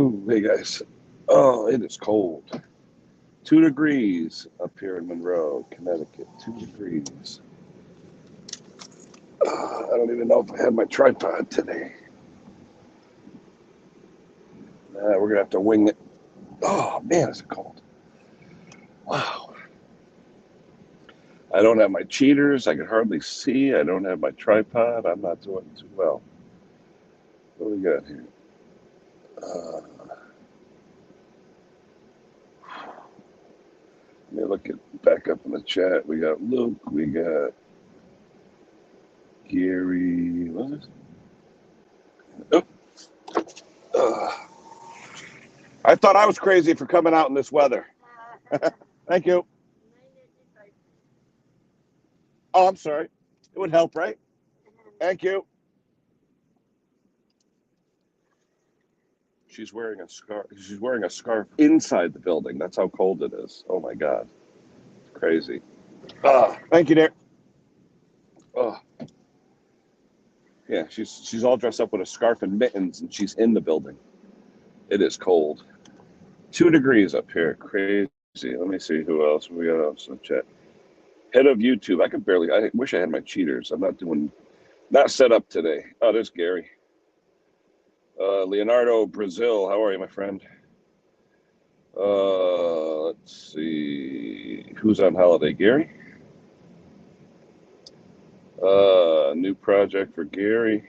Oh, hey guys. Oh, it is cold. 2 degrees up here in Monroe, Connecticut. 2 degrees. I don't even know if I had my tripod today. We're going to have to wing it. Oh, man, is it cold. Wow. I don't have my cheaters. I can hardly see. I don't have my tripod. I'm not doing too well. What do we got here? Let me look at back up in the chat. We got Luke. We got Gary. What is it? Oh. I thought I was crazy for coming out in this weather. Thank you. Oh, I'm sorry. It would help, right? Thank you. She's wearing a scarf. She's wearing a scarf inside the building. That's how cold it is. Oh my God. It's crazy. Thank you, dear. Oh. Yeah, she's all dressed up with a scarf and mittens, and she's in the building. It is cold. 2 degrees up here. Crazy. Let me see who else we got else in the chat. Head of YouTube. I wish I had my cheaters. I'm not set up today. Oh, there's Gary. Leonardo Brazil. How are you, my friend? Let's see. Who's on holiday? Gary? New project for Gary.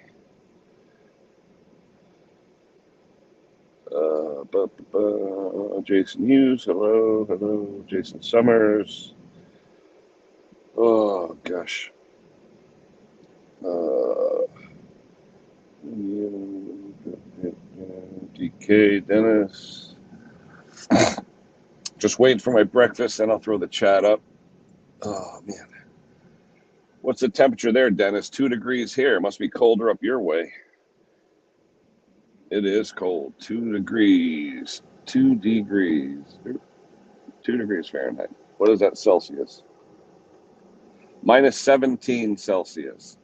Jason Hughes, hello. Jason Summers. Oh gosh. DK Dennis. Just waiting for my breakfast, and I'll throw the chat up. Oh man. What's the temperature there, Dennis? 2 degrees here. It must be colder up your way. It is cold. 2 degrees. 2 degrees. 2 degrees Fahrenheit. What is that Celsius? Minus 17 Celsius.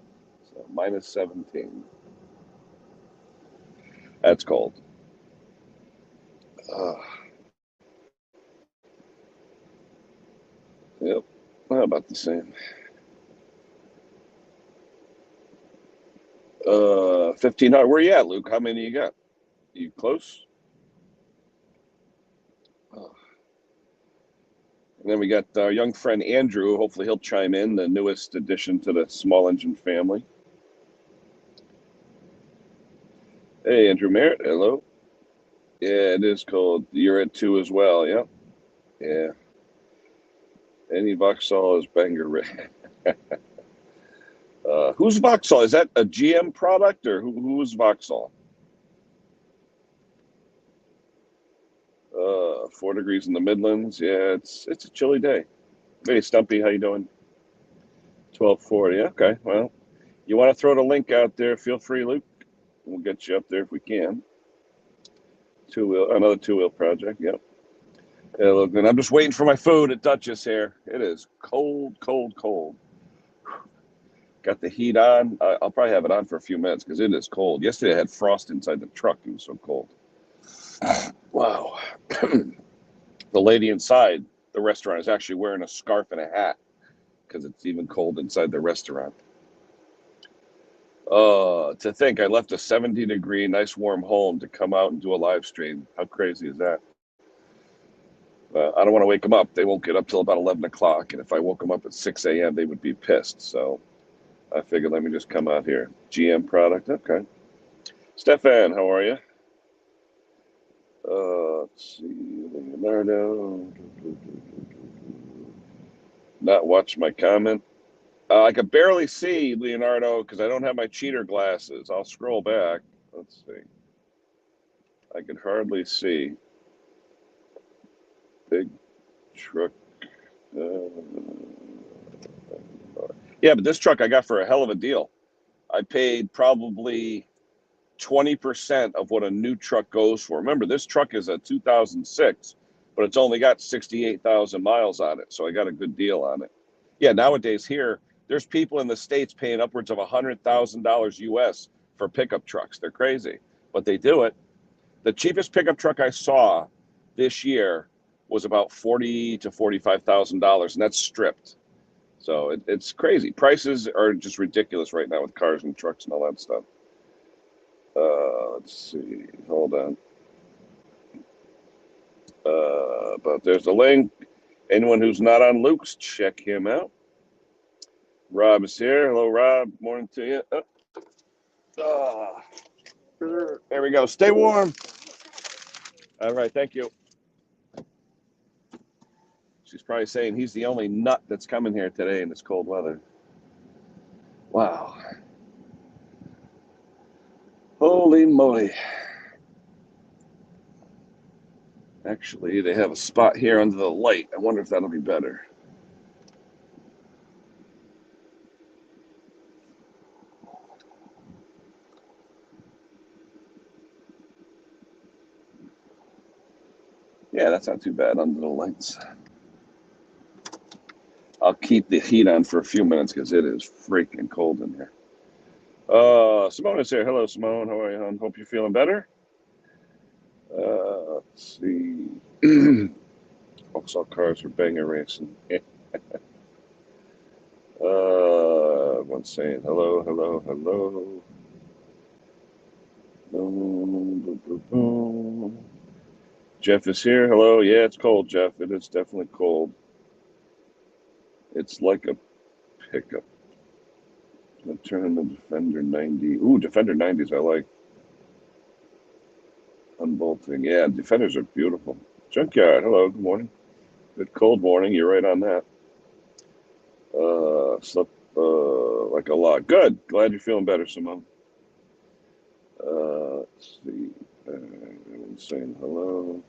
So minus 17. That's cold. Yep. How about the same? 1,500. Where you at, Luke? How many you got? You close? And then we got our young friend Andrew. Hopefully he'll chime in, the newest addition to the small engine family. Hey, Andrew Merritt. Hello. Yeah, it is cold. You're at 2 as well. Yep. Yeah. Any Vauxhall is banger red. Who's Vauxhall? Is that a GM product, or who's Vauxhall? 4 degrees in the Midlands. Yeah, it's a chilly day. Hey, Stumpy, how you doing? 1240. Okay, well, you want to throw the link out there? Feel free, Luke. We'll get you up there if we can. Another two-wheel project. Yep. Yeah, look, and I'm just waiting for my food at Dutchess here. It is cold, cold, cold. Got the heat on. I'll probably have it on for a few minutes because it is cold. Yesterday I had frost inside the truck. It was so cold. Wow. The lady inside the restaurant is actually wearing a scarf and a hat because it's even cold inside the restaurant. To think I left a 70-degree, nice warm home to come out and do a live stream. How crazy is that? I don't want to wake them up. They won't get up till about 11 o'clock. And if I woke them up at 6 a.m., they would be pissed. So I figured, let me just come out here. GM product. Okay. Stefan, how are you? Let's see. Leonardo. Not watch my comment. I could barely see Leonardo because I don't have my cheater glasses. I'll scroll back. Let's see. I can hardly see. Big truck. Yeah, but this truck I got for a hell of a deal. I paid probably 20% of what a new truck goes for. Remember, this truck is a 2006, but it's only got 68,000 miles on it, so I got a good deal on it. Yeah, nowadays here, there's people in the States paying upwards of $100,000 US for pickup trucks. They're crazy, but they do it. The cheapest pickup truck I saw this year was about $40,000 to $45,000, and that's stripped. So it's crazy. Prices are just ridiculous right now with cars and trucks and all that stuff. Let's see. Hold on. But there's a link. Anyone who's not on Luke's, check him out. Rob is here. Hello, Rob. Morning to you. There we go. Stay warm. All right. Thank you. She's probably saying he's the only nut that's coming here today in this cold weather. Wow. Holy moly. Actually, they have a spot here under the light. I wonder if that'll be better. Yeah, that's not too bad under the lights. I'll keep the heat on for a few minutes because it is freaking cold in here. Simone is here. Hello, Simone. How are you, hon? Hope you're feeling better. Let's see. Vauxhall cars are banger racing. Everyone's saying hello, hello, hello. Jeff is here. Hello. Yeah, it's cold, Jeff. It is definitely cold. It's like a pickup. I'm turning the Defender 90. Ooh, Defender 90s I like. Unbolting. Yeah, Defenders are beautiful. Junkyard. Hello. Good morning. Good cold morning. You're right on that. Slept like a lot. Good. Glad you're feeling better, Simone. Let's see. Everyone's saying hello.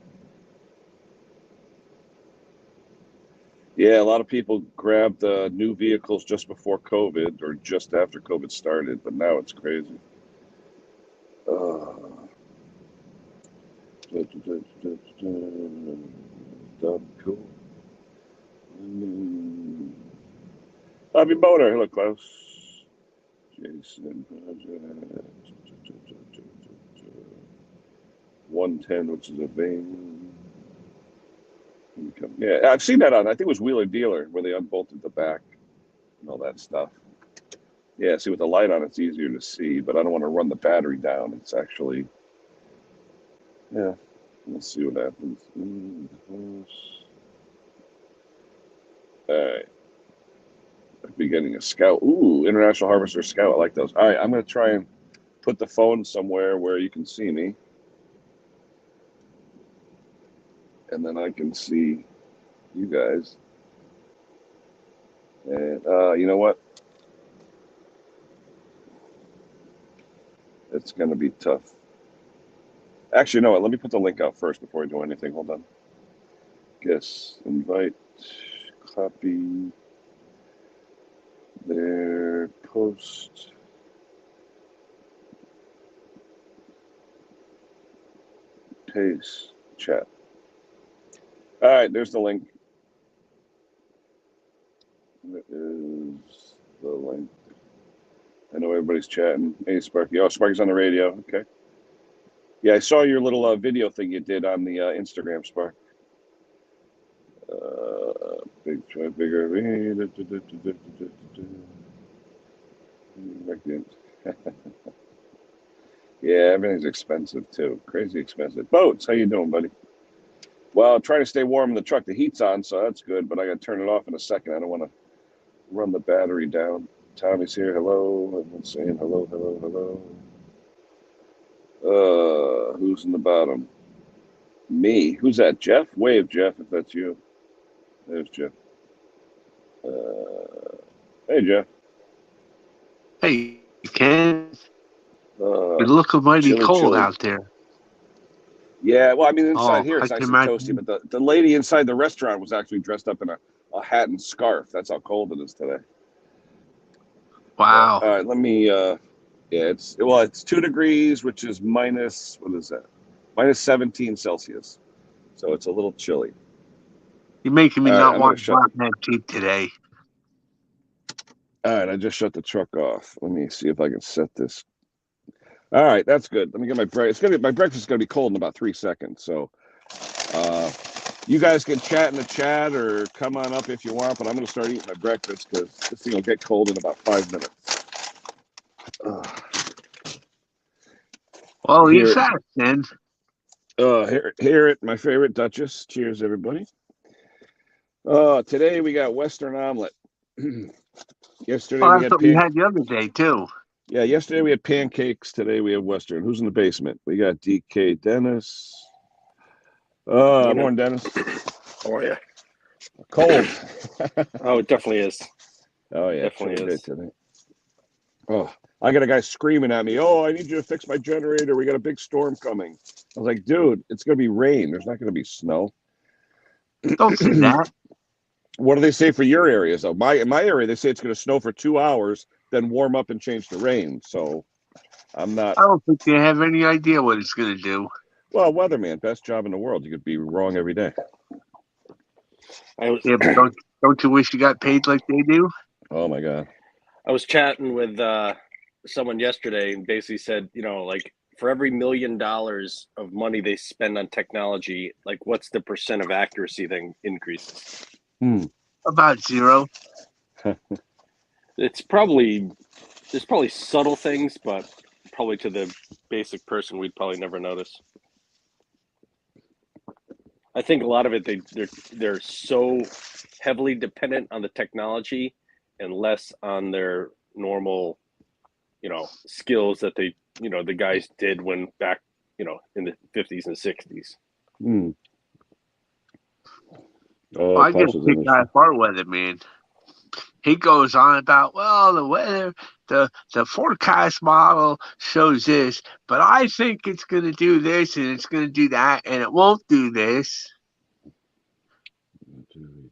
Yeah, a lot of people grabbed new vehicles just before COVID or just after COVID started, but now it's crazy. Cool. Bobby Boner. Hello, Klaus. Jason. 110, which is a vein. Yeah, I've seen that on, I think it was Wheeler Dealer, where they unbolted the back and all that stuff. Yeah, see, with the light on, it's easier to see, but I don't want to run the battery down. It's actually, yeah, let's see what happens. All right. I'd be getting a Scout. Ooh, International Harvester Scout. I like those. All right, I'm going to try and put the phone somewhere where you can see me. And then I can see you guys. And you know what? It's going to be tough. Actually, you know what? Let me put the link out first before I do anything. Hold on. Guess, invite, copy their post. Paste, chat. All right, there's the link. There is the link. I know everybody's chatting. Hey, Sparky. Oh, Sparky's on the radio. Okay. Yeah, I saw your little video thing you did on the Instagram, Spark. Big try bigger. Yeah, everything's expensive too. Crazy expensive. Boats, how you doing, buddy? Well, I'm trying to stay warm in the truck. The heat's on, so that's good, but I got to turn it off in a second. I don't want to run the battery down. Tommy's here. Hello. Everyone's saying hello, hello, hello. Who's in the bottom? Me. Who's that? Jeff? Wave, Jeff, if that's you. There's Jeff. Hey, Jeff. Hey, Ken. It looks mighty cold out there. Yeah, well, I mean, inside here it's nice and toasty, but the lady inside the restaurant was actually dressed up in a hat and scarf. That's how cold it is today. Wow. All right, let me, yeah, it's 2 degrees, which is minus, what is that? Minus 17 Celsius. So it's a little chilly. You're making me not want to run that Jeep today. All right, I just shut the truck off. Let me see if I can set this. All right, that's good. Let me get my breakfast. My breakfast is gonna be cold in about 3 seconds. So, you guys can chat in the chat or come on up if you want. But I'm gonna start eating my breakfast because this thing will get cold in about 5 minutes. Well, you fast, then. Here at my favorite Dutchess. Cheers, everybody. Today we got Western omelet. Yesterday we That's had what we had the other day too. Yeah, yesterday we had pancakes. Today we have Western. Who's in the basement? We got DK Dennis. Morning, Dennis. How are you? Cold. Oh, it definitely is. Oh yeah, Definitely is. Today. Oh, I got a guy screaming at me. Oh, I need you to fix my generator. We got a big storm coming. I was like, dude, it's gonna be rain. There's not gonna be snow. Don't say that. What do they say for your areas though? In my area, they say it's gonna snow for 2 hours, then warm up and change to rain. So I'm not. I don't think they have any idea what it's going to do. Well, weatherman, best job in the world. You could be wrong every day. Yeah, but don't you wish you got paid like they do? Oh my God. I was chatting with someone yesterday and basically said, like for every $1 million of money they spend on technology, like what's the percent of accuracy that increases? About 0. There's probably subtle things, but probably to the basic person, we'd probably never notice. I think a lot of it they're so heavily dependent on the technology and less on their normal, skills that they, the guys did when back, in the 50s and 60s. Oh, I get picked by our weatherman. He goes on about, well, the weather, the forecast model shows this, but I think it's going to do this and it's going to do that, and it won't do this.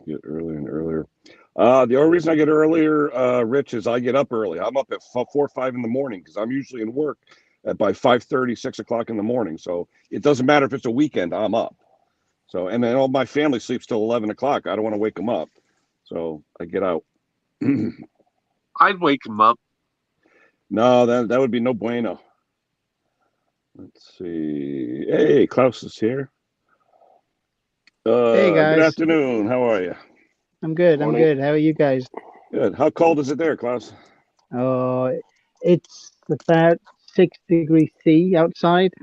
Get earlier and earlier. The only reason I get earlier, Rich, is I get up early. I'm up at 4 or 5 in the morning because I'm usually in work by 5:30, 6 o'clock in the morning. So it doesn't matter if it's a weekend, I'm up. So, and then all my family sleeps till 11 o'clock. I don't want to wake them up. So I get out. I'd wake them up. No, that would be no bueno. Let's see. Hey, Klaus is here. Hey guys. Good afternoon. How are you? I'm good. Morning. I'm good. How are you guys? Good. How cold is it there, Klaus? It's about 6 degrees C outside.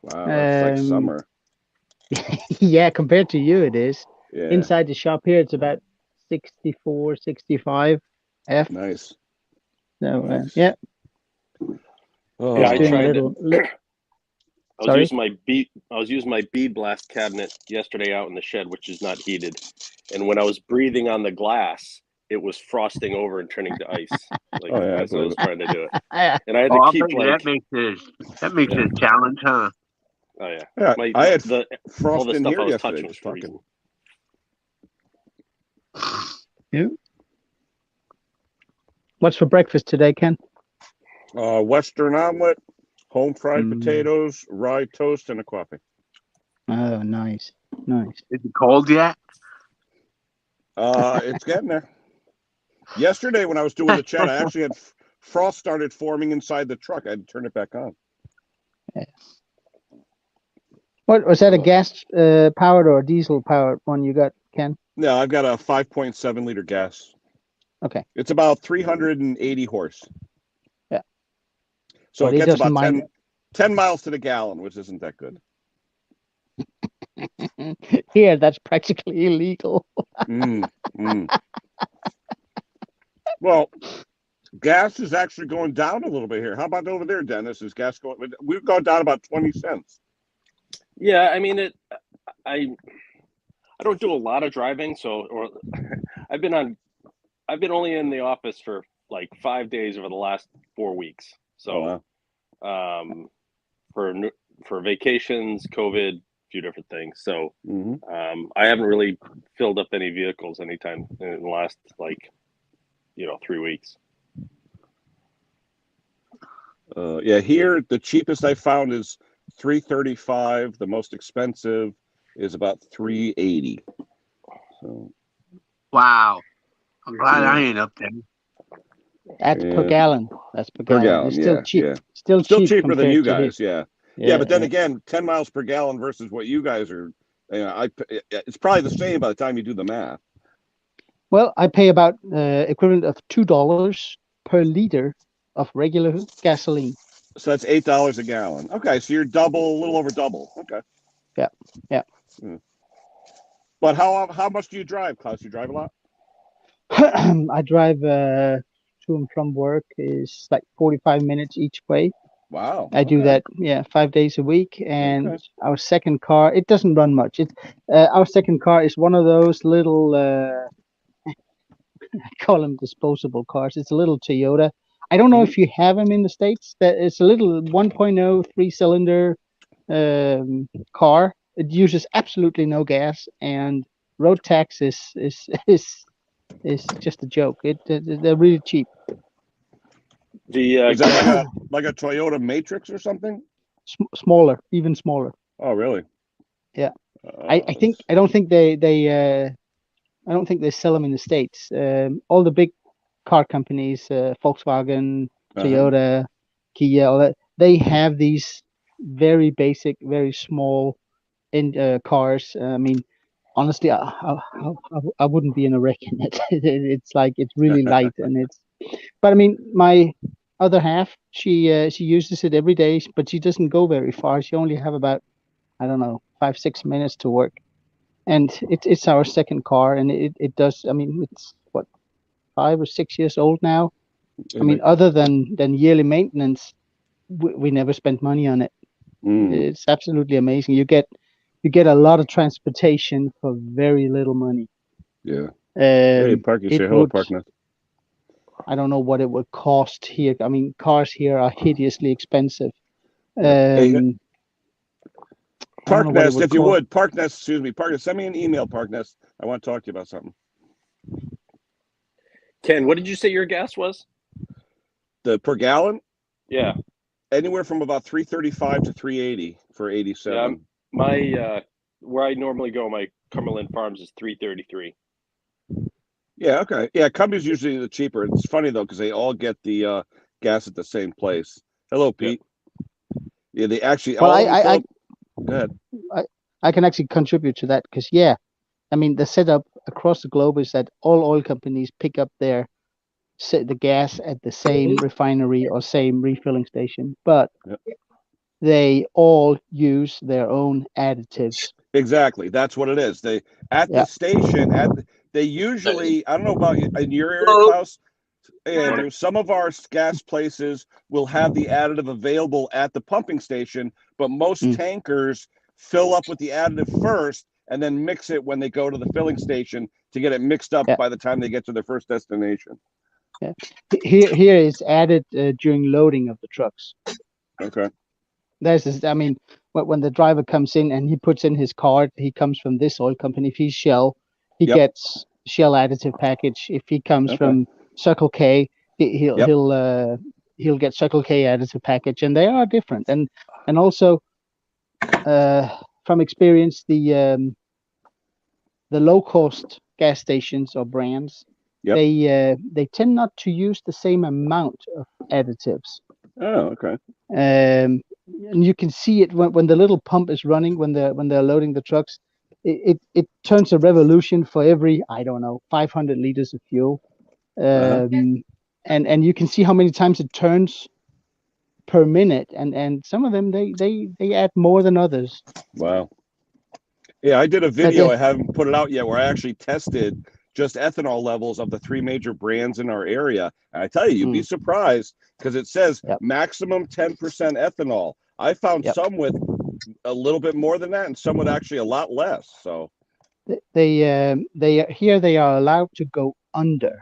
Wow, that's like summer. Yeah, compared to you, it is. Yeah. Inside the shop here, it's about 64, 65 F. Nice. So, nice. yeah. Oh, yeah, I doing tried a little. I was using my bead blast cabinet yesterday out in the shed, which is not heated, and when I was breathing on the glass, it was frosting over and turning to ice. Like as I was trying to do it, and I had to keep that makes it a challenge, huh? Oh yeah. I had frost all the in stuff here I was yesterday. touching was Just talking. Yeah. What's for breakfast today, Ken? Western omelet, home fried potatoes, rye toast, and a coffee. Oh, nice. Nice. Is it cold yet? It's getting there. Yesterday when I was doing the chat, I actually had frost started forming inside the truck. I had to turn it back on. Yeah. What was that? A gas powered or a diesel powered one you got, Ken? No, I've got a 5.7 liter gas. Okay. It's about 380 horse. Yeah. So it gets about 10 miles to the gallon, which isn't that good. Here, that's practically illegal. Well, gas is actually going down a little bit here. How about over there, Dennis? Is gas going? We've gone down about 20 cents. Yeah, I mean I don't do a lot of driving, I've been only in the office for like 5 days over the last 4 weeks. So, for vacations, COVID, a few different things. So, I haven't really filled up any vehicles anytime in the last 3 weeks. Yeah, here the cheapest I found is $335. The most expensive is about $380. So, wow, I'm glad I ain't up there. That's per Yeah. gallon. That's per Per gallon. gallon, It's still yeah, cheap. yeah. Still Still cheap cheaper than compared you to here. guys, yeah. Yeah, Yeah, but then yeah. again, 10 miles per gallon versus what you guys are, it's probably the same by the time you do the math. Well, I pay about equivalent of $2 per liter of regular gasoline. So that's $8 a gallon. Okay, so you're double, a little over double. Okay. Yeah, yeah. But how much do you drive, Klaus? You drive a lot? I drive to and from work is like 45 minutes each way. Wow. I do okay. that, yeah, 5 days a week. And Okay. our second car, it doesn't run much. Our second car is one of those little, I call them disposable cars. It's a little Toyota. I don't know if you have them in the States. That it's a little 1.0 3-cylinder car. It uses absolutely no gas, and road tax is just a joke. They're really cheap. Is that like a Toyota Matrix or something? Smaller, even smaller. Oh, really? Yeah. I don't think I don't think they sell them in the States. All the big car companies, Volkswagen, Toyota, Kia, all that, they have these very basic, very small cars. I mean, honestly, I wouldn't be in a wreck in it. It's like it's really light, and it's. But I mean, my other half, she uses it every day, but she doesn't go very far. She only have about, I don't know, 5-6 minutes to work, and it's our second car, and it does. I mean, it's what, 5 or 6 years old now. I mean, other than yearly maintenance, we never spent money on it. It's absolutely amazing. You get a lot of transportation for very little money. Yeah. Hey, Parky, say hello, Parkness. I don't know what it would cost here. I mean, cars here are hideously expensive. Hey, Parkness, if you would, Parkness, excuse me, Parkness, send me an email, Parkness. I want to talk to you about something. Ken, what did you say your gas was? The per gallon? Yeah. Anywhere from about 335 to 380 for 87. Yeah, my where I normally go, my Cumberland Farms is 333. Yeah, okay. Yeah, Cumby's usually the cheaper. It's funny though because they all get the gas at the same place. Hello, Pete. Yeah, they actually. Well, go ahead. I can actually contribute to that because I mean the setup across the globe is that all oil companies pick up the gas at the same refinery or same refilling station, but they all use their own additives. Exactly, that's what it is. They the station they usually, I don't know about in your area, Klaus, Andrew, some of our gas places will have the additive available at the pumping station, but most tankers fill up with the additive first and then mix it when they go to the filling station to get it mixed up by the time they get to their first destination. Yeah. Here is added during loading of the trucks. Okay. I mean, when the driver comes in and he puts in his card, he comes from this oil company. If he's Shell, he gets Shell additive package. If he comes from Circle K, he'll get Circle K additive package, and they are different. And also, from experience, the low cost gas stations or brands, they tend not to use the same amount of additives. Oh, okay. And you can see it when the little pump is running when they're loading the trucks. It turns a revolution for every, I don't know, 500 liters of fuel. And you can see how many times it turns per minute, and some of them they add more than others. Wow. Yeah, I did a video. I haven't put it out yet where I actually tested just ethanol levels of the 3 major brands in our area. And I tell you, you'd be surprised because it says maximum 10% ethanol. I found some with a little bit more than that and some with actually a lot less. So they are allowed to go under.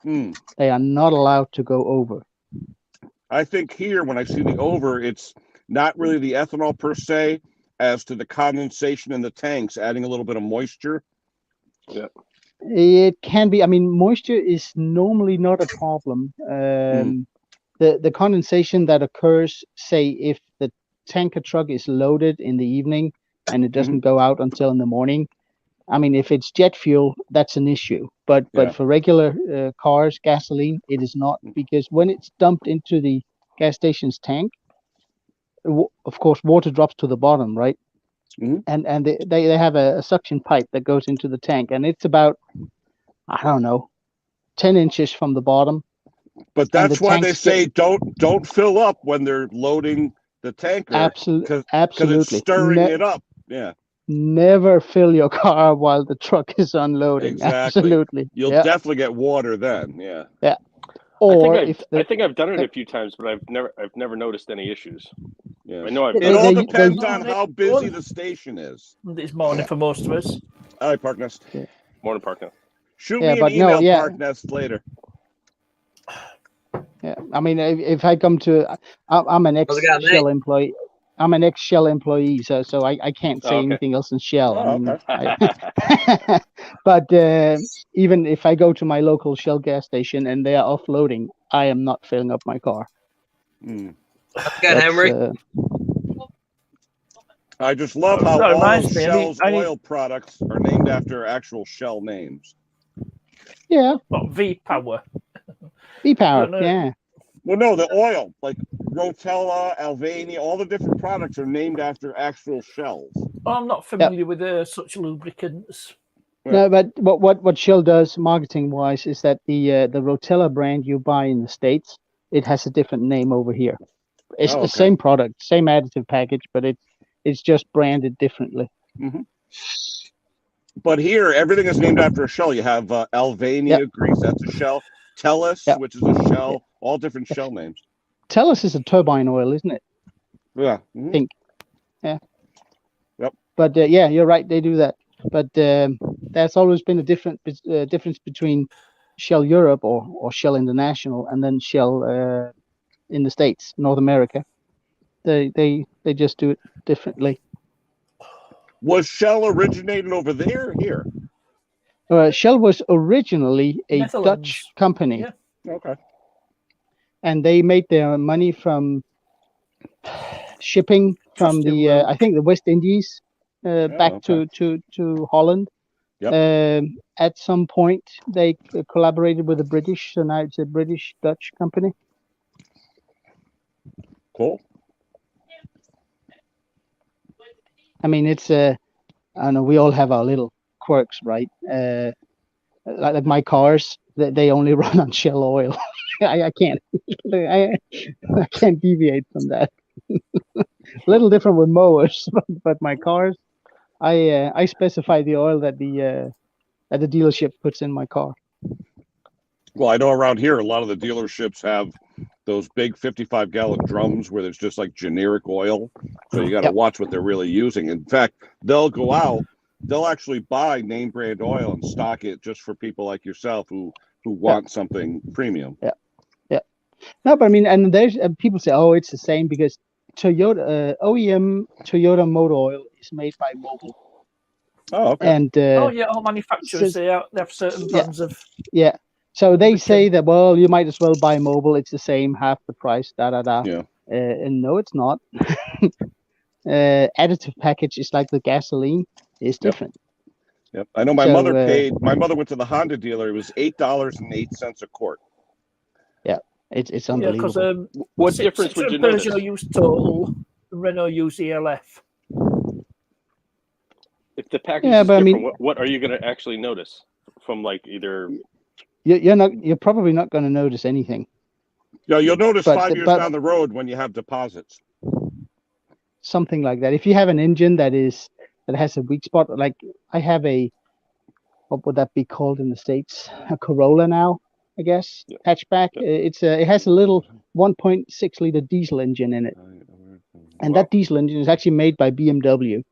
They are not allowed to go over. I think here when I see the over, it's not really the ethanol per se as to the condensation in the tanks adding a little bit of moisture. Yeah. It can be. I mean, moisture is normally not a problem. The condensation that occurs, say, if the tanker truck is loaded in the evening and it doesn't go out until in the morning, I mean, if it's jet fuel, that's an issue. But for regular cars, gasoline, it is not, because when it's dumped into the gas station's tank, of course, water drops to the bottom, right? Mhm. And they have a suction pipe that goes into the tank, and it's about, I don't know, 10 inches from the bottom. But that's why they say don't fill up when they're loading the tanker. Absolutely. Because it's stirring it up. Yeah. Never fill your car while the truck is unloading. Exactly. Absolutely. You'll definitely get water then. Yeah. Yeah. Or I think I've done it a few times, but I've never noticed any issues. Yeah. I know it all depends on how busy the station is. It's morning for most of us. Hi, Parknest. Yeah. Morning, Parknest. Shoot me an email, Parknest, later. Yeah, I mean, if I come to, I'm an ex-Shell employee. I'm an ex-Shell employee, so I can't say anything else than Shell. But even if I go to my local Shell gas station and they are offloading, I am not filling up my car. I just love how all of Shell's oil products are named after actual Shell names. Yeah. V-Power. V-Power, yeah. Well, no, the oil, like Rotella, Albania, all the different products are named after actual shells. I'm not familiar with such lubricants. No, but what Shell does marketing-wise is that the Rotella brand you buy in the States, it has a different name over here. It's the same product, same additive package, but it's just branded differently. Mm-hmm. But here, everything is named after a shell. You have Albania grease, that's a shell. Tellus, which is a shell. All different shell names. Tellus is a turbine oil, isn't it? Yeah. I think. Yeah. Yep. But yeah, you're right. They do that. But there's always been a difference between Shell Europe or Shell International and then Shell in the States, North America. They just do it differently. Was Shell originated over there or here? Shell was originally a Dutch company. Yeah. Okay. And they made their money from shipping from I think the West Indies back to Holland. Yep. At some point, they collaborated with the British, so now it's a British-Dutch company. Cool. I mean, it's I don't know, we all have our little quirks, right? Like my cars, they only run on Shell oil. I can't deviate from that. A little different with mowers, but my cars, I specify the oil that the dealership puts in my car. Well, I know around here a lot of the dealerships have those big 55-gallon drums where there's just like generic oil. So you got to watch what they're really using. In fact, they'll go out, they'll actually buy name brand oil and stock it just for people like yourself who want something premium. Yeah. No, but I mean, and there's people say, oh, it's the same because Toyota OEM Toyota motor oil is made by Mobil. Oh, okay. And all manufacturers they have certain brands of. Yeah. So they say that, well, you might as well buy Mobil. It's the same, half the price, Yeah. And no, it's not. Additive package is like the gasoline. It's different. Yep. I know my mother went to the Honda dealer. It was $8.08 a quart. Yeah. It's unbelievable. Yeah, because what difference would you notice? Peugeot use Total, Renault use ELF. If the package is different, what are you going to actually notice from like either? You're probably not going to notice anything. Yeah, you'll notice 5 years down the road when you have deposits. Something like that. If you have an engine that has a weak spot, like I have what would that be called in the States? A Corolla now, I guess, hatchback. It has a little 1.6 liter diesel engine in it, and that diesel engine is actually made by BMW.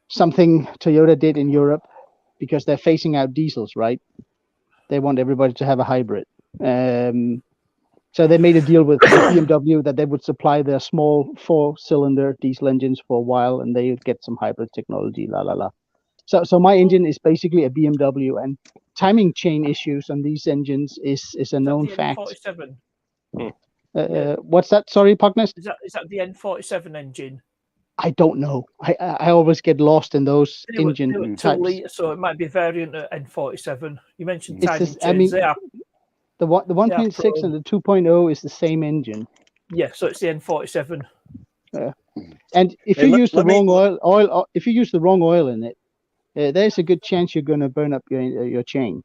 Something Toyota did in Europe because they're phasing out diesels, right? They want everybody to have a hybrid. So they made a deal with BMW that they would supply their small 4-cylinder diesel engines for a while, and they would get some hybrid technology. So my engine is basically a BMW, and timing chain issues on these engines is a known fact. N47. What's that? Sorry, Pugness? Is that the N47 engine? I don't know. I always get lost in those engine They were 2 types. litre, so it might be a variant at N47. You mentioned It's timing just, chains. I mean, They are, the 1.6 and the 2.0 is the same engine. yeah, so it's the N47. And if you use the wrong oil, if you use the wrong oil in it, there's a good chance you're going to burn up your chain.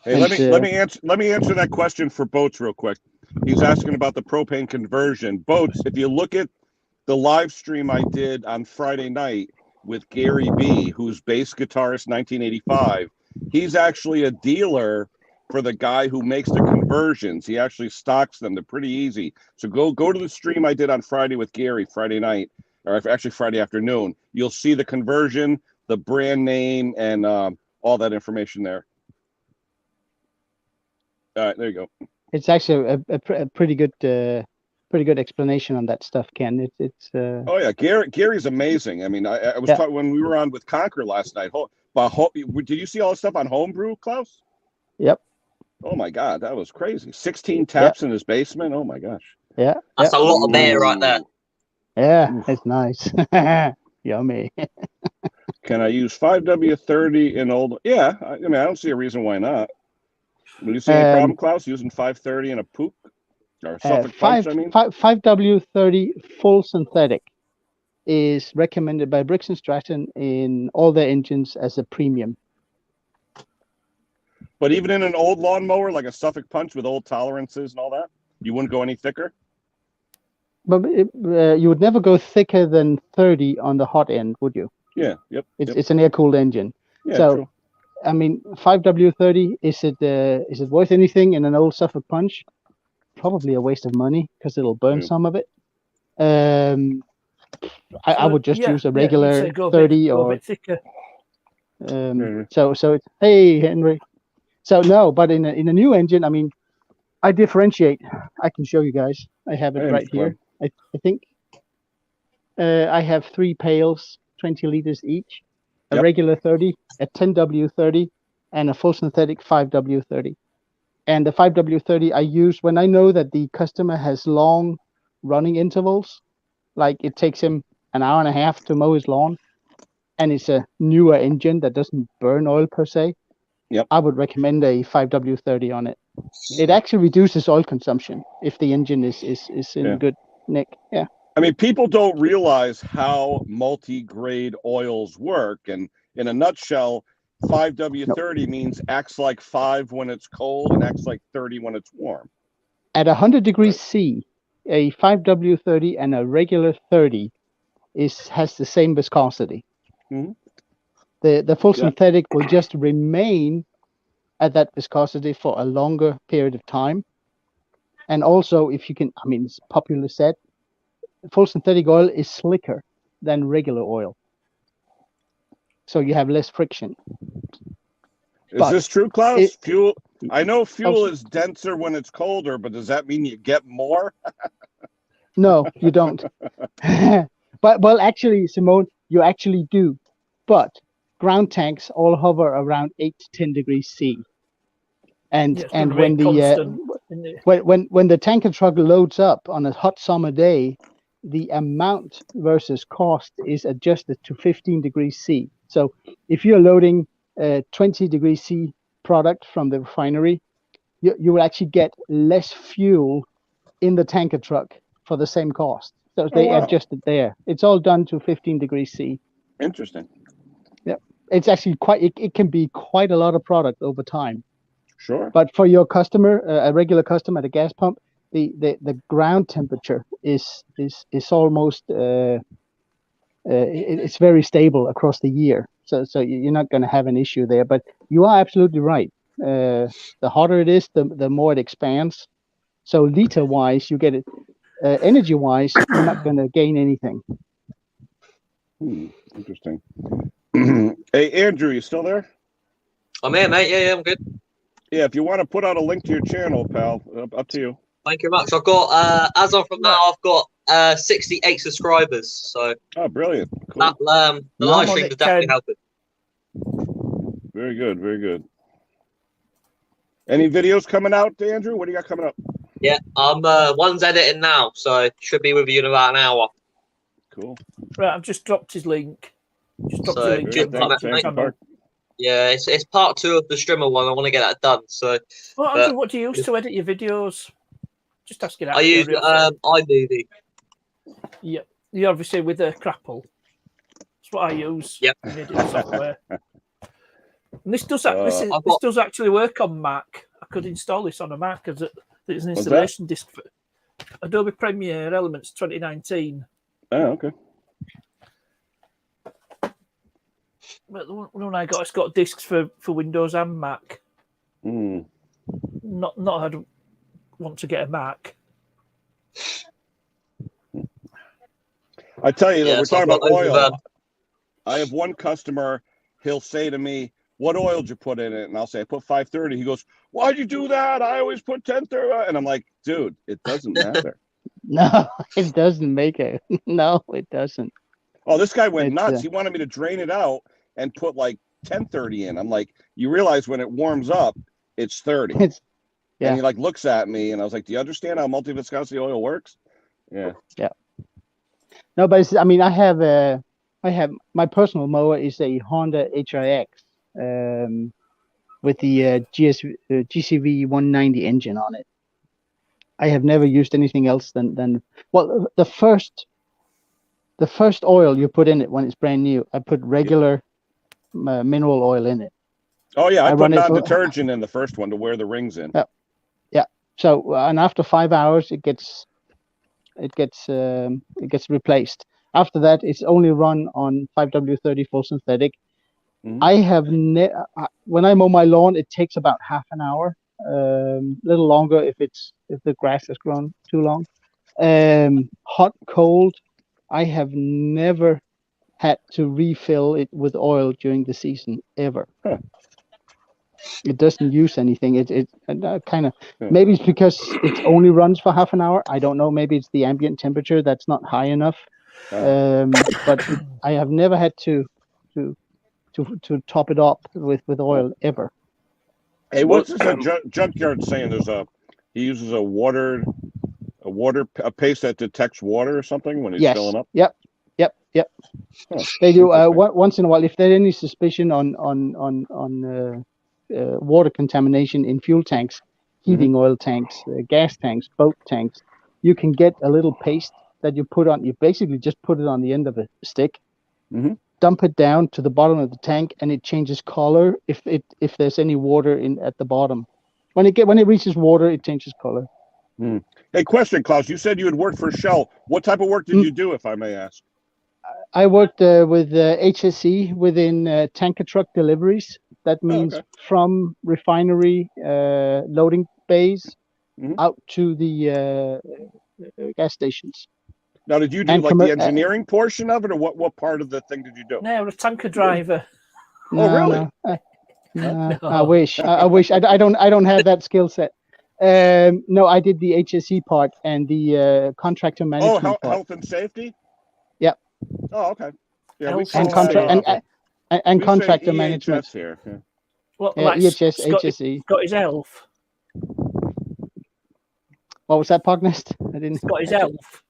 Hey, let me answer that question for Boats real quick. He's asking about the propane conversion. Boats, if you look at the live stream I did on Friday night with Gary B, who's bass guitarist 1985, he's actually a dealer for the guy who makes the conversions. He actually stocks them. They're pretty easy. So go to the stream I did on Friday with Gary Friday night, or actually Friday afternoon. You'll see the conversion, the brand name, and all that information there. All right, there you go. It's actually a pretty good explanation on that stuff, Ken. It's Oh yeah, Gary's amazing. I mean, I was talking when we were on with Conquer last night. Did you see all the stuff on Homebrew, Klaus? Yep. Oh my God, that was crazy. 16 taps in his basement. Oh my gosh. Yeah. That's a lot of beer right there. Yeah, it's nice. Yummy. Can I use 5W30 in old? Yeah, I mean, I don't see a reason why not. Do you see any problem, Klaus, using 530 in a Pook or Suffolk Punch? I mean, 5W30 full synthetic is recommended by Briggs & Stratton in all their engines as a premium. But even in an old lawnmower like a Suffolk Punch with old tolerances and all that, you wouldn't go any thicker? But you would never go thicker than 30 on the hot end, would you? Yeah, yep. It's an air-cooled engine. Yeah, so, true. I mean, 5W30, is it worth anything in an old Suffolk Punch? Probably a waste of money because it'll burn some of it. I would just use a regular 30 or a bit thicker. So it's, hey Henry. So no, but in a new engine, I mean, I differentiate. I can show you guys. I have it right here. I think I have 3 pails, 20 liters each, a regular 30, a 10W30, and a full synthetic 5W30. And the 5W30 I use when I know that the customer has long running intervals, like it takes him an hour and a half to mow his lawn, and it's a newer engine that doesn't burn oil per se. I would recommend a 5W30 on it. It actually reduces oil consumption if the engine is in good nick. Yeah. I mean, people don't realize how multi-grade oils work, and in a nutshell, 5W30 means acts like 5 when it's cold and acts like 30 when it's warm. At 100 degrees C, a 5W30 and a regular 30 has the same viscosity. Mm-hmm. The full synthetic will just remain at that viscosity for a longer period of time. And also, if you can, I mean, it's popularly said, full synthetic oil is slicker than regular oil. So you have less friction. Is this true, Klaus? Fuel? I know fuel is denser when it's colder, but does that mean you get more? No, you don't. But actually, Simone, you actually do. But ground tanks all hover around 8 to 10 degrees C. And when the tanker truck loads up on a hot summer day, the amount versus cost is adjusted to 15 degrees C. So if you're loading 20 degrees C product from the refinery, you will actually get less fuel in the tanker truck for the same cost. So they adjust it there. It's all done to 15 degrees C. Interesting. Yeah, it's actually it can be quite a lot of product over time. Sure. But for your customer, a regular customer at a gas pump, the ground temperature is almost it's very stable across the year. So you're not going to have an issue there. But you are absolutely right. The hotter it is, the more it expands. So liter wise, you get it. Energy wise, you're not going to gain anything. Interesting. Hey Andrew, you still there? I'm here, mate. Yeah, I'm good. Yeah, if you want to put out a link to your channel, pal, up to you. Thank you very much. I've got, as of from now, I've got 68 subscribers. So. Oh, brilliant! Cool. The live stream is definitely helping. Very good, very good. Any videos coming out, Andrew? What do you got coming up? Yeah, I'm one's editing now, so it should be with you in about an hour. Cool. Right, I've just dropped his link. Just dropped So, the link. cheers, on mate. the channel. Yeah, it's part 2 of the streamer one. I want to get that done. So, Well, Andrew, what do you use to edit your videos? Just asking out. I use curiosity. iMovie. Yeah, you obviously with a Crapple. That's what I use. Yep. In editing software. And this does I've does actually work on Mac. I could install this on a Mac as there's an installation disk for Adobe Premiere Elements 2019. Oh, okay. But the one I got, it's got discs for Windows and Mac. Mm. Not I'd want to get a Mac. I tell you, Yeah, we're so talking I've about got oil. over- I have one customer. He'll say to me, "What oil did you put in it?" And I'll say, "I put 530." He goes, "Why'd you do that? I always put 1030." And I'm like, "Dude, it doesn't matter." No, it doesn't make it. No, it doesn't. Oh, this guy went It's, nuts. He wanted me to drain it out and put like 1030 in. I'm like, "You realize when it warms up, it's 30." It's And he like looks at me, and I was like, "Do you understand how multi-viscosity oil works?" Yeah. Yeah. No, but I mean, I have my personal mower is a Honda HRX with the GCV 190 engine on it. I have never used anything else than well, the first oil you put in it when it's brand new, I put regular mineral oil in it. Oh yeah, I put run it non-detergent in the first one to wear the rings in. Yeah. So and after 5 hours, it gets replaced. After that, it's only run on 5W34 synthetic. Mhm. I have when I mow my lawn, it takes about half an hour, a little longer if the grass has grown too long. Hot, cold, I have never had to refill it with oil during the season ever. Huh. It doesn't use anything. It kind of maybe it's because it only runs for half an hour. I don't know. Maybe it's the ambient temperature that's not high enough. But I have never had to top it up with oil ever. Hey, what's this junkyard saying? He uses a paste that detects water or something when he's filling up. Yep. Huh. They do once in a while. If there's any suspicion on water contamination in fuel tanks, heating oil tanks, gas tanks, boat tanks, you can get a little paste that you put on. You basically just put it on the end of a stick, dump it down to the bottom of the tank, and it changes color if there's any water at the bottom. When it reaches water, it changes color. Hey, question, Klaus. You said you had worked for Shell. What type of work did you do, if I may ask? I worked with HSE within tanker truck deliveries. That means from refinery loading bays out to the gas stations. Now, did you do the engineering portion of it, or what part of the thing did you do? No, a tanker driver. Oh, really? No. I wish. I wish. I don't have that skill set. No, I did the HSE part and the contractor management part. Health and safety. Yep. Oh, okay. Yeah, and contractor management here. Yeah. Well, EHS, HSE. Got his elf. What was that, Pognest? I didn't. Got his elf.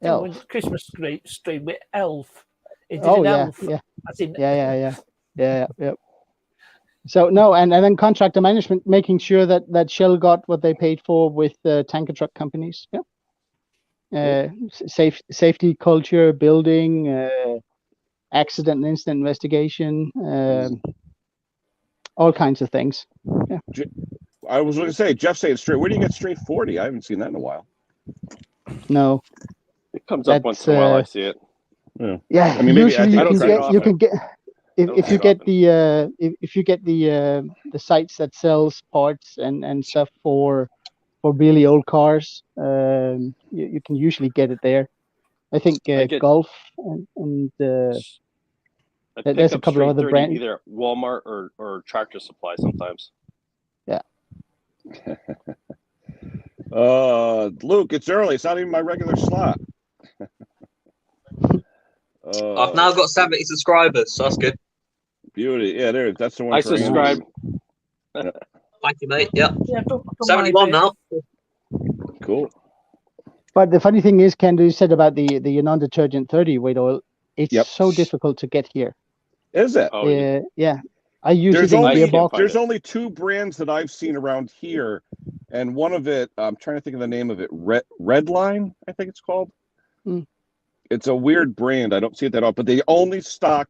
Elf. Christmas stream with elf. Elf. Yeah. Yeah. So no, and then contractor management, making sure that Shell got what they paid for with tanker truck companies. Yeah. Safety culture, building, accident and incident investigation, all kinds of things. Yeah. I was going to say, Jeff saying straight. Where do you get straight 40? I haven't seen that in a while. No. It comes up once in a while. I see it. Yeah. I mean, maybe usually you can get if you get the sites that sells parts and stuff for really old cars, you can usually get it there. I think Gulf and there's a couple of other brands. Either Walmart or Tractor Supply sometimes. Yeah. Luke, it's early. It's not even my regular slot. I've now got 70 subscribers, so that's good. Beauty. Yeah, that's the one. I subscribe. Thank you, mate. Yep. Yeah, 71 now. Cool. But the funny thing is, Ken, you said about the non-detergent 30 weight oil. It's so difficult to get here. Is it? Oh, Yeah. I use There's it in only gearbox. there's only 2 brands that I've seen around here, and one of it, I'm trying to think of the name of it. Redline, I think it's called. It's a weird brand. I don't see it that often, but they only stock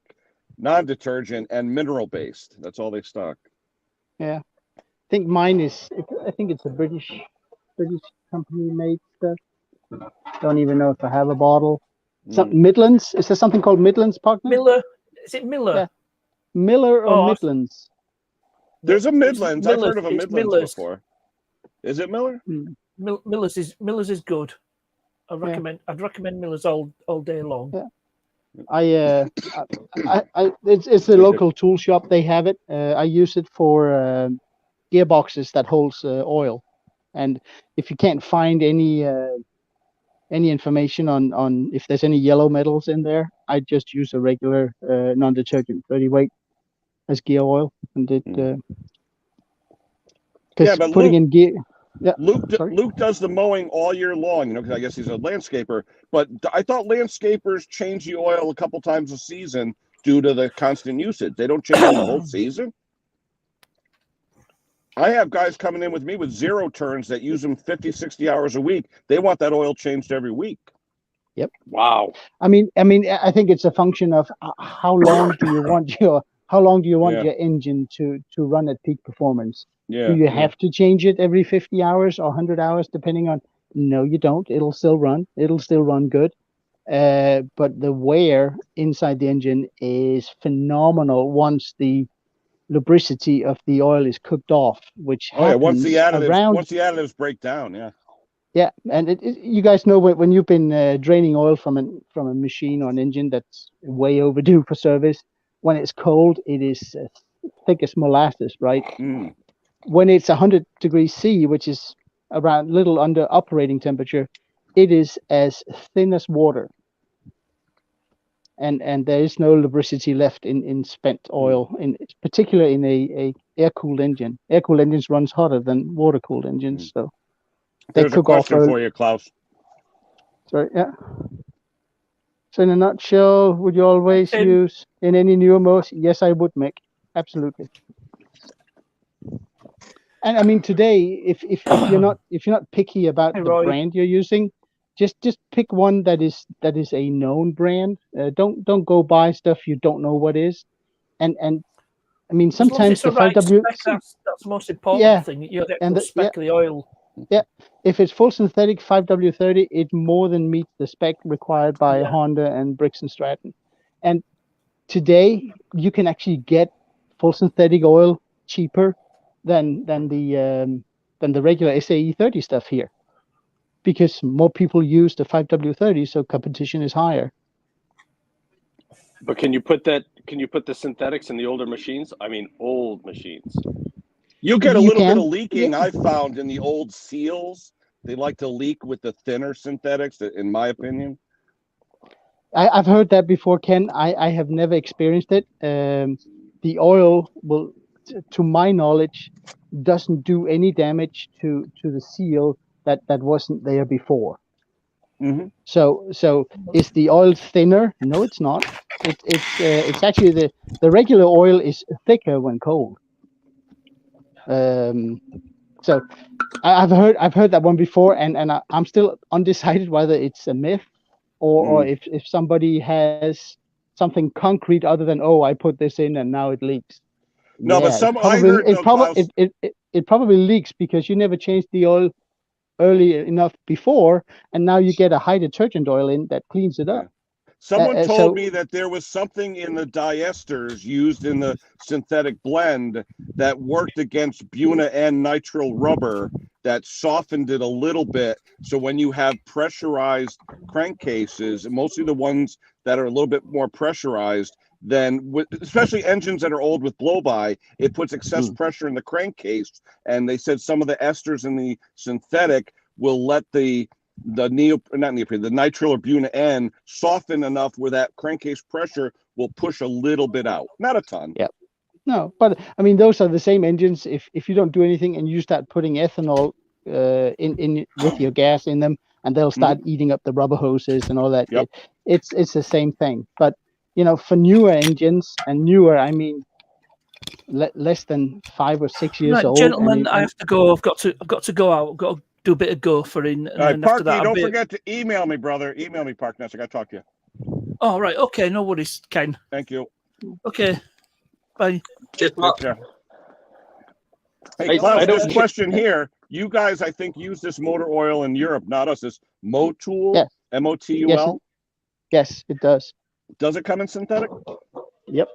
non-detergent and mineral-based. That's all they stock. Yeah, I think mine is. I think it's a British company made stuff. Don't even know if I have a bottle. Midlands. Is there something called Midlands, partner? Miller. Is it Miller? Yeah. Miller or Midlands? There's a Midlands. I've heard of a Midlands Miller's. before. Is it Miller? Miller's is good. I'd recommend Miller's all day long. Yeah. It's the local tool shop. They have it. I use it for gearboxes that holds oil, and if you can't find any information on if there's any yellow metals in there, I just use a regular non-detergent 30 weight as gear oil, and it because putting in gear. Yeah, Luke does the mowing all year long, because I guess he's a landscaper. But I thought landscapers change the oil a couple times a season due to the constant usage. They don't change it the whole season. I have guys coming in with me with 0 turns that use them 50, 60 hours a week. They want that oil changed every week. Yep. Wow. I mean, I think it's a function of how long do you want your engine to run at peak performance. Yeah. Do you have to change it every 50 hours or 100 hours, depending on? No, you don't. It'll still run. It'll still run good. But the wear inside the engine is phenomenal once the lubricity of the oil is cooked off, which happens once the additives break down, Yeah, and you guys know when you've been draining oil from a machine or an engine that's way overdue for service. When it's cold, it is thick as molasses, right? When it's 100 degrees C, which is around little under operating temperature, it is as thin as water. And there is no lubricity left in spent oil, particularly in a air-cooled engine. Air-cooled engines runs hotter than water-cooled engines, so they There's a cook off question for you, Klaus. Sorry, yeah. So in a nutshell, would you always use in any newer modes? Yes, I would, Mick. Absolutely. And I mean, today, if you're not picky about the brand you're using, just pick one that is a known brand. Don't go buy stuff you don't know what is. And I mean, sometimes the 5W. That's the most important thing. You have to spec the oil. Yeah, if it's full synthetic 5W30, it more than meets the spec required by Honda and Briggs & Stratton. And today, you can actually get full synthetic oil cheaper than the regular SAE 30 stuff here, because more people use the 5W30, so competition is higher. But can you put the synthetics in the older machines? I mean, old machines. You get a little bit of leaking. I found in the old seals, they like to leak with the thinner synthetics, in my opinion. I've heard that before, Ken. I have never experienced it. The oil will, to my knowledge, doesn't do any damage to the seal that wasn't there before. So is the oil thinner? No, it's not. It's actually the regular oil is thicker when cold. So I've heard that one before, and I'm still undecided whether it's a myth or if somebody has something concrete other than, I put this in and now it leaks. No, but it probably leaks because you never changed the oil early enough before, and now you get a high detergent oil in that cleans it up. Someone told me that there was something in the diesters used in the synthetic blend that worked against Buna N nitrile rubber that softened it a little bit. So when you have pressurized crankcases, mostly the ones that are a little bit more pressurized, then especially engines that are old with blow-by, it puts excess pressure in the crankcase. And they said some of the esters in the synthetic will let the nitrile or Buna N soften enough where that crankcase pressure will push a little bit out, not a ton. Yeah, no, but I mean those are the same engines. If you don't do anything and you start putting ethanol in with your gas in them, and they'll start eating up the rubber hoses and all that. Yep. It's the same thing. But for newer engines, and newer, I mean less than 5 or 6 years Right, old. gentlemen, I have to go. I've got to go out. I've got to do a bit of gophering, and All right, then after Parky, that, don't forget to email me, brother. Email me, Park Ness. I got to talk to you. Oh, right. Okay, no worries, Ken. Thank you. Okay, bye. Just Take care. Hey, Klaus, there's a question here. You guys, I think, use this motor oil in Europe, not us. This Motul, Yes. M-O-T-U-L. Yes, it does. Does it come in synthetic? Yep.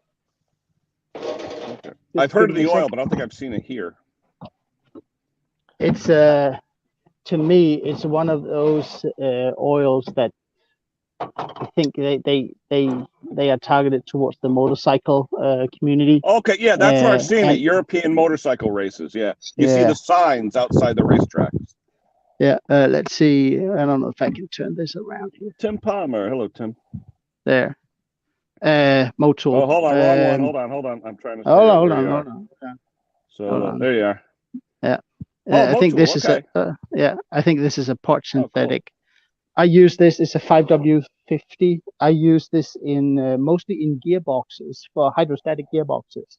Okay. I've heard of the oil, but I don't think I've seen it here. It's to me, it's one of those oils that I think they are targeted towards the motorcycle community. Okay, yeah, that's where I've seen it. European motorcycle races. Yeah, you see the signs outside the racetracks. Yeah. Let's see. I don't know if I can turn this around here. Tim Palmer. Hello, Tim. There. Motul. Oh, hold on, wrong one. Hold on. I'm trying to. Hold on. So there you are. Yeah. I think this is I think this is a part synthetic. Cool. I use this. It's a 5W50. I use this in mostly in gearboxes for hydrostatic gearboxes.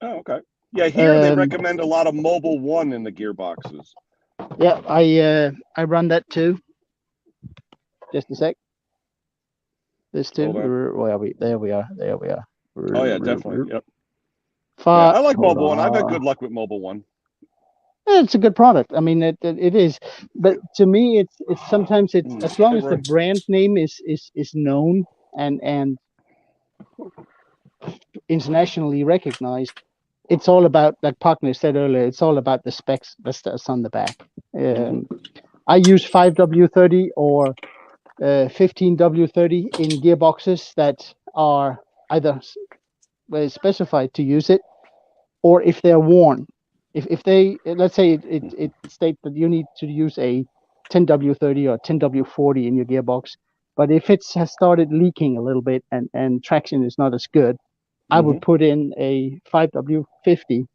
Oh, okay. Yeah, here they recommend a lot of Mobil 1 in the gearboxes. Yeah, I run that too. Just a sec. This too. Where are we? There we are. Oh yeah, definitely. Yep. Yeah, I like Mobil 1. I've had good luck with Mobil 1. It's a good product. I mean, it is, but to me, it's sometimes as long as the brand name is known and internationally recognized. It's all about, like Parkner said earlier, it's all about the specs that's on the back. I use 5W30 or 15W30 in gearboxes that are either specified to use it, or if they're worn. If they, let's say it states that you need to use a 10W30 or 10W40 in your gearbox, but if it has started leaking a little bit and traction is not as good, I would put in a 5W50,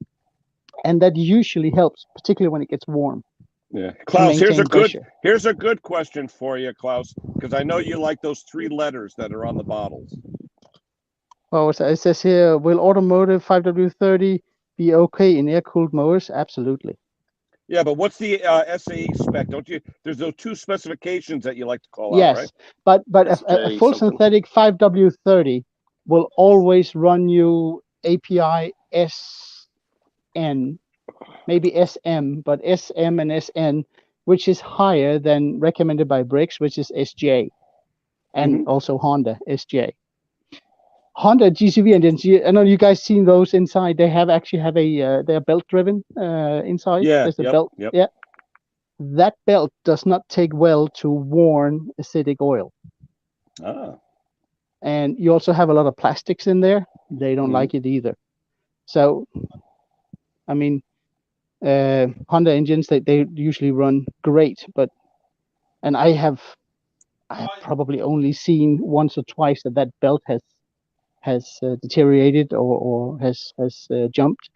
and that usually helps, particularly when it gets warm. Yeah, Klaus, here's a good question for you, Klaus, because I know you like those 3 letters that are on the bottles. Well, it says here, will automotive 5W30 be okay in air-cooled motors? Absolutely. Yeah, but what's the SAE spec? Don't you? There's those 2 specifications that you like to call out, right? But a full synthetic 5W30 will always run you API SN, maybe SM, but SM and SN, which is higher than recommended by Briggs, which is SJ, and also Honda SJ. Honda GCV engines, I know you guys seen those inside. They actually have they're belt driven inside. Yeah, there's a belt. Yep. Yeah, that belt does not take well to worn acidic oil. And you also have a lot of plastics in there. They don't like it either. So, I mean, Honda engines, they usually run great, and I have probably only seen once or twice that belt has deteriorated or has jumped.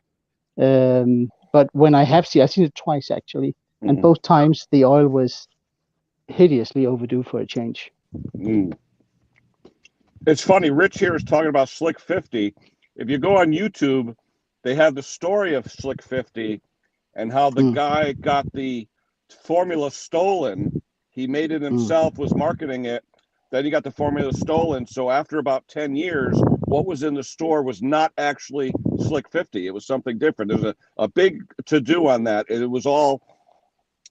But when I've seen it twice actually, and both times the oil was hideously overdue for a change. It's funny, Rich here is talking about Slick 50. If you go on YouTube, they have the story of Slick 50 and how the guy got the formula stolen. He made it himself, was marketing it. Then he got the formula stolen. So after about 10 years, what was in the store was not actually Slick 50. It was something different. There's a big to-do on that. It was all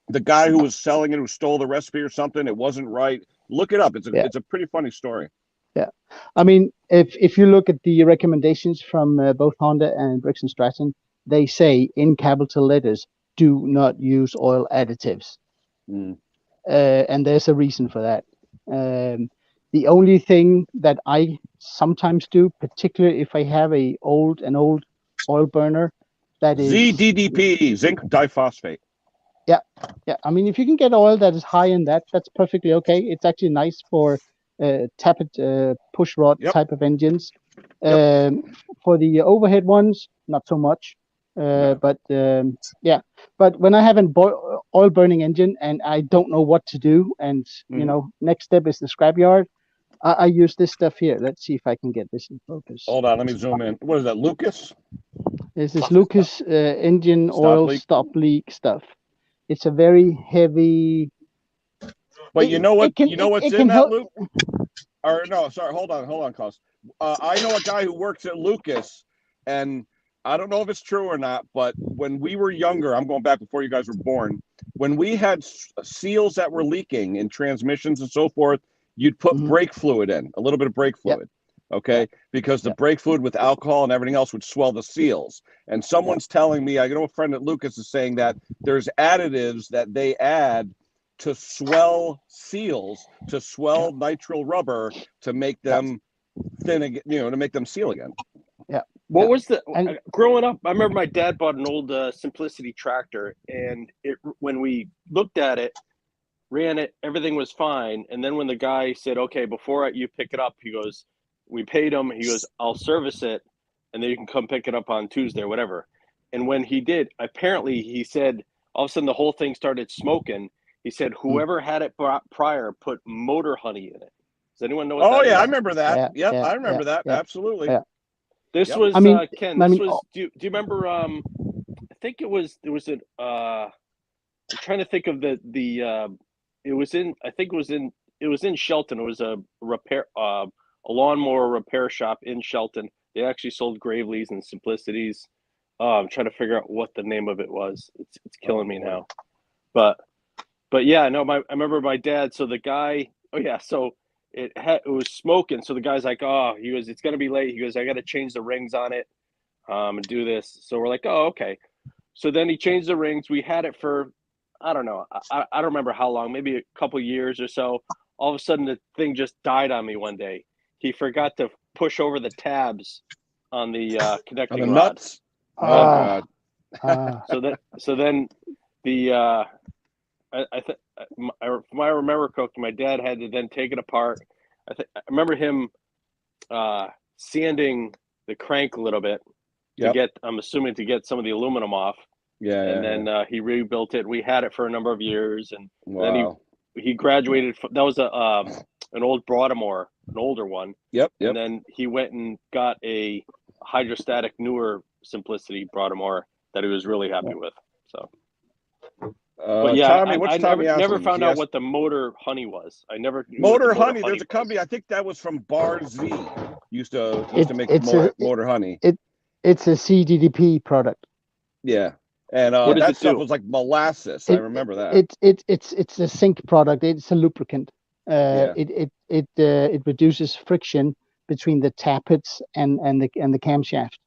the guy who was selling it, who stole the recipe or something. It wasn't right. Look it up. It's a pretty funny story. Yeah. I mean, if you look at the recommendations from both Honda and Briggs & Stratton, they say in capital letters, do not use oil additives. And there's a reason for that. The only thing that I sometimes do, particularly if I have an old oil burner, that is ZDDP, zinc diphosphate. Yeah. I mean, if you can get oil that is high in that, that's perfectly okay. It's actually nice for tappet push rod type of engines. For the overhead ones, not so much. But yeah, but when I have an oil burning engine and I don't know what to do, and you know, next step is the scrapyard, I use this stuff here. Let's see if I can get this in focus. Hold on, let me zoom in. What is that, Lucas? This is Lucas engine oil stop leak stuff. It's a very heavy. But you know what? You know what's in that, help. Luke? Or no, sorry. Hold on, Cos. I know a guy who works at Lucas, and I don't know if it's true or not, but when we were younger, I'm going back before you guys were born, when we had seals that were leaking in transmissions and so forth, you'd put brake fluid in, a little bit of brake fluid. Okay, because the brake fluid with alcohol and everything else would swell the seals. And someone's telling me, I know a friend at Lucas is saying that there's additives that they add to swell seals, to swell nitrile rubber, to make them thin again, you know, to make them seal again. Yeah. What was the growing up? I remember my dad bought an old Simplicity tractor, and when we looked at it, ran it, everything was fine. And then when the guy said, "Okay, before you pick it up," he goes, we paid him. He goes, "I'll service it, and then you can come pick it up on Tuesday or whatever." And when he did, apparently he said, all of a sudden the whole thing started smoking. He said, whoever had it prior put motor honey in it. Does anyone know what that is? I remember that. I remember that. Absolutely. Yeah. This was, I mean, Ken, this was, do you remember, I think it was an, I'm trying to think of it was in Shelton. It was a repair, a lawnmower repair shop in Shelton. They actually sold Gravely's and Simplicities. I'm trying to figure out what the name of it was. It's killing me now. But yeah, no, I remember my dad. So the guy, so it was smoking. So the guy's like, he goes, "It's gonna be late." He goes, "I got to change the rings on it, and do this." So we're like, "Oh, okay." So then he changed the rings. We had it for, I don't know, I don't remember how long, maybe a couple years or so. All of a sudden, the thing just died on me one day. He forgot to push over the tabs on the connecting on the rod. nuts. Oh God. So then the from what I remember, Cook, my dad had to then take it apart. I remember him sanding the crank a little bit to get, I'm assuming, to get some of the aluminum off. And then he rebuilt it. We had it for a number of years, and then he graduated. That was an old Broadmoor, an older one. And then he went and got a hydrostatic newer Simplicity Broadmoor that he was really happy with. So, but yeah, Tommy, I never found out what the motor honey was. I never knew motor honey. There's a company. I think that was from Bar Z. Used to make motor honey. It's a CDDP product. Yeah, and that stuff was like molasses. I remember that. It's a sink product. It's a lubricant. It reduces friction between the tappets and the camshaft.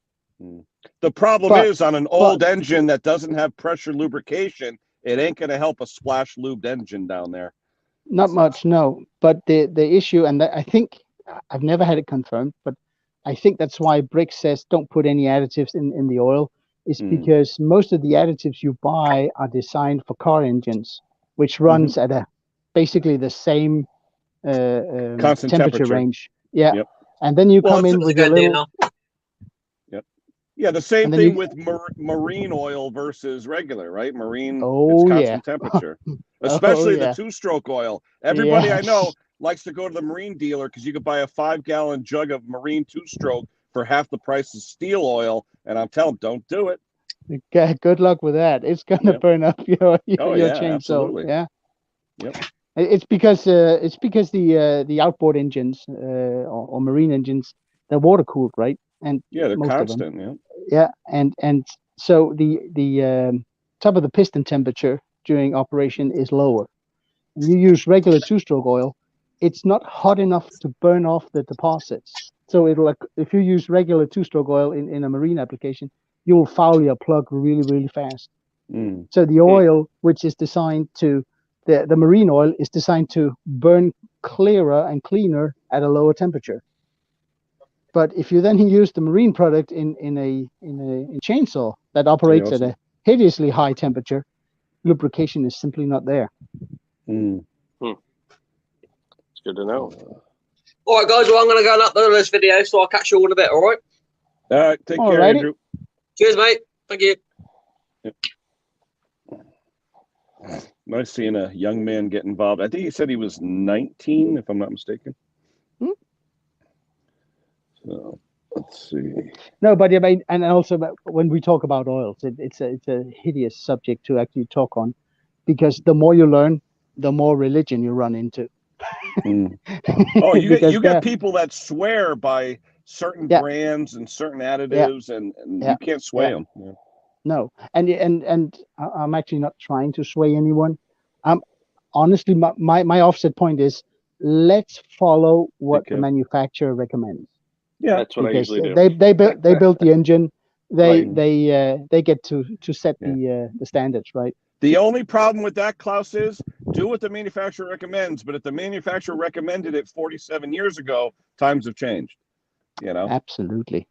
The problem is on an old engine that doesn't have pressure lubrication, it ain't going to help a splash lubed engine down there. Not much, no. But the issue, and I think I've never had it confirmed, but I think that's why Brick says don't put any additives in the oil, is because most of the additives you buy are designed for car engines, which runs at basically the same constant temperature range. Yeah. And then you come in with a little. Yeah, the same thing with marine oil versus regular, right? Marine, it's constant temperature. Especially the two-stroke oil. Everybody I know likes to go to the marine dealer because you could buy a 5-gallon jug of marine two-stroke for half the price of steel oil, and I'm telling them, don't do it. Okay, good luck with that. It's gonna burn up your chainsaw. Absolutely. Yeah. It's because the outboard engines or marine engines, they're water cooled, right? And they're constant. And so the top of the piston temperature during operation is lower. When you use regular two-stroke oil, it's not hot enough to burn off the deposits. So if you use regular two-stroke oil in a marine application, you will foul your plug really, really fast. So the oil, which is designed to the marine oil, is designed to burn clearer and cleaner at a lower temperature. But if you then use the marine product in a chainsaw that operates at a hideously high temperature, lubrication is simply not there. It's good to know. All right, guys. Well, I'm going to go and upload this video, so I'll catch you all in a bit. All right. All right. Take care, Andrew. Cheers, mate. Thank you. Nice seeing a young man get involved. I think he said he was 19, if I'm not mistaken. So let's see. No, but I mean, and also when we talk about oils, it's a hideous subject to actually talk on, because the more you learn, the more religion you run into. Oh, you get people that swear by certain brands and certain additives, and you can't sway them. Yeah. No, and I'm actually not trying to sway anyone. Honestly, my offset point is, let's follow what the manufacturer recommends. Yeah, that's what I usually do. They built the engine. They get to set the standards, right? The only problem with that, Klaus, is do what the manufacturer recommends. But if the manufacturer recommended it 47 years ago, times have changed. You know. Absolutely.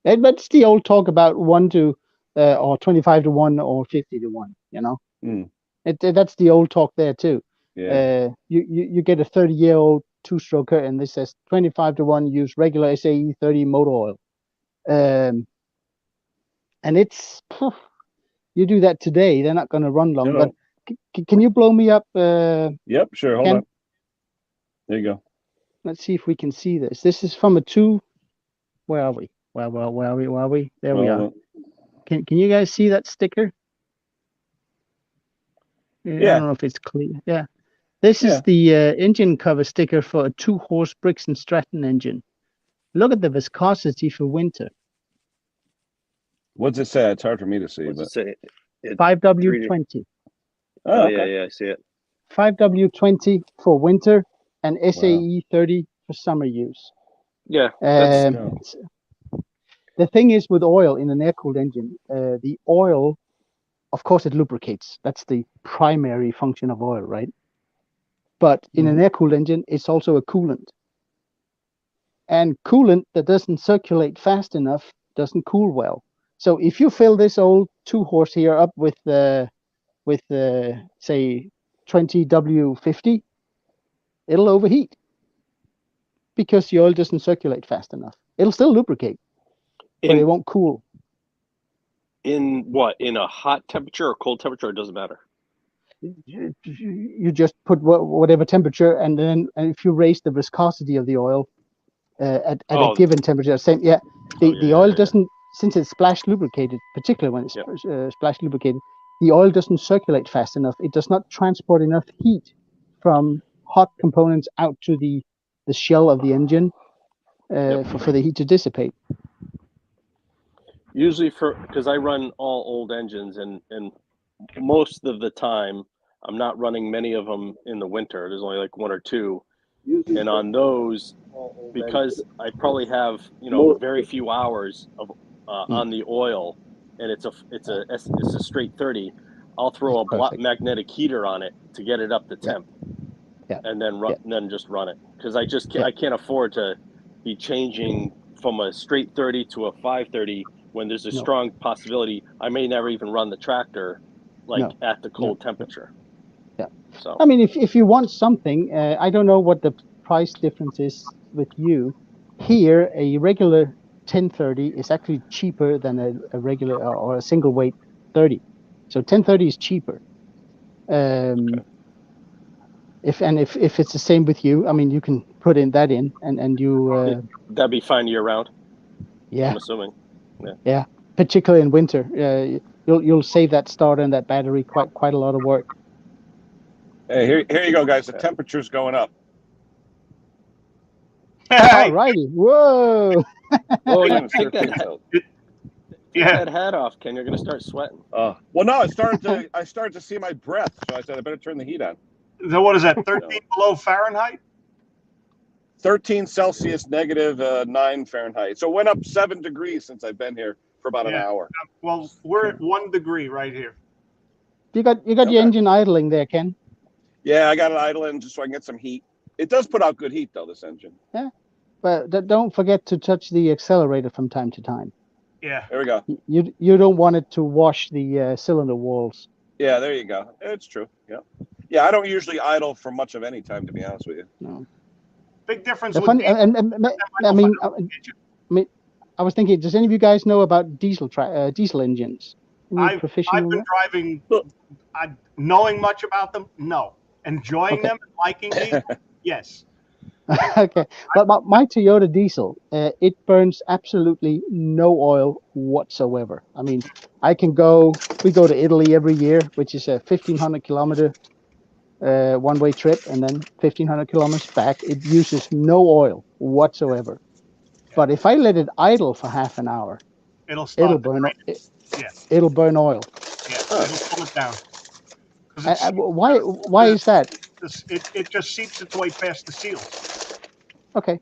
And that's the old talk about 1 to or 25 to 1 or 50 to 1. You know. That's the old talk there too. Yeah. You get a 30-year-old two-stroker, and this says 25 to 1, use regular SAE 30 motor oil. And it's, you do that today, they're not going to run long. No. But can you blow me up? Yep, sure. Hold on. There you go. Let's see if we can see this. This is from a 2. Where are we? Where are we? There we are. Can you guys see that sticker? Yeah. I don't know if it's clear. Yeah. This is the engine cover sticker for a 2-horse Briggs & Stratton engine. Look at the viscosity for winter. What's it say? It's hard for me to see. What's it say? 5W20. Oh, yeah, I see it. 5W20 for winter and SAE 30 for summer use. Yeah. The thing is with oil in an air-cooled engine, the oil, of course, it lubricates. That's the primary function of oil, right? But in an air-cooled engine, it's also a coolant. And coolant that doesn't circulate fast enough doesn't cool well. So if you fill this old 2-horse here up with say 20W50, it'll overheat because the oil doesn't circulate fast enough. It'll still lubricate, but it won't cool. In what? In a hot temperature or cold temperature? It doesn't matter. You just put whatever temperature, and then if you raise the viscosity of the oil at a given temperature, the oil doesn't, since it's splash lubricated, particularly when it's splash lubricated, the oil doesn't circulate fast enough. It does not transport enough heat from hot components out to the shell of the engine for the heat to dissipate. Usually because I run all old engines, and most of the time I'm not running many of them in the winter. There's only like 1 or 2. And on those, because I probably have, very few hours of on the oil, and it's a straight 30, I'll throw a magnetic heater on it to get it up to temp. And then just run it, because I can't afford to be changing from a straight 30 to a 530 when there's a strong possibility I may never even run the tractor at the cold temperature. So I mean, if you want something, I don't know what the price difference is with you. Here, a regular 1030 is actually cheaper than a regular or a single weight 30. So 1030 is cheaper. If it's the same with you, I mean, you can put that in, and you. That'd be fine year round. Yeah. I'm assuming. Yeah, particularly in winter, you'll save that starter and that battery quite a lot of work. Hey, here you go, guys. The temperature's going up. All righty. Whoa. Oh, you take that hat off, Ken. You're going to start sweating. Well, no, I started to see my breath, so I said I better turn the heat on. So what is that? 13 below Fahrenheit? 13 Celsius, -9 Fahrenheit. So it went up 7 degrees since I've been here for about an hour. Well, we're at 1 degree right here. You got your engine idling there, Ken? Yeah, I got it idling just so I can get some heat. It does put out good heat, though, this engine. Yeah, but don't forget to touch the accelerator from time to time. Yeah. There we go. You don't want it to wash the cylinder walls. Yeah, there you go. It's true. Yeah. Yeah, I don't usually idle for much of any time, to be honest with you. No. Big difference. I I was thinking, does any of you guys know about diesel engines? Any I've proficient been on driving, knowing much about them, no. Enjoying Okay. them and liking diesel, yes. that? Okay, but my Toyota diesel, it burns absolutely no oil whatsoever. I mean, we go to Italy every year, which is a 1,500-kilometer one-way trip, and then 1,500 kilometers back. It uses no oil whatsoever. But if I let it idle for half an hour, It'll start. Yeah, it'll burn oil. yeah. It'll pull it down. 'Cause it's, Why is that? it just seeps its way past the seals. Okay.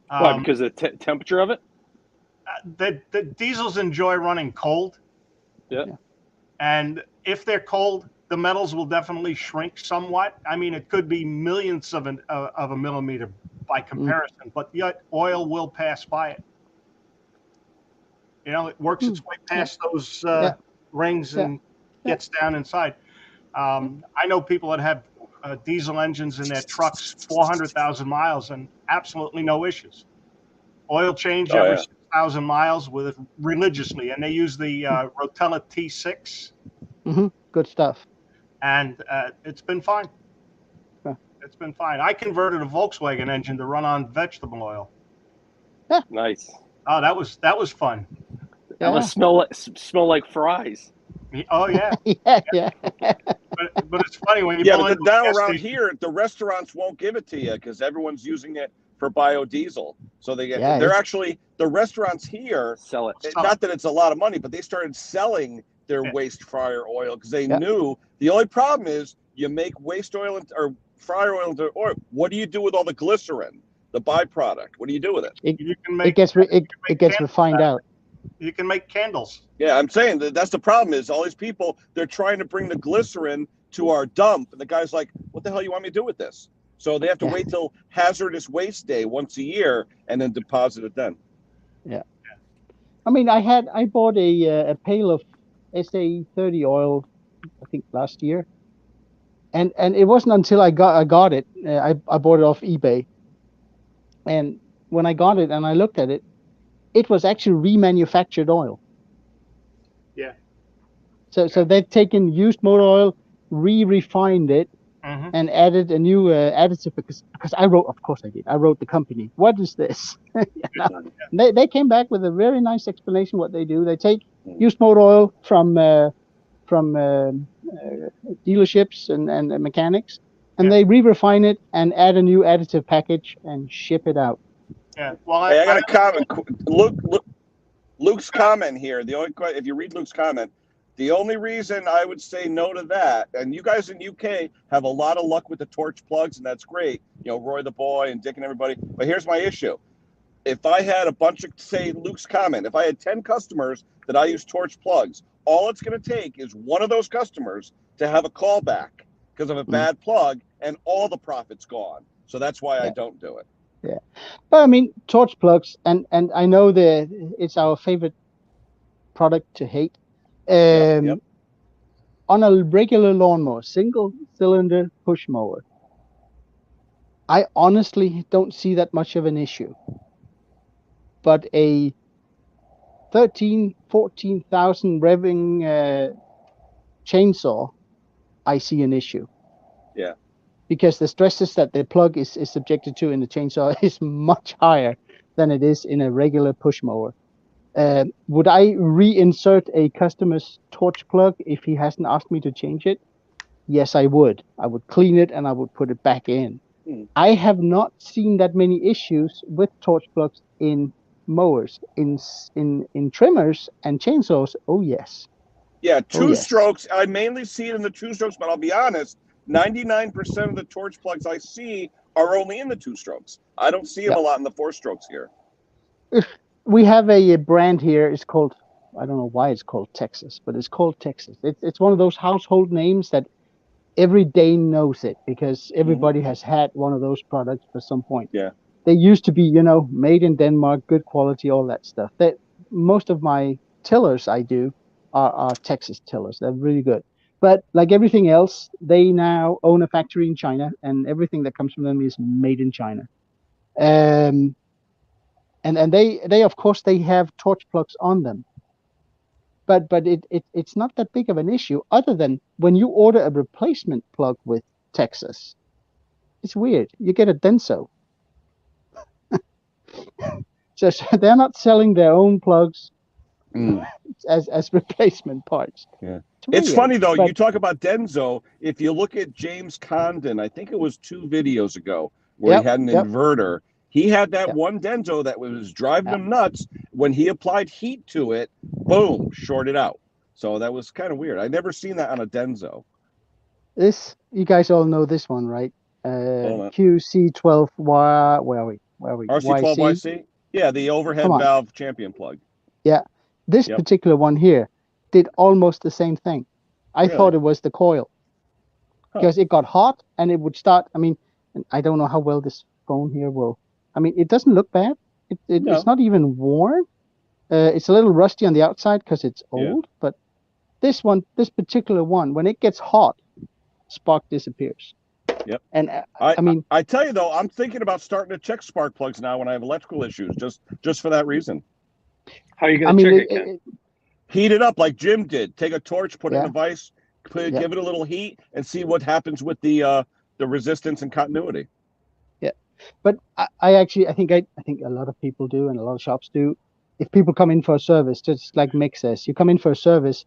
Why? Because of the temperature of it? The diesels enjoy running cold. Yeah. And if they're cold, the metals will definitely shrink somewhat. I mean, it could be millionths of a millimeter by comparison, but yet oil will pass by it. You know, it works its way past those rings and gets down inside. I know people that have diesel engines in their trucks 400,000 miles and absolutely no issues. Oil change every 6,000 miles with it religiously, and they use the Rotella T6. Good stuff. And it's been fine. It's been fine. I converted a Volkswagen engine to run on vegetable oil. Nice. Oh, that was fun. That must smell like fries. Oh yeah. yeah. But it's funny when you Yeah, pull but into now a gas around station- here, the restaurants won't give it to you because everyone's using it for biodiesel. So the restaurants here sell it. Not that it's a lot of money, but they started selling their waste fryer oil because they knew the only problem is you make waste oil or fryer oil into oil. What do you do with all the glycerin, the byproduct? What do you do with it? It gets refined out. You can make candles. Yeah, I'm saying that's the problem is all these people, they're trying to bring the glycerin to our dump. And the guy's like, what the hell you want me to do with this? So they have to wait till hazardous waste day once a year and then deposit it then. Yeah. I mean, I bought a pail of SA30 oil, I think last year. And it wasn't until I got it, I bought it off eBay. And when I got it and I looked at it, it was actually remanufactured oil. Yeah. So they've taken used motor oil, re-refined it, and added a new additive because I wrote the company. What is this? They came back with a very nice explanation what they do. They take used motor oil from dealerships and mechanics, and they re-refine it and add a new additive package and ship it out. Yeah. Well, I got a comment. Luke's comment here. The only if you read Luke's comment, the only reason I would say no to that, and you guys in UK have a lot of luck with the torch plugs, and that's great. You know, Roy the boy and Dick and everybody. But here's my issue. If I had a bunch of, say, Luke's comment, if I had 10 customers that I use torch plugs, all it's going to take is one of those customers to have a callback because of a bad plug, and all the profit's gone. So that's why I don't do it. Yeah, but I mean, torch plugs, and I know it's our favorite product to hate. On a regular lawnmower, single cylinder push mower, I honestly don't see that much of an issue. But a 14,000 revving chainsaw, I see an issue. Yeah. Because the stresses that the plug is subjected to in the chainsaw is much higher than it is in a regular push mower. Would I reinsert a customer's torch plug if he hasn't asked me to change it? Yes, I would. I would clean it and I would put it back in. I have not seen that many issues with torch plugs in mowers. In trimmers and chainsaws, oh yes. Yeah, two strokes. I mainly see it in the two strokes, but I'll be honest, 99% of the torch plugs I see are only in the two strokes. I don't see them a lot in the four strokes here. We have a brand here. It's called, I don't know why it's called Texas, but it's called Texas. It's one of those household names that every Dane knows it because everybody has had one of those products for some point. Yeah. They used to be, made in Denmark, good quality, all that stuff. Most of my tillers I do are Texas tillers. They're really good. But like everything else, they now own a factory in China, and everything that comes from them is made in China. and they of course they have torch plugs on them, but it's not that big of an issue. Other than when you order a replacement plug with Texas, it's weird. You get a Denso. So they're not selling their own plugs as replacement parts. Yeah. It's It's weird, funny though, but you talk about Denso. If you look at James Condon, I think it was 2 videos ago, where he had an inverter. He had that one Denso that was driving him nuts. When he applied heat to it, boom, shorted out. So that was kind of weird. I'd never seen that on a Denso. this, you guys all know this one, right? QC12Y, where are we? RC12YC? Yeah, the overhead valve champion plug. Yeah. This particular one here did almost the same thing. I thought it was the coil. Because it got hot and it would start. I mean, I don't know how well this phone here will. I mean, it doesn't look bad. It's not even worn. It's a little rusty on the outside because it's old. But this particular one, when it gets hot, spark disappears. Yep. And I mean, I tell you though, I'm thinking about starting to check spark plugs now when I have electrical issues, just for that reason. How are you going to check it, Ken? Heat it up like Jim did. Take a torch, put it in a vise, give it a little heat, and see what happens with the resistance and continuity. Yeah, but I think a lot of people do, and a lot of shops do. If people come in for a service, just like Mick says, you come in for a service,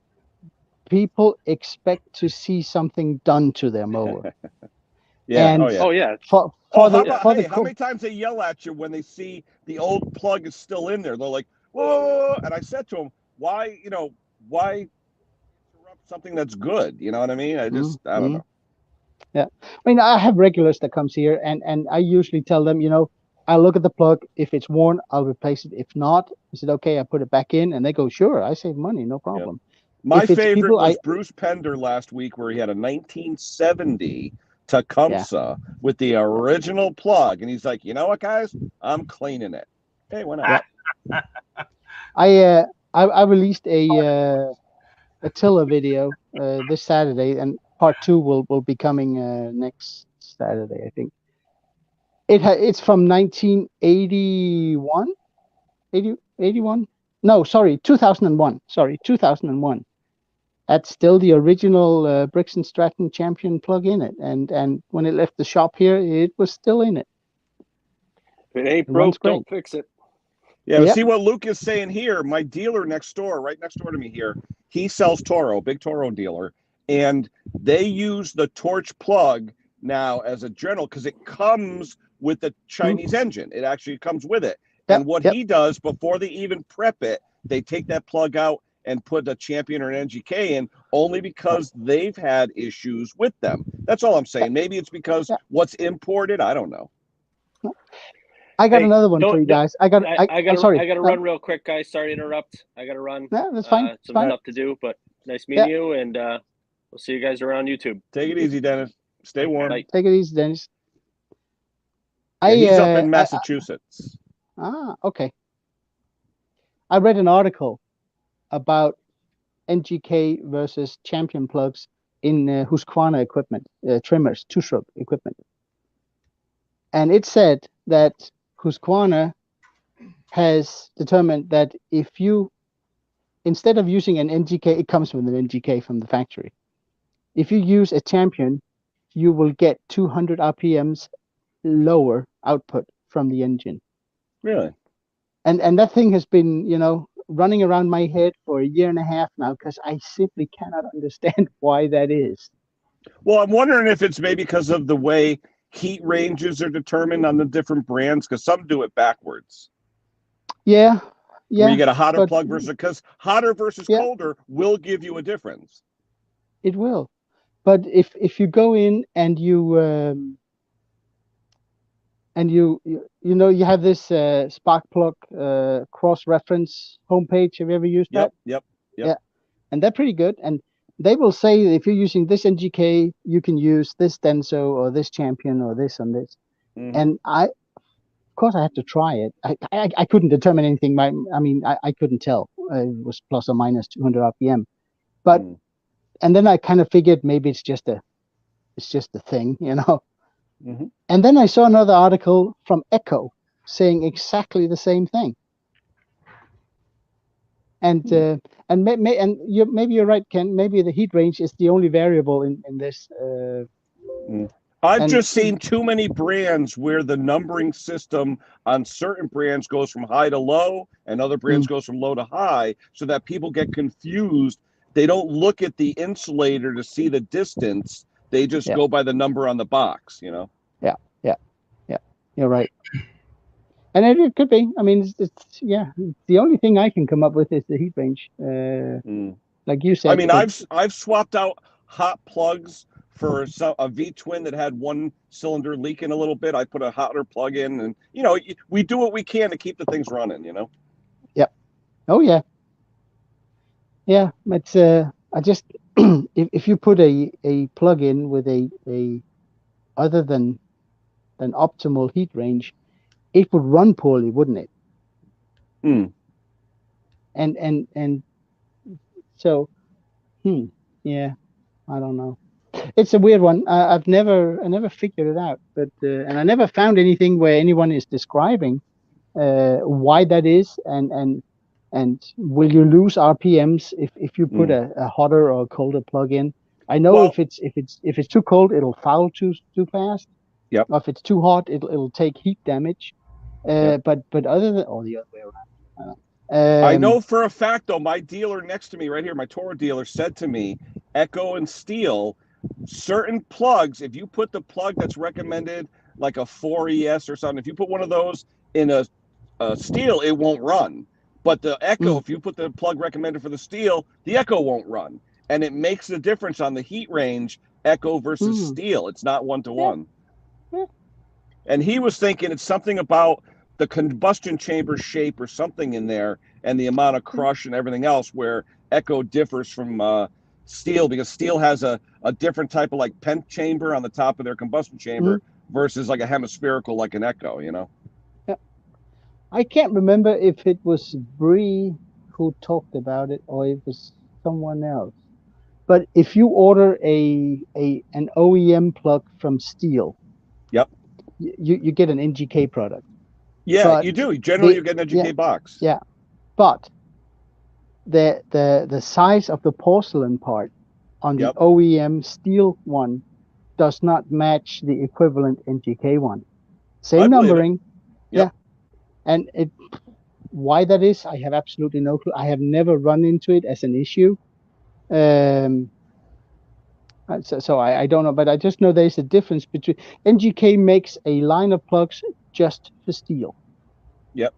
people expect to see something done to their mower. And how many times they yell at you when they see the old plug is still in there? They're like, "Whoa!" And I said to them, "Why interrupt something that's good?" You know what I mean? I don't know. Yeah, I mean, I have regulars that comes here, and I usually tell them, I'll look at the plug. If it's worn, I'll replace it. If not, I said, okay, I put it back in, and they go, sure, I save money, no problem. Yep. My favorite was Bruce Pender last week, where he had a 1970 Tecumseh with the original plug, and he's like, you know what, guys, I'm cleaning it. Hey, why not? I released a Tiller video this Saturday, and part 2 will be coming next Saturday, I think. It's from 1981, 81. No, sorry, 2001. Sorry, 2001. That's still the original Briggs & Stratton Champion plug in it, and when it left the shop here, it was still in it. If it ain't broke, don't fix it. Yeah, but see what Luke is saying here. My dealer next door, right next door to me here, he sells Toro, big Toro dealer, and they use the torch plug now as a general because it comes with the Chinese engine. It actually comes with it. And what he does before they even prep it, they take that plug out and put a Champion or an NGK in, only because they've had issues with them. That's all I'm saying. Maybe it's because what's imported. I don't know. I got another one for you guys. I got to run real quick, guys. Sorry to interrupt. I got to run. Yeah, that's fine. Some stuff to do, but nice meeting you, and we'll see you guys around YouTube. Take it easy, Dennis. Stay warm. Bye. Take it easy, Dennis. He's up in Massachusetts. Okay. I read an article about NGK versus Champion plugs in Husqvarna equipment, trimmers, 2-stroke equipment. And it said that Husqvarna has determined that if you, instead of using an NGK, it comes with an NGK from the factory. If you use a Champion, you will get 200 RPMs lower output from the engine. Really? And that thing has been, running around my head for a year and a half now because I simply cannot understand why that is. Well, I'm wondering if it's maybe because of the way heat ranges are determined on the different brands, because some do it backwards. Yeah. Where you get a hotter plug because hotter versus colder will give you a difference. It will. But if you go in and you have this spark plug cross-reference homepage. Have you ever used that? Yep. Yeah, and they're pretty good. And they will say that if you're using this NGK, you can use this Denso or this Champion or this and this. Mm-hmm. And of course, I had to try it. I couldn't determine anything. I couldn't tell. It was plus or minus 200 RPM. But and then I kind of figured maybe it's just a thing, Mm-hmm. And then I saw another article from Echo, saying exactly the same thing. And maybe you're right, Ken. Maybe the heat range is the only variable in this. I've just seen too many brands where the numbering system on certain brands goes from high to low and other brands goes from low to high, so that people get confused. They don't look at the insulator to see the distance. They just go by the number on the box, you know? Yeah. You're right. And it could be. I mean, it's the only thing I can come up with is the heat range. Like you said. I mean, I've swapped out hot plugs for a V-twin that had one cylinder leaking a little bit. I put a hotter plug in, and you know, we do what we can to keep the things running. You know. Yep. Oh yeah. Yeah, it's I just if you put a plug in with a other than optimal heat range, it would run poorly, wouldn't it? And so, yeah, I don't know. It's a weird one. I never figured it out, but and I never found anything where anyone is describing why that is, and will you lose RPMs if you put a hotter or colder plug in? I know if it's too cold, it'll foul too fast. Yep. Or if it's too hot, it'll take heat damage. But other than the other way around. I know for a fact, though, my dealer next to me right here, my Toro dealer, said to me, Echo and Steel, certain plugs, if you put the plug that's recommended, like a 4ES or something, if you put one of those in a Steel, it won't run. But the Echo, if you put the plug recommended for the Steel, the Echo won't run. And it makes a difference on the heat range, Echo versus Steel. It's not 1-to-1. Yeah. And he was thinking it's something about the combustion chamber shape or something in there, and the amount of crush and everything else, where Echo differs from Steel, because Steel has a different type of like pent chamber on the top of their combustion chamber versus like a hemispherical like an Echo, you know? Yeah. I can't remember if it was Bree who talked about it or it was someone else. But if you order an OEM plug from Steel, you get an NGK product. Yeah, but you do. Generally, you get an NGK box. Yeah, but the size of the porcelain part on the OEM Steel one does not match the equivalent NGK one. Same numbering. And why that is, I have absolutely no clue. I have never run into it as an issue. So I don't know, but I just know there's a difference between NGK makes a line of plugs just for Steel. Yep.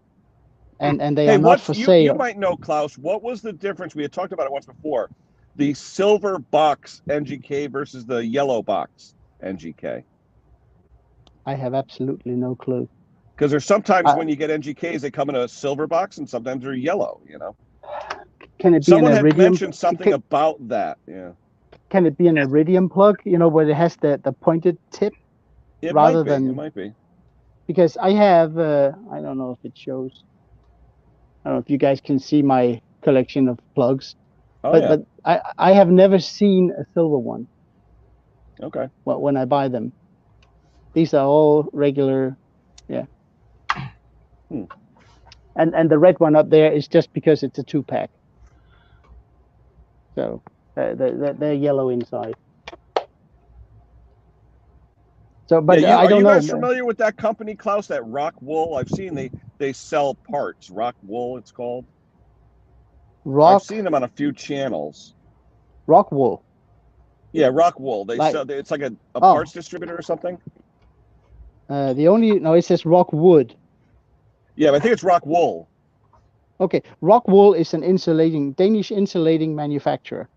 And they are not for sale. You might know, Klaus, what was the difference? We had talked about it once before. The silver box NGK versus the yellow box NGK. I have absolutely no clue. Because there's sometimes when you get NGKs, they come in a silver box, and sometimes they're yellow, you know? Can it be Someone an had iridium? mentioned something about that, yeah. Can it be an iridium plug, you know, where it has the pointed tip? It might be. Because I have, I don't know if it shows. I don't know if you guys can see my collection of plugs. But I have never seen a silver one. Okay. Well, when I buy them. These are all regular, And the red one up there is just because it's a 2-pack. So they're yellow inside. So, but I don't know. Are you guys familiar with that company, Klaus? That Rock Wool? I've seen they sell parts. Rock Wool, it's called. I've seen them on a few channels. Rock Wool. Yeah, Rock Wool. It's like a parts distributor or something. It says Rock Wood. Yeah, but I think it's Rock Wool. Okay, Rock Wool is an Danish insulating manufacturer.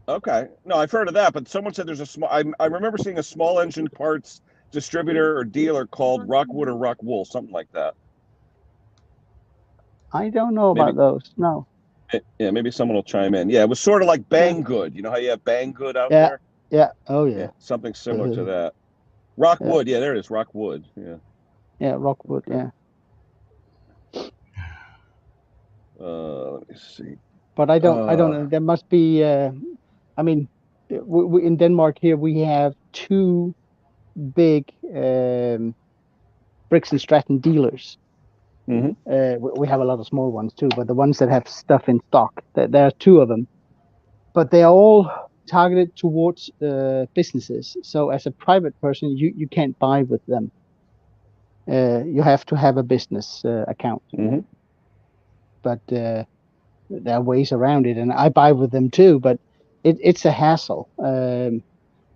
Okay, no, I've heard of that, but someone said there's a small. I remember seeing a small engine parts distributor or dealer called Rockwood or Rock Wool, something like that. I don't know about those. No. Yeah, maybe someone will chime in. Yeah, it was sort of like Banggood. You know how you have Banggood out there? Yeah. Oh yeah. Something similar to that. Rockwood. Yeah, there it is. Rockwood. Yeah. Yeah, Rockwood. Yeah. Let me see. But I don't know. There must be. I mean, we in Denmark here we have 2 big brands Bricks and Stratton dealers. Mm-hmm. We have a lot of small ones too, but the ones that have stuff in stock, there are two of them, but they are all targeted towards businesses. So as a private person, you can't buy with them. You have to have a business account. Mm-hmm. But there are ways around it, and I buy with them too. But it's a hassle.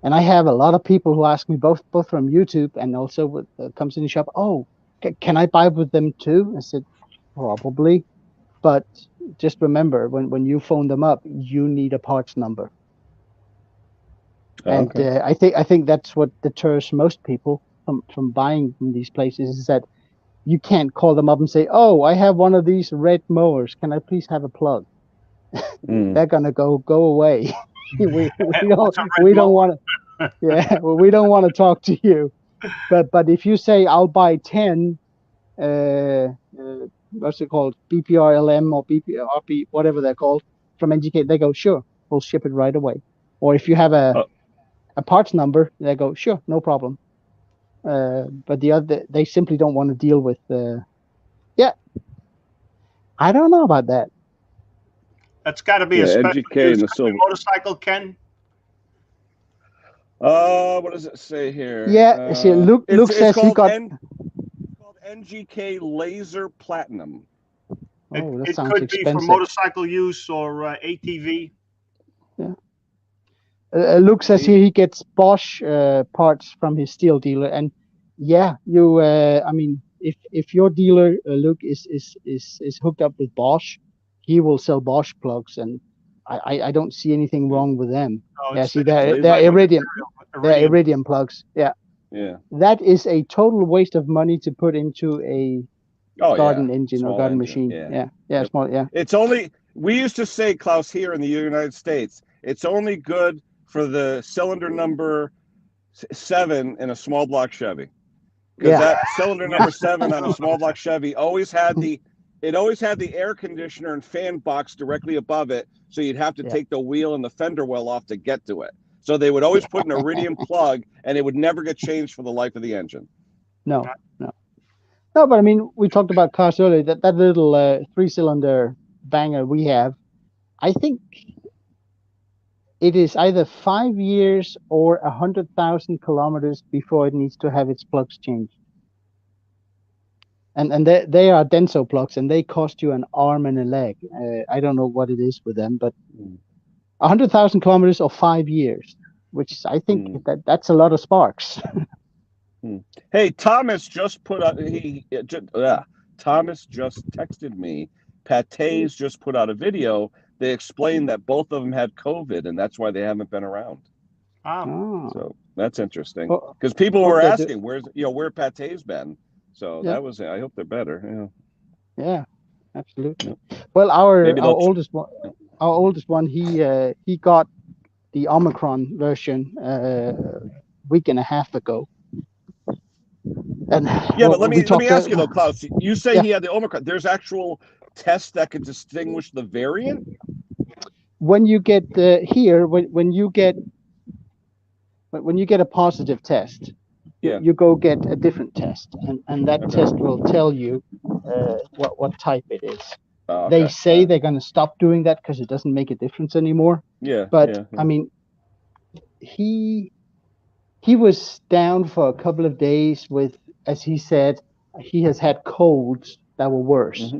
And I have a lot of people who ask me both from YouTube and also with comes in the shop. Oh, can I buy with them too? I said probably, but just remember when you phone them up, you need a parts number. And Okay. I think that's what deters most people from buying from these places, is that you can't call them up and say, "Oh, I have one of these red mowers. Can I please have a plug?" They're gonna go away. we don't want to. Yeah, well, we don't want to talk to you. But if you say I'll buy 10, what's it called, BPRLM or BPRP, whatever they're called, from NGK, they go, sure, we'll ship it right away. Or if you have a parts number, they go, sure, no problem. But the other, they simply don't want to deal with. Yeah, I don't know about that. That's got to be a special NGK and the silver motorcycle, Ken. What does it say here? Yeah, see, Luke says he got. It's called NGK Laser Platinum. Oh, that it sounds could expensive. be for motorcycle use or ATV. Yeah. Luke says here he gets Bosch parts from his steel dealer, and yeah, you. I mean, if your dealer Luke is hooked up with Bosch, he will sell Bosch plugs, and I don't see anything wrong with them. Oh, yeah, see, they're iridium. They're iridium plugs. Yeah. Yeah. That is a total waste of money to put into a garden engine small or garden engine. machine. Yeah, small. Yeah. It's only, we used to say, Klaus, here in the United States, it's only good for the cylinder number 7 in a small block Chevy, because that cylinder number 7 on a small block Chevy always had the air conditioner and fan box directly above it, so you'd have to take the wheel and the fender well off to get to it. So they would always put an iridium plug, and it would never get changed for the life of the engine. No, but I mean, we talked about cars earlier. That little 3-cylinder banger we have, I think it is either 5 years or 100,000 kilometers before it needs to have its plugs changed. And they are Denso plugs, and they cost you an arm and a leg. I don't know what it is with them, but 100,000 kilometers or 5 years, which I think that's a lot of sparks. Hey, Thomas just put out. Thomas just texted me. Paté's just put out a video. They explained that both of them had COVID, and that's why they haven't been around. So that's interesting, because people were asking where Paté's been. So that was. I hope they're better. Yeah, absolutely. Well, our oldest one, he got the Omicron version week and a half ago. And but let me ask you though, Klaus. You say he had the Omicron. There's actual tests that can distinguish the variant. When you get when you get a positive test, you go get a different test, and that test will tell you what type it is. They say they're going to stop doing that because it doesn't make a difference anymore. I mean, he was down for a couple of days with, as he said, he has had colds that were worse.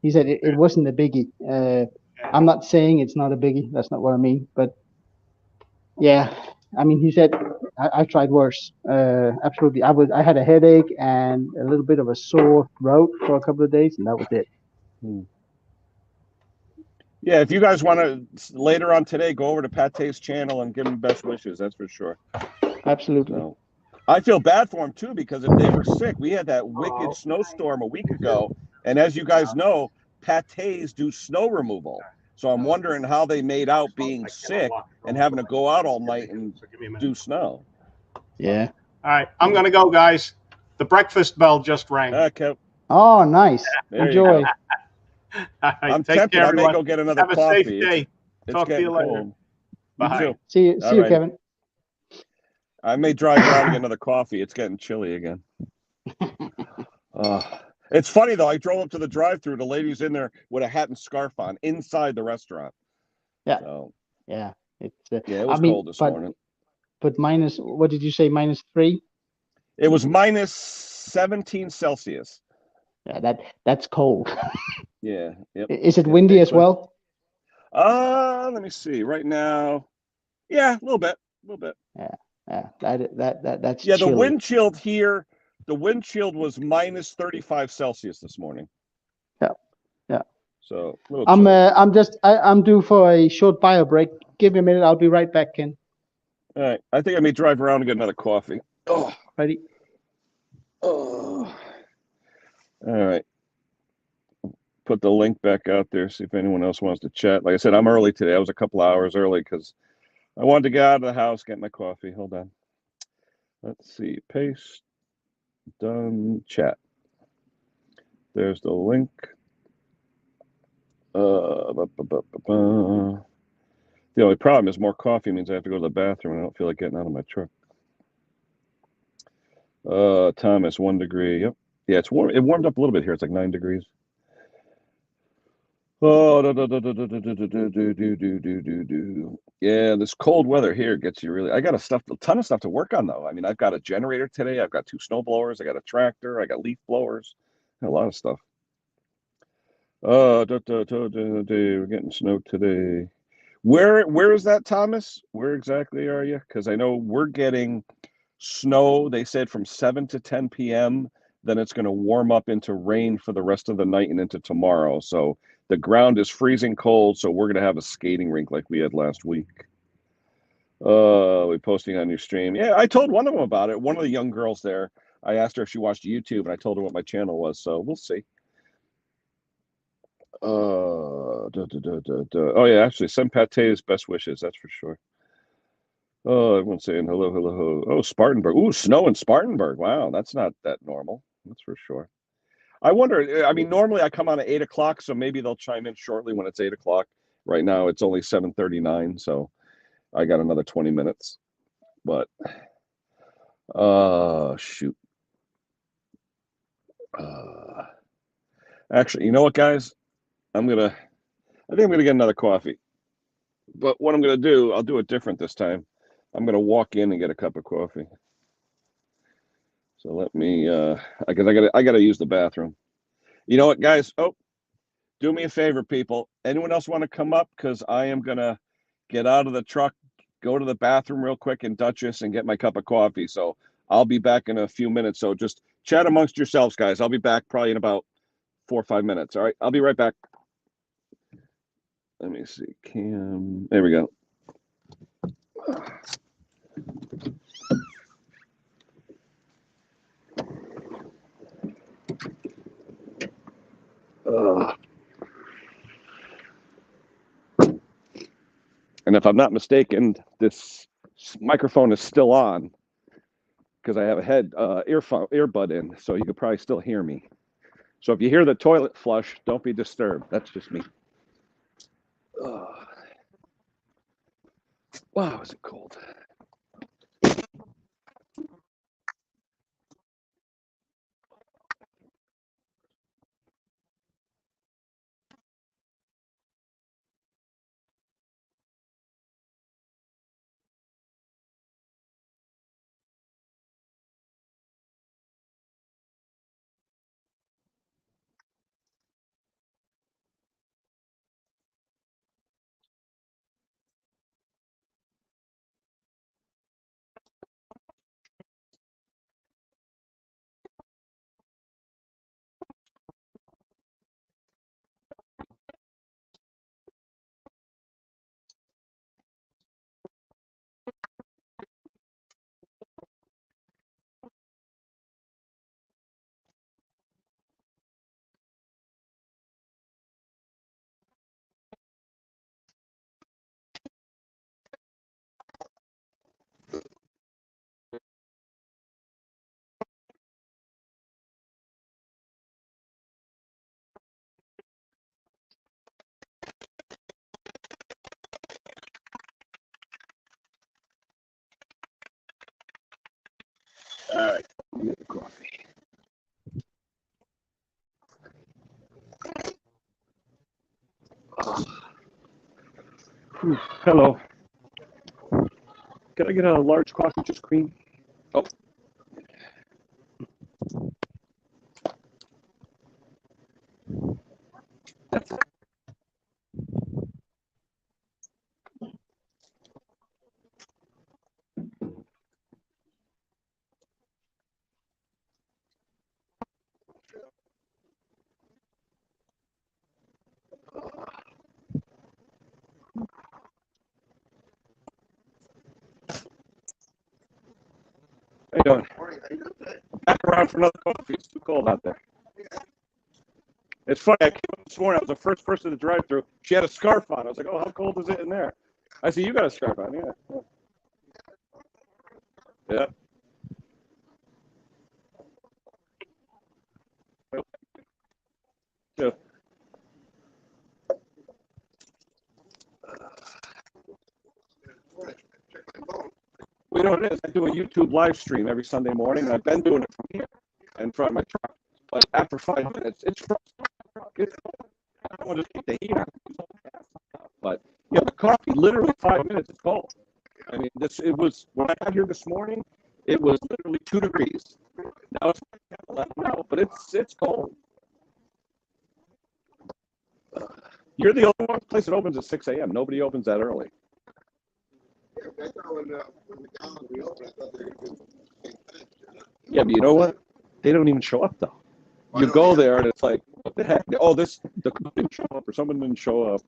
He said it wasn't a biggie. I'm not saying it's not a biggie. That's not what I mean. But yeah, I mean, he said I tried worse. Absolutely, I had a headache and a little bit of a sore throat for a couple of days, and that was it. Yeah, if you guys want to later on today, go over to Paté's channel and give him best wishes. That's for sure. Absolutely. So, I feel bad for him too, because if they were sick, we had that wicked snowstorm a week ago, and as you guys know, Paté's do snow removal. So I'm wondering how they made out being sick and having to go out all night and do snow. Yeah. All right, I'm gonna go, guys. The breakfast bell just rang. Okay. Oh, nice. Enjoy. Right, I'm tempted. Care, I may go get another coffee. Have a safe day. It's Talk to you later. cold. Bye. See you, Kevin. I may drive around and get another coffee. It's getting chilly again. It's funny though. I drove up to the drive-through. The lady's in there with a hat and scarf on inside the restaurant. Yeah. So, yeah. It's. yeah, it was cold this morning. But minus. What did you say? -3. It was -17 Celsius. Yeah, that's cold. Yeah. Yep. Is it windy as well? Let me see. Right now, yeah, a little bit. Yeah. That's Yeah, chilly. the wind chilled here. The wind chilled was -35 Celsius this morning. Yeah. So a little chilly. I'm due for a short bio break. Give me a minute. I'll be right back, Ken. All right. I think I may drive around and get another coffee. Oh. Ready? Oh. All right. Put the link back out there. See if anyone else wants to chat. Like I said, I'm early today. I was a couple hours early because I wanted to get out of the house, get my coffee. Hold on. Let's see. Paste. Done. Chat. There's the link. The only problem is more coffee means I have to go to the bathroom and I don't feel like getting out of my truck. Thomas, 1 degree. Yep. Yeah, it's warm. It warmed up a little bit here. It's like 9 degrees. Oh, yeah, this cold weather here gets you really. I got a ton of stuff to work on though. I mean, I've got a generator today. I've got 2 snow blowers. I got a tractor. I got leaf blowers. A lot of stuff. We're getting snow today. Where is that, Thomas? Where exactly are you? Because I know we're getting snow. They said from 7 to 10 p.m. Then it's going to warm up into rain for the rest of the night and into tomorrow. So the ground is freezing cold. So we're going to have a skating rink like we had last week. We're posting on your stream. Yeah, I told one of them about it. One of the young girls there. I asked her if she watched YouTube, and I told her what my channel was. So we'll see. Oh yeah, actually, send Pate's best wishes. That's for sure. Oh, everyone's saying hello, hello, hello. Oh, Spartanburg. Ooh, snow in Spartanburg. Wow, that's not that normal. That's for sure. I wonder. I mean, normally I come on at 8 o'clock, so maybe they'll chime in shortly when it's 8 o'clock. Right now it's only 7:39, so I got another 20 minutes. But shoot. Actually, you know what, guys? I think I'm gonna get another coffee. But what I'm gonna do, I'll do it different this time. I'm gonna walk in and get a cup of coffee. So let me, because I gotta use the bathroom. You know what, guys? Oh, do me a favor, people. Anyone else want to come up? Because I am gonna get out of the truck, go to the bathroom real quick in Dutchess and get my cup of coffee. So I'll be back in a few minutes. So just chat amongst yourselves, guys. I'll be back probably in about 4 or 5 minutes. All right, I'll be right back. Let me see, Cam. There we go. And if I'm not mistaken, this microphone is still on because I have a earbud in, so you could probably still hear me. So if you hear the toilet flush, don't be disturbed. That's just me. Wow, is it cold? All right, get the coffee. Hello. Can I get a large coffee, just cream? Oh. How you doing? I'm back around for another coffee. It's too cold out there. It's funny. I came up this morning. I was the first person to drive through. She had a scarf on. I was like, "Oh, how cold is it in there?" I said, "You got a scarf on?" Yeah. Yeah. Yeah. We know what it is. I do a YouTube live stream every Sunday morning, and I've been doing it from here in front of my truck. But after 5 minutes, it's frozen. I don't want to keep the heat on. But yeah, the coffee, literally 5 minutes, it's cold. I mean, it was, when I got here this morning, it was literally 2 degrees. Now it's 11 now, but it's cold. You're the only one place that opens at 6 a.m. Nobody opens that early. Yeah, but you know what? They don't even show up, though. You go there, and it's like, what the heck? Oh, the cook didn't show up, or someone didn't show up.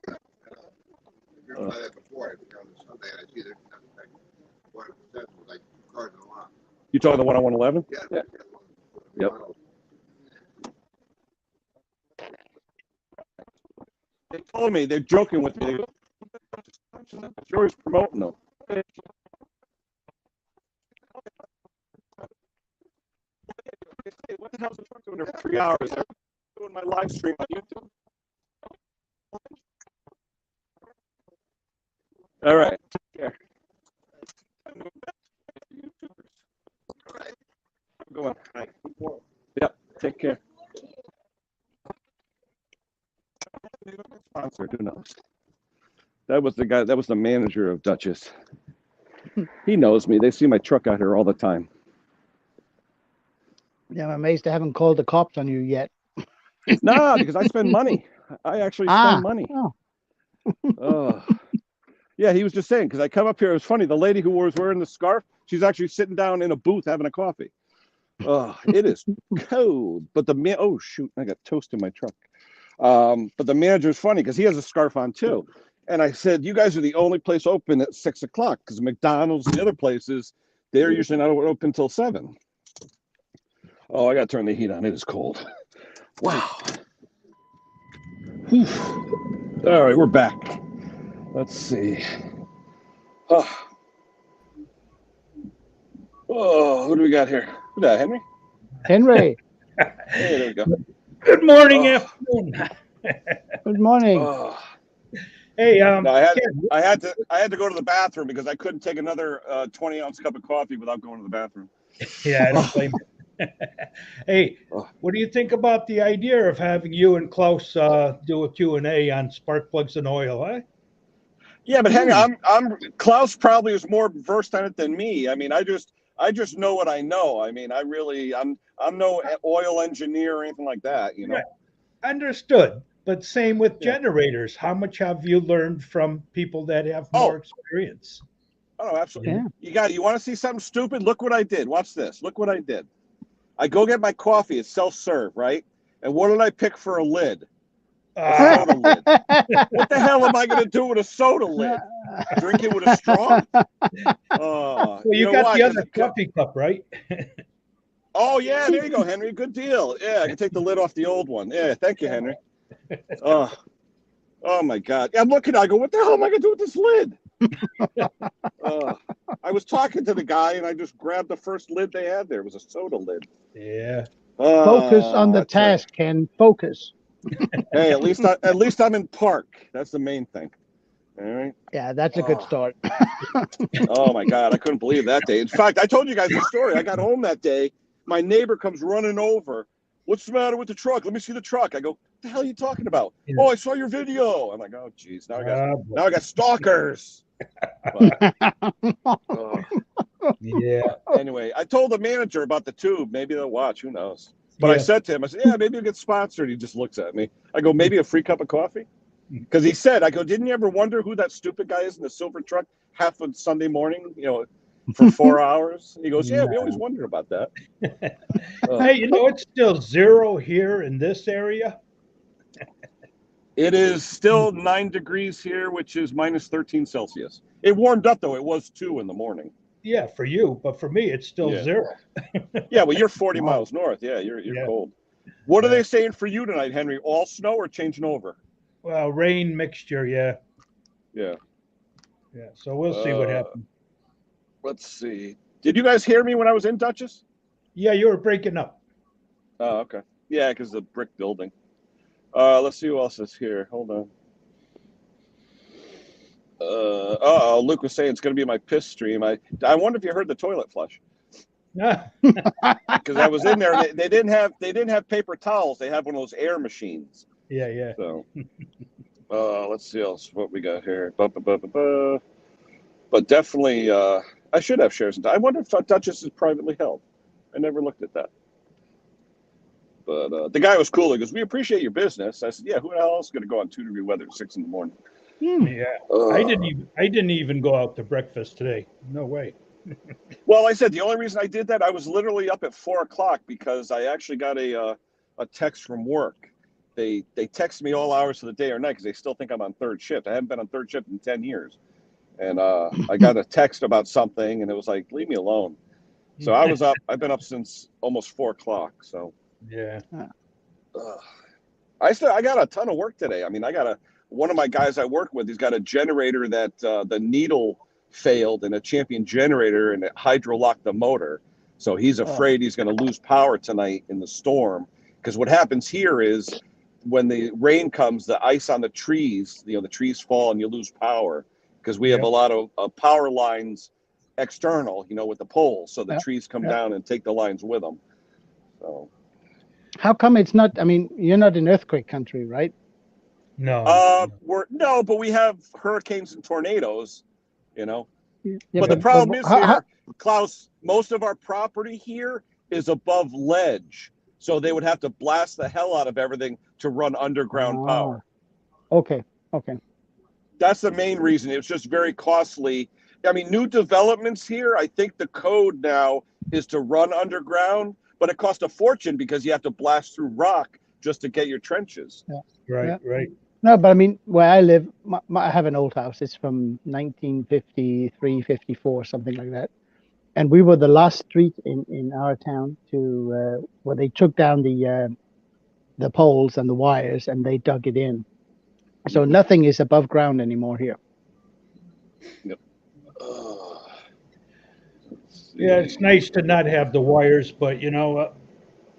You talking the one on 111? Yeah. Yep. They told me, they're joking with me. You're always promoting them. What the hell's the truck doing there for 3 hours? I'm doing my live stream on YouTube. All right. Take care. I'm going. Hi. Yep. Take care. Sponsor, who knows? That was the guy. That was the manager of Dutchess. He knows me. They see my truck out here all the time. Yeah, I'm amazed they haven't called the cops on you yet. No, because I spend money. I actually spend money. Oh. Yeah, he was just saying, because I come up here, it was funny, the lady who was wearing the scarf, she's actually sitting down in a booth having a coffee. Oh, it is cold. But oh shoot, I got toast in my truck. But the manager's funny because he has a scarf on too. And I said, you guys are the only place open at 6 o'clock, because McDonald's and the other places, they're usually not open until 7. Oh, I got to turn the heat on. It is cold. Wow. Whew. All right, we're back. Let's see. Oh, who do we got here? Who's that, Henry? Henry. Hey, there we go. Good morning, afternoon. Good morning. Hey, no, I had to go to the bathroom because I couldn't take another 20-ounce cup of coffee without going to the bathroom. Yeah, I don't blame you. Hey, what do you think about the idea of having you and Klaus do a Q&A on spark plugs and oil, huh? Yeah, but hang on, Klaus probably is more versed on it than me. I mean, I just know what I know. I mean, I'm no oil engineer or anything like that, you know. Right. Understood. But same with generators. How much have you learned from people that have more experience? Oh, absolutely. Yeah. You want to see something stupid? Look what I did. Watch this. Look what I did. I go get my coffee. It's self-serve, right? And what did I pick for a lid? A soda lid. What the hell am I going to do with a soda lid? Drink it with a straw? Well, you got the other coffee cup, right? Oh, yeah. There you go, Henry. Good deal. Yeah, I can take the lid off the old one. Yeah, thank you, Henry. Oh my God. I'm looking, I go, what the hell am I going to do with this lid? I was talking to the guy, and I just grabbed the first lid they had there. It was a soda lid. Yeah. Focus on the task, Ken. Focus. Hey, at least I'm in park. That's the main thing. All right. Yeah, that's a good start. Oh my God, I couldn't believe that day. In fact, I told you guys the story. I got home that day. My neighbor comes running over what's the matter with the truck? Let me see the truck. I go, what the hell are you talking about? Yeah. Oh, I saw your video. I'm like, oh, geez, now boy. I got stalkers. But, Yeah. anyway, I told the manager about the tube. Maybe they'll watch. Who knows? But I said to him, I said, yeah, maybe you'll get sponsored. He just looks at me. I go, maybe a free cup of coffee? Because he said, I go, didn't you ever wonder who that stupid guy is in the silver truck half of Sunday morning, for 4 hours? He goes, yeah, we always wondered about that. Hey, it's still 0 here in this area. It is still 9 degrees here, which is minus 13 Celsius. It warmed up, though. It was 2 in the morning. Yeah, for you, but for me, it's still 0. Yeah, well, you're 40 miles north. Yeah, you're cold. What are they saying for you tonight, Henry? All snow or changing over? Well, rain mixture, yeah. Yeah. So we'll see what happens. Let's see. Did you guys hear me when I was in Dutchess? Yeah, you were breaking up. Oh, okay. Yeah, because the brick building. Let's see who else is here. Hold on. Luke was saying it's going to be my piss stream. I wonder if you heard the toilet flush. Because I was in there, and they didn't have paper towels. They have one of those air machines. Yeah. So, let's see else what we got here. But definitely, I should have shares. I wonder if Dutchess is privately held. I never looked at that. But the guy was cool. He goes, "We appreciate your business." I said, "Yeah, who the hell else is going to go on 2-degree weather at 6 in the morning?" Yeah, I didn't even go out to breakfast today. No way. Well, I said the only reason I did that, I was literally up at 4 o'clock because I actually got a text from work. They text me all hours of the day or night because they still think I'm on third shift. I haven't been on third shift in 10 years. And I got a text about something, and it was like, leave me alone. So I was up. I've been up since almost 4 o'clock. So yeah, I got a ton of work today. I mean, one of my guys I work with. He's got a generator that the needle failed, and a champion generator, and it hydro-locked the motor. So he's afraid he's going to lose power tonight in the storm. Because what happens here is when the rain comes, the ice on the trees, the trees fall and you lose power. Because we have a lot of power lines external, with the poles. So the trees come down and take the lines with them. So how come it's not? I mean, you're not in earthquake country, right? No. But we have hurricanes and tornadoes, Yeah, but the problem is here, Klaus, most of our property here is above ledge. So they would have to blast the hell out of everything to run underground power. Okay. That's the main reason. It was just very costly. I mean, new developments here, I think the code now is to run underground, but it costs a fortune because you have to blast through rock just to get your trenches. Yeah. Right. No, but I mean, where I live, I have an old house. It's from 1953, 54, something like that. And we were the last street in our town to where they took down the poles and the wires and they dug it in. So nothing is above ground anymore here. Yep. Yeah, it's nice to not have the wires, but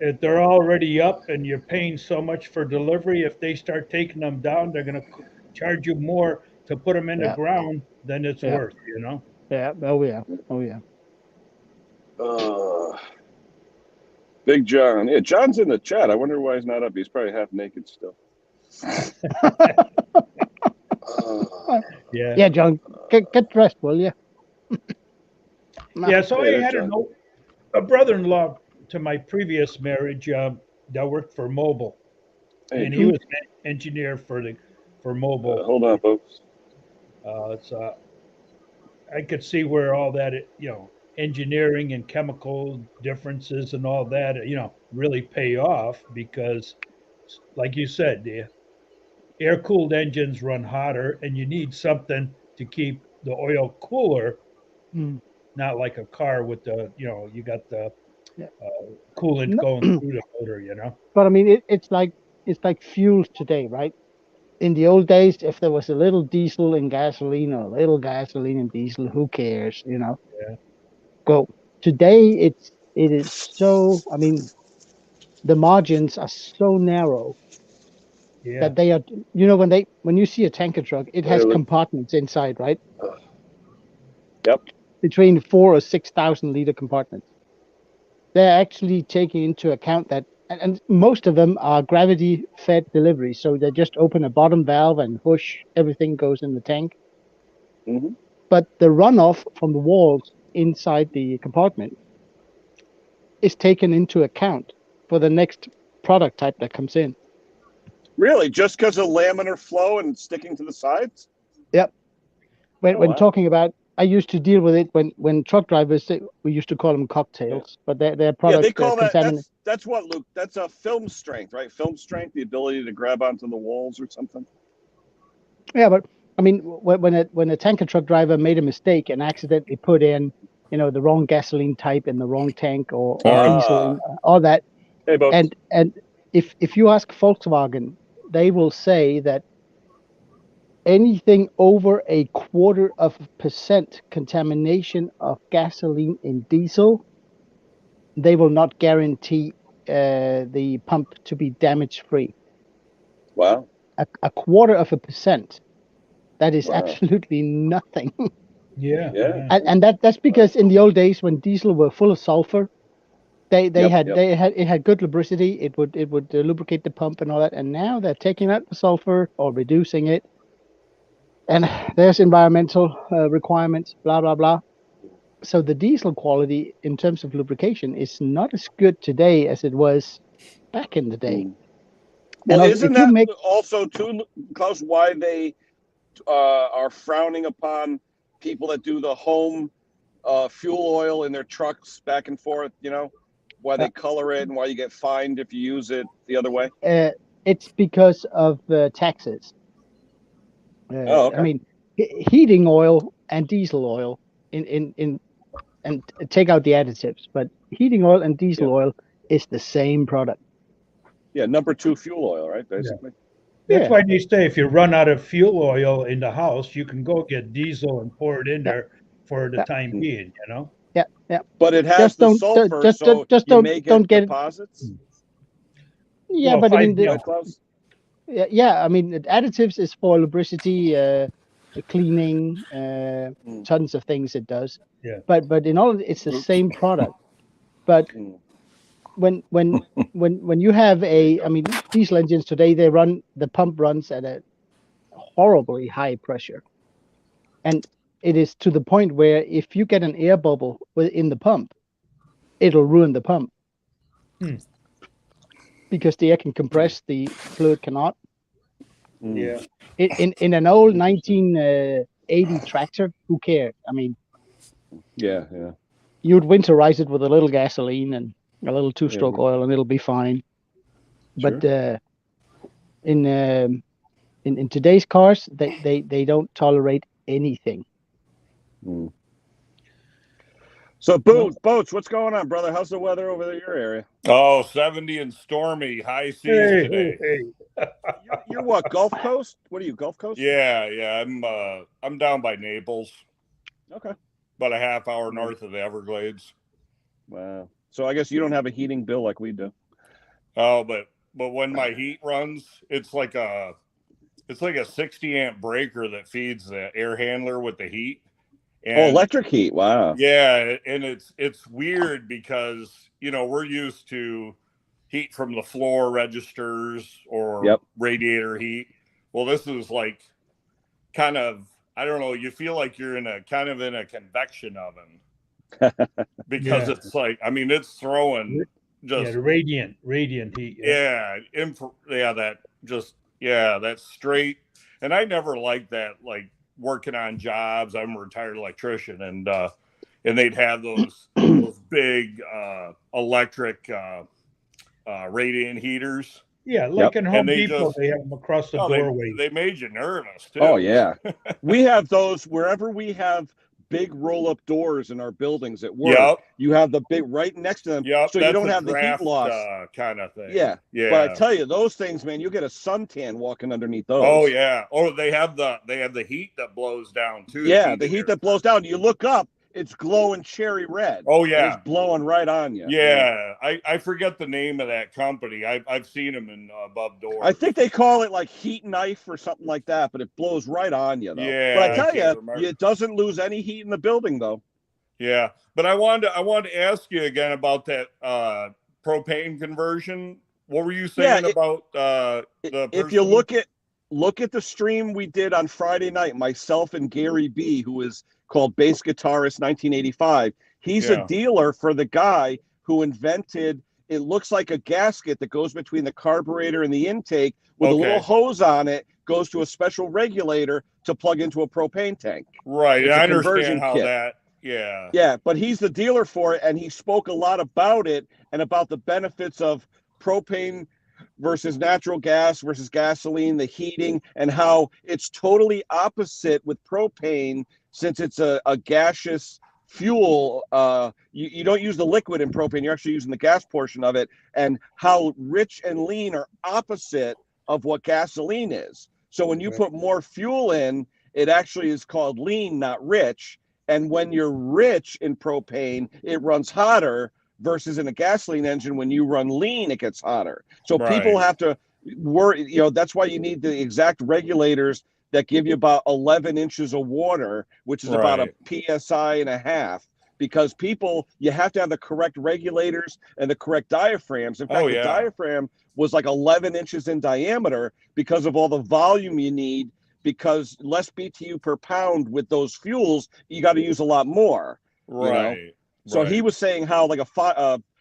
if they're already up and you're paying so much for delivery, if they start taking them down, they're going to charge you more to put them in the ground than it's worth, Yeah. Oh yeah. Big John. Yeah, John's in the chat. I wonder why he's not up. He's probably half naked still. Yeah, John, get dressed, will you? Yeah, so I had a brother-in-law to my previous marriage that worked for Mobile, and he was an engineer for Mobile. Hold on, folks. I could see where all that, engineering and chemical differences and all that, really pay off because, like you said, the air-cooled engines run hotter, and you need something to keep the oil cooler. Not like a car with the, you got the coolant going through the motor, But I mean, it's like fuels today, right? In the old days, if there was a little diesel in gasoline or a little gasoline in diesel, who cares, Yeah. Well, today it is so. I mean, the margins are so narrow that they are. When you see a tanker truck, it has compartments inside, right? Yep. Between 4,000 or 6,000 liter compartments. They're actually taking into account that and most of them are gravity-fed deliveries. So they just open a bottom valve and whoosh, everything goes in the tank. Mhm. But the runoff from the walls inside the compartment is taken into account for the next product type that comes in. Really, just because of laminar flow and sticking to the sides? Yep. When wow. talking about, I used to deal with it when truck drivers, we used to call them cocktails, but their product. Yeah, they call that. That's what, Luke. That's a film strength, right? Film strength, the ability to grab onto the walls or something. Yeah, but I mean, when a tanker truck driver made a mistake and accidentally put in, the wrong gasoline type in the wrong tank or diesel, all that. Hey, Bo. And if you ask Volkswagen, they will say that anything over 0.25% contamination of gasoline in diesel, they will not guarantee the pump to be damage free. Wow. 0.25%. That is absolutely nothing. Yeah. And that's because in the old days when diesel were full of sulfur, it had good lubricity. It would lubricate the pump and all that. And now they're taking out the sulfur or reducing it. And there's environmental requirements, blah blah blah. So the diesel quality in terms of lubrication is not as good today as it was back in the day. Well, isn't that also too, Klaus, why they are frowning upon people that do the home fuel oil in their trucks back and forth? Why they color it and why you get fined if you use it the other way? It's because of taxes. Okay. I mean, heating oil and diesel oil and take out the additives, but heating oil and diesel oil is the same product. Yeah, number 2 fuel oil, right? Basically. That's why they say if you run out of fuel oil in the house, you can go get diesel and pour it in there for the time being, Yeah. But it has the sulfur, so you may get deposits. Yeah, well, but I mean, Klaus? I mean, additives is for lubricity, cleaning, tons of things it does. Yeah. But in all, it's the same product. But when you have I mean, diesel engines today, the pump runs at a horribly high pressure, and it is to the point where if you get an air bubble within the pump, it'll ruin the pump. Because the air can compress, the fluid cannot. Yeah. In an old 1980 tractor, who cared? I mean, yeah, you'd winterize it with a little gasoline and a little 2-stroke oil, and it'll be fine. Sure. But in today's cars, they don't tolerate anything. So, Boats, what's going on, brother? How's the weather over your area? Oh, 70 and stormy, high seas today. You're what, Gulf Coast? What are you, Gulf Coast? Yeah. I'm down by Naples. Okay. About a half hour north of the Everglades. Wow. So I guess you don't have a heating bill like we do. Oh, but when my heat runs, it's like a 60 amp breaker that feeds the air handler with the heat. And, electric heat. Wow. Yeah, and it's weird because we're used to heat from the floor registers or radiator heat. Well, this is like kind of, I don't know, you feel like you're in a convection oven because it's like, I mean, it's throwing just radiant heat. That's straight. And I never liked that, like working on jobs. I'm a retired electrician, and they'd have those big electric radiant heaters. Yeah, like in Home Depot, they have them across the doorway. They made you nervous too. Oh yeah, we have those wherever we have big roll-up doors in our buildings at work. Yep. You have the big right next to them, so you don't have the heat loss kind of thing. Yeah. But I tell you, those things, man, you get a suntan walking underneath those. Oh yeah. Or they have the heat that blows down too. Yeah, the heat that blows down. You look up, it's glowing cherry red. Oh yeah, it's blowing right on you. Yeah, I forget the name of that company. I've seen them in above doors. I think they call it like heat knife or something like that, but it blows right on you though. Yeah, but I tell you, it doesn't lose any heat in the building though. Yeah, but I wanted to ask you again about that propane conversion. What were you saying about the if you look at the stream we did on Friday night, myself and Gary B, who is called Bass Guitarist 1985, he's a dealer for the guy who invented, it looks like a gasket that goes between the carburetor and the intake with a little hose on it, goes to a special regulator to plug into a propane tank. Right. It's I a understand conversion how kit. that, yeah. Yeah, but he's the dealer for it, and he spoke a lot about it and about the benefits of propane versus natural gas versus gasoline, the heating, and how it's totally opposite with propane since it's a gaseous fuel. You don't use the liquid in propane, you're actually using the gas portion of it, and how rich and lean are opposite of what gasoline is. So when you put more fuel in, it actually is called lean, not rich. And when you're rich in propane, it runs hotter versus in a gasoline engine, when you run lean, it gets hotter. So people have to worry, that's why you need the exact regulators that give you about 11 inches of water, which is about a PSI and a half, because you have to have the correct regulators and the correct diaphragms. In fact, the diaphragm was like 11 inches in diameter because of all the volume you need, because less BTU per pound with those fuels, you got to use a lot more. Right. So he was saying how like a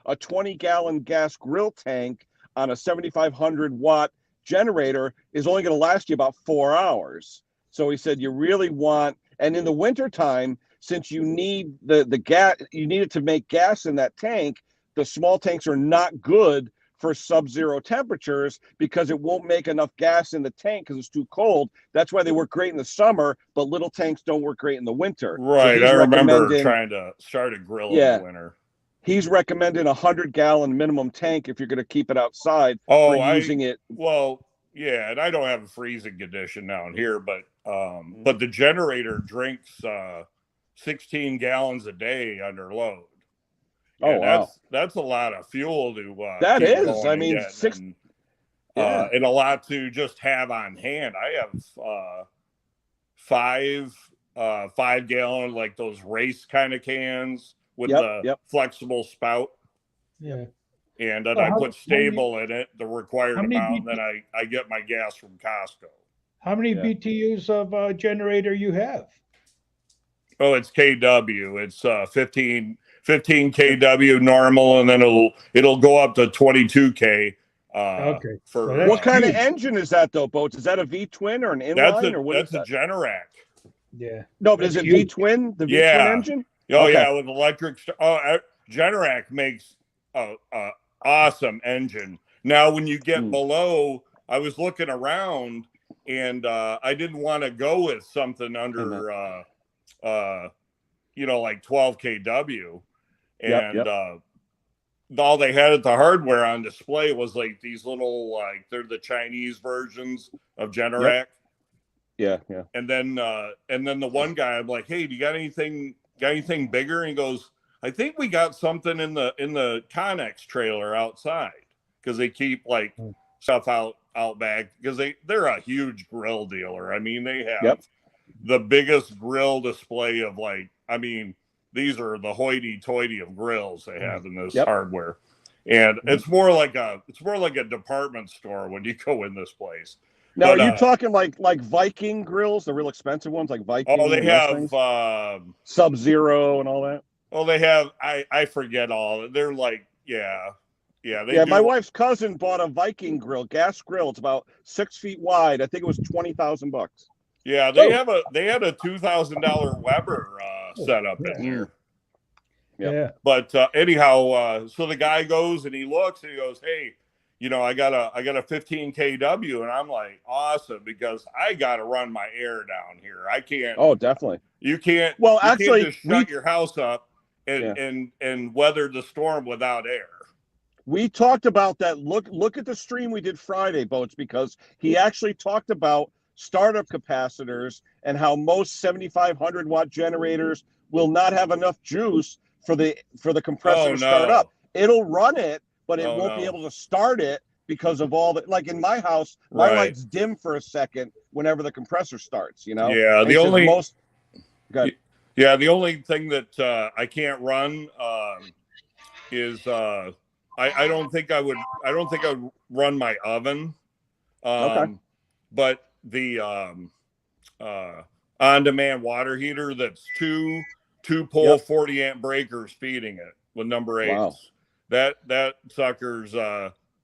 20-gallon gas grill tank on a 7,500 watt generator is only going to last you about 4 hours. So he said you really want, and in the wintertime, since you need the gas, you need it to make gas in that tank, the small tanks are not good for sub-zero temperatures because it won't make enough gas in the tank because it's too cold. That's why they work great in the summer, but little tanks don't work great in the winter. Right. So I remember trying to start a grill in the winter. He's recommending 100-gallon minimum tank if you're going to keep it outside using it. Well, yeah, and I don't have a freezing condition down here, but the generator drinks 16 gallons a day under load. And that's a lot of fuel to that keep is going I mean and a lot to just have on hand. I have 5-gallon, like those race kind of cans with the flexible spout. Yeah. And then I put stable in it, the required amount, and then I get my gas from Costco. How many BTUs of generator you have? Oh, it's KW. It's 15 KW normal, and then it'll go up to 22K. For what kind of engine is that though, Boats? Is that a V-twin or an inline, or what is that? That's a Generac. Yeah. No, but is it V-twin? The V-twin engine? Oh yeah, with electric. Generac makes awesome engine. Now, when you get below, I was looking around, and I didn't want to go with something under like 12 kW, and all they had at the hardware on display was like these little, like, they're the Chinese versions of Generac. Yeah. And then the one guy, I'm like, hey, do you got anything bigger? And he goes, I think we got something in the Connex trailer outside, because they keep like stuff out back, because they're a huge grill dealer. I mean, they have the biggest grill display of, like, I mean, these are the hoity-toity of grills they have in this hardware, and it's more like a department store when you go in this place. Now, are you talking like Viking grills, the real expensive ones, like Viking? Oh, they have Sub-Zero and all that. Oh, they have. I forget all. They're like, yeah. My wife's cousin bought a Viking grill, gas grill. It's about 6 feet wide. I think it was $20,000. Yeah, they had a $2,000 Weber setup in here. Yeah. But anyhow, so the guy goes and he looks and he goes, hey, I got a 15 kW, and I'm like, awesome, because I got to run my air down here. I can't. Oh, definitely. You can't. Well, you actually, can't just shut your house up and weather the storm without air. We talked about that. Look at the stream we did Friday, Boats, because he actually talked about startup capacitors and how most 7,500 watt generators will not have enough juice for the compressor to start up. It'll run it, but it won't be able to start it because of all that. Like in my house, my lights dim for a second whenever the compressor starts. Yeah, the only the only thing that I can't run is I don't think I would run my oven. Okay. But the on-demand water heater that's two pole 40 amp breakers feeding it with number 8s. Wow. That sucker's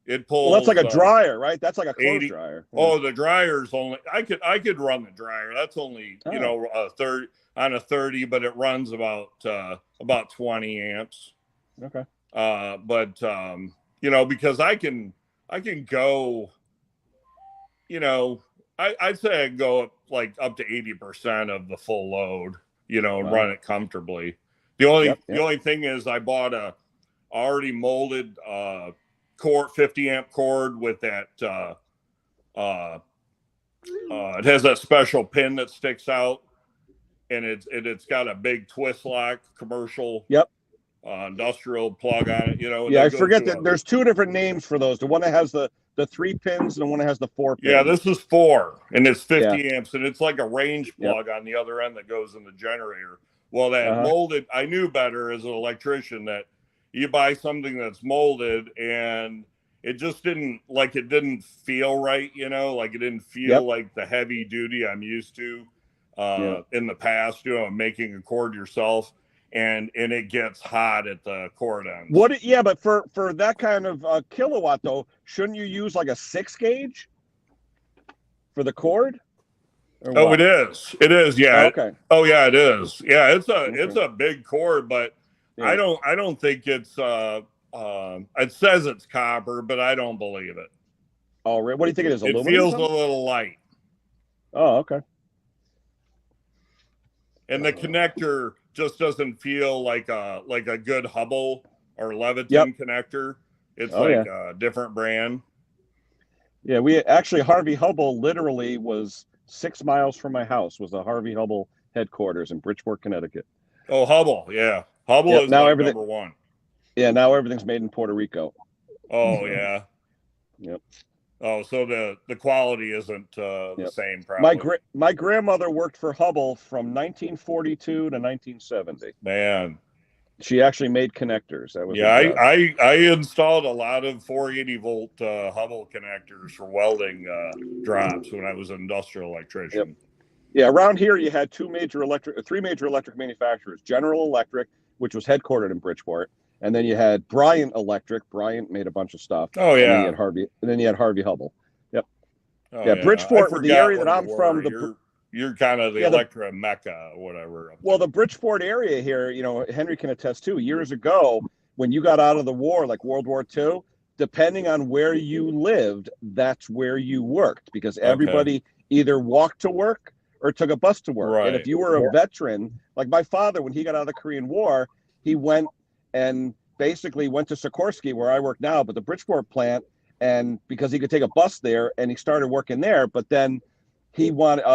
it pulls. Well, that's like a dryer, right? That's like a clothes 80 dryer. Oh, the dryer's only I could run the dryer. That's only a third on a 30, but it runs about 20 amps. Okay. But because I can go, I'd say I go up to 80% of the full load, and run it comfortably. The only thing is I bought a already molded cord, 50 amp cord with that it has that special pin that sticks out, and it's got a big twist lock commercial industrial plug on it, I forget that there's 2 different names for those. The one that has the 3 pins and the one that has the 4 pins. Yeah, this is 4 and it's 50 amps, and it's like a range plug on the other end that goes in the generator. Well, that molded, I knew better as an electrician that you buy something that's molded and it just didn't feel right, like it didn't feel like the heavy duty I'm used to in the past, making a cord yourself. And it gets hot at the cord ends. But for that kind of kilowatt though, shouldn't you use like a 6 gauge for the cord? Oh, it is. It is. Yeah. Oh, okay. Oh yeah, it is. Yeah, it's a big cord, but I don't think it's it says it's copper, but I don't believe it. Oh, really? What do you think it is? Aluminum? It feels a little light. Oh, okay. And the connector just doesn't feel like a good Hubble or Leviton connector. It's a different brand. Yeah, we actually Harvey Hubble literally was 6 miles from my house. Was the Harvey Hubble headquarters in Bridgeport, Connecticut. Oh, Hubble, yeah, Hubble is now number 1. Yeah, now everything's made in Puerto Rico. Oh yeah. Yep. Oh, so the quality isn't the same. Probably. My grandmother worked for Hubble from 1942 to 1970. Man, she actually made connectors. That was I installed a lot of 480 volt Hubble connectors for welding drops when I was an industrial electrician. Yep. Yeah, around here you had 3 major electric manufacturers: General Electric, which was headquartered in Bridgeport. And then you had Bryant Electric. Bryant made a bunch of stuff. Oh yeah. And then you had Harvey Hubble. Yep. Oh, Bridgeport, the area that I'm from. You're kind of the Electra Mecca or whatever. Well, the Bridgeport area here, Henry can attest to. Years ago, when you got out of the war, like World War II, depending on where you lived, that's where you worked, because everybody either walked to work or took a bus to work. Right. And if you were a veteran, like my father, when he got out of the Korean War, he went and basically went to Sikorsky, where I work now, but the Bridgeport plant, and because he could take a bus there, and he started working there. But then he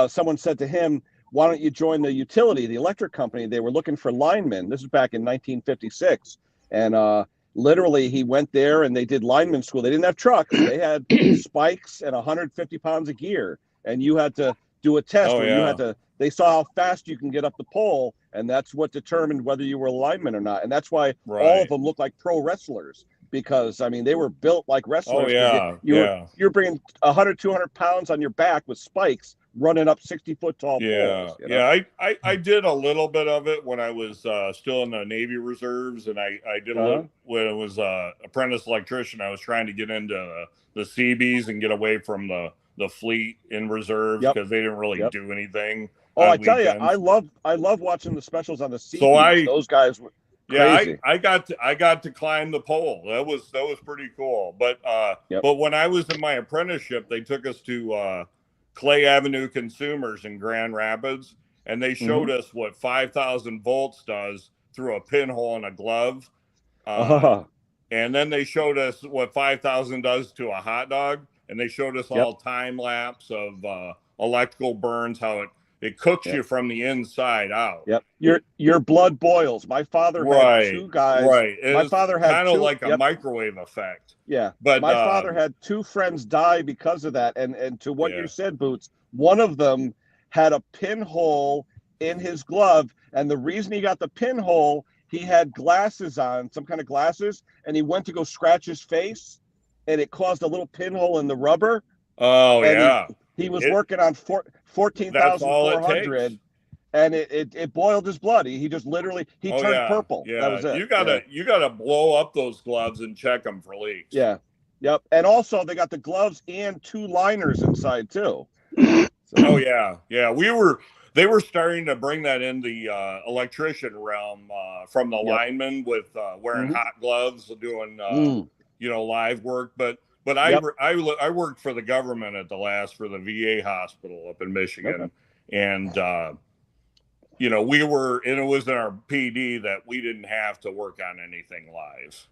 someone said to him, why don't you join the utility, the electric company? They were looking for linemen. This is back in 1956. And literally he went there and they did lineman school. They didn't have trucks. They had spikes and 150 pounds of gear. And you had to do a test where they saw how fast you can get up the pole. And that's what determined whether you were a lineman or not. And that's why all of them look like pro wrestlers, because, I mean, they were built like wrestlers. Oh, yeah. You're bringing 100, 200 pounds on your back with spikes running up 60-foot tall poles. I did a little bit of it when I was still in the Navy Reserves, and I did a little when I was apprentice electrician. I was trying to get into the Seabees and get away from the fleet in reserves because they didn't really do anything. Oh, I tell you, I love watching the specials on the Seabees. Those guys were crazy. I got to climb the pole. That was pretty cool. But but when I was in my apprenticeship, they took us to Clay Avenue Consumers in Grand Rapids, and they showed us what 5,000 volts does through a pinhole in a glove. And then they showed us what 5,000 does to a hot dog, and they showed us all time lapse of electrical burns, how it cooks you from the inside out. Yep. Your blood boils. My father had 2 guys. Right. My father had kind of like a microwave effect. Yeah. But my father had 2 friends die because of that. And to what you said, Boots, one of them had a pinhole in his glove. And the reason he got the pinhole, he had glasses on, some kind of glasses, and he went to go scratch his face, and it caused a little pinhole in the rubber. Oh, and yeah. He was working on That's all it 14,400, takes. and it boiled his blood. He just literally turned purple. Yeah. That was it. You gotta blow up those gloves and check them for leaks. Yeah. Yep. And also they got the gloves and 2 liners inside too. Oh yeah. They were starting to bring that in the electrician realm from the linemen with wearing hot gloves, doing live work. But I worked for the government at the last for the VA hospital up in Michigan, and we were, and it was in our PD that we didn't have to work on anything live.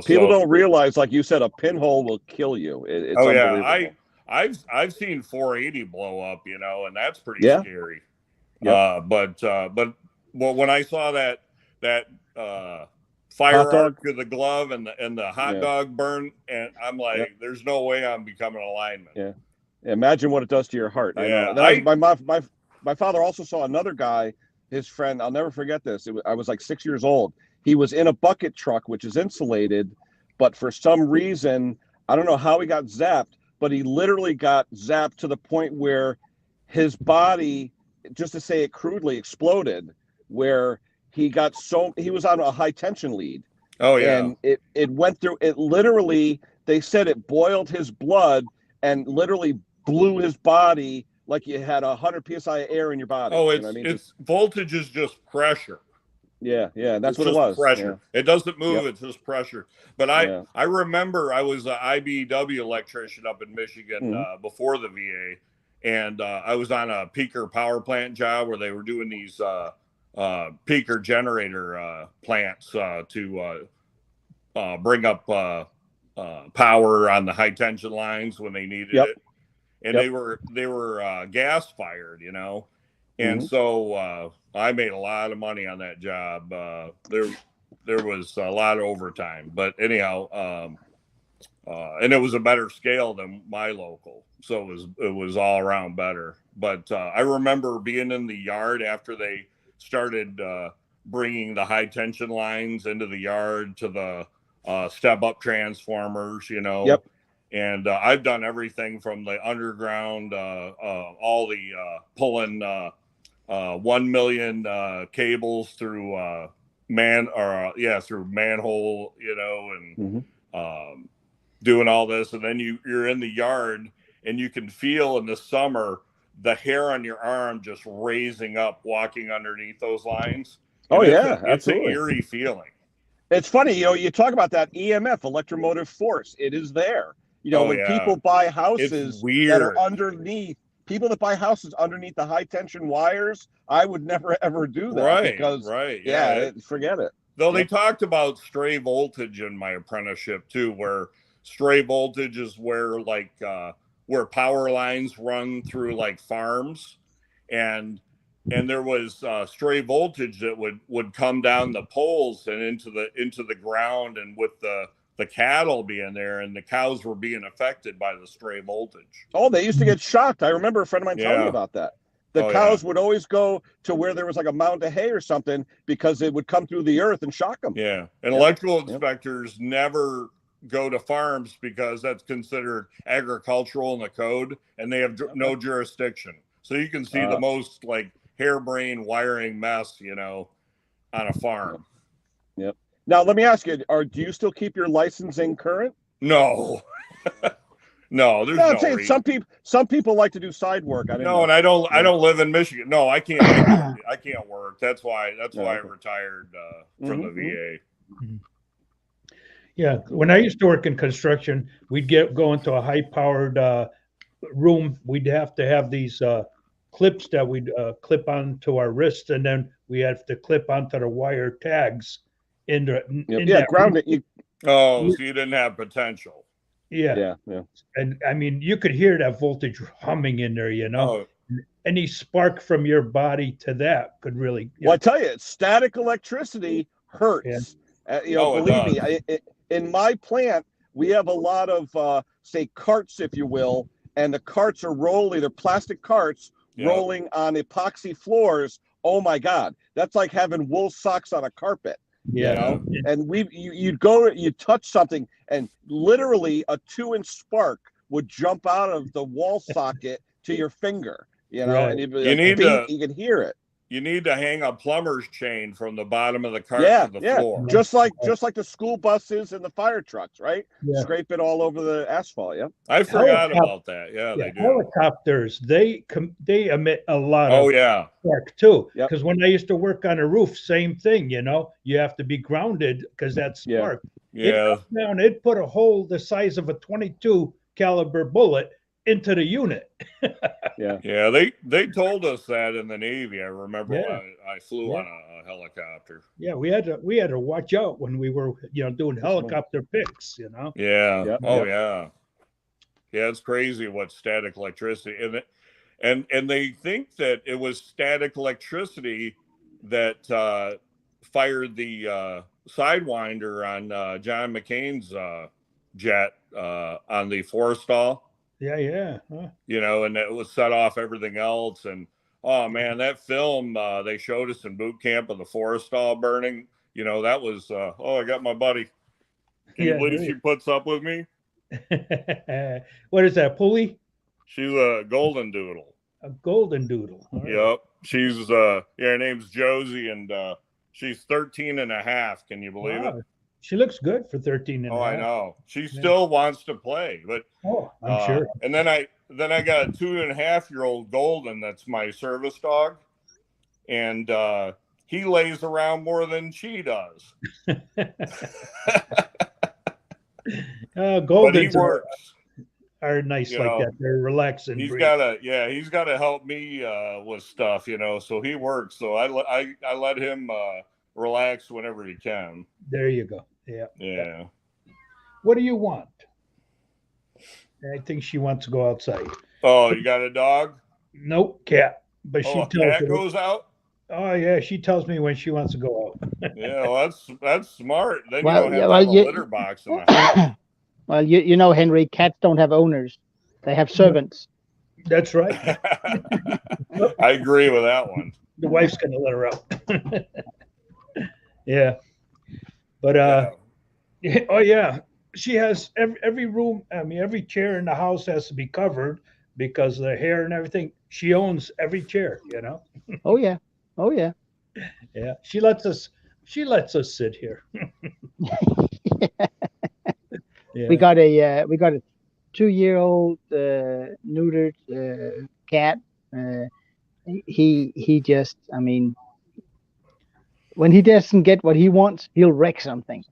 People don't realize, like you said, a pinhole will kill you. It's unbelievable. I've seen 480 blow up, and that's pretty scary. But when I saw that fire arc of the glove and the hot dog burn, and I'm like, there's no way I'm becoming a lineman. Yeah. Imagine what it does to your heart. Yeah. I know. My father also saw another guy, his friend. I'll never forget this. I was like 6 years old. He was in a bucket truck, which is insulated, but for some reason, I don't know how he got zapped, but he literally got zapped to the point where his body, just to say it crudely, exploded, where he was on a high tension lead. Oh yeah. And it went through, it literally, they said it boiled his blood and literally blew his body like you had 100 PSI of air in your body. Oh, it's voltage is just pressure. Yeah, that's what it was. Pressure. Yeah. It doesn't move. It's just pressure. But I remember I was an IBEW electrician up in Michigan before the VA, and I was on a peaker power plant job where they were doing these peaker generator plants to bring up power on the high tension lines when they needed it, and they were gas fired, and so I made a lot of money on that job. There was a lot of overtime, but anyhow, and it was a better scale than my local, so it was all around better. But I remember being in the yard after they started bringing the high tension lines into the yard to the step up transformers, And I've done everything from the underground, all the pulling 1 million cables through through manhole, and doing all this, and then you're in the yard and you can feel in the summer the hair on your arm just raising up walking underneath those lines. And it's an eerie feeling. It's funny, you talk about that EMF, electromotive force. It is there. When people buy houses that are underneath, people that buy houses underneath the high tension wires, I would never ever do that. Forget it. Though they talked about stray voltage in my apprenticeship too, where stray voltage is where where power lines run through like farms, and there was stray voltage that would come down the poles and into the ground, and with the cattle being there, and the cows were being affected by the stray voltage. Oh, they used to get shocked. I remember a friend of mine telling me about that. The cows would always go to where there was like a mound of hay or something because it would come through the earth and shock them. Yeah. And electrical inspectors never go to farms because that's considered agricultural in the code, and they have no jurisdiction. So you can see the most like harebrained wiring mess, on a farm. Yep. Now, let me ask you, do you still keep your licensing current? No. No, there's no reason. Some people like to do side work. And I don't live in Michigan. No, I can't. I can't work. That's why I retired from the VA. Yeah, when I used to work in construction, we'd go into a high-powered room. We'd have to have these clips that we'd clip onto our wrists, and then we have to clip onto the wire tags. Ground it. So you didn't have potential. Yeah. And I mean, you could hear that voltage humming in there, Any spark from your body to that could really. Well, I tell you, static electricity hurts. Believe me, in my plant, we have a lot of, say, carts, if you will, and the carts are rolling. They're plastic carts rolling on epoxy floors oh my God, that's like having wool socks on a carpet. Yeah. You know, and you'd touch something, and literally a 2-inch spark would jump out of the wall socket to your finger. You know, Right. and you'd be You like, need bing, to- you can hear it. You need to hang a plumber's chain from the bottom of the cart to the floor. Just like the school buses and the fire trucks, right? Yeah. Scrape it all over the asphalt. Yeah. I forgot about that. Yeah, they do. Helicopters, they emit a lot Oh of yeah. spark too. Yep. Because when I used to work on a roof, same thing. You know, you have to be grounded because that's spark. Yeah. It put a hole the size of a 22 caliber bullet into the unit. Yeah, they told us that in the Navy. I remember when I flew on a helicopter. Yeah, we had to watch out when we were doing helicopter pics. You know. Yeah. Yep. Oh yeah. Yeah, it's crazy what static electricity and they think that it was static electricity that fired the Sidewinder on John McCain's jet on the Forrestal. Yeah. Huh. You know, and it was set off everything else. And oh man, that film they showed us in boot camp of the Forrestal burning. You know, that was I got my buddy. Can you believe she puts up with me? What is that, pulley? She's a golden doodle. A golden doodle. All right. Yep. She's her name's Josie, and she's 13 and a half. Can you believe it? She looks good for 13 and a half. I know. She still wants to play, but I'm sure. And then I got a 2.5-year-old golden that's my service dog, and he lays around more than she does. Goldens works. Are nice like that. They're relaxing. He's got to help me with stuff, so he works. So I let him relax whenever he can. There you go. Yeah. What do you want? I think she wants to go outside. Oh, you got a dog? Nope, cat. But she tells cat me, goes out? Oh yeah, she tells me when she wants to go out. Yeah, well, that's smart. Then you don't have to have a litter box in the house. Well, Henry, cats don't have owners. They have servants. That's right. I agree with that one. The wife's going to let her out. Yeah. But, she has every room. I mean, every chair in the house has to be covered because of the hair and everything. She owns every chair, Oh, yeah. Yeah. She lets us sit here. Yeah. We got a 2-year-old neutered cat. He just, when he doesn't get what he wants, he'll wreck something.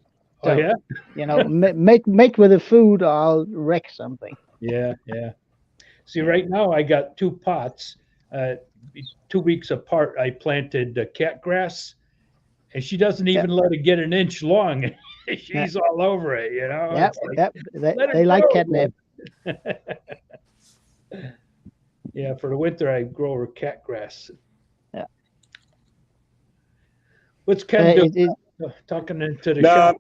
So, make with the food, or I'll wreck something. Yeah. See, right now I got 2 pots. 2 weeks apart, I planted cat grass, and she doesn't even let it get an inch long. She's all over it, They like catnip. Yeah, for the winter I grow her cat grass. Yeah. What's Ken doing? Talking into the shop.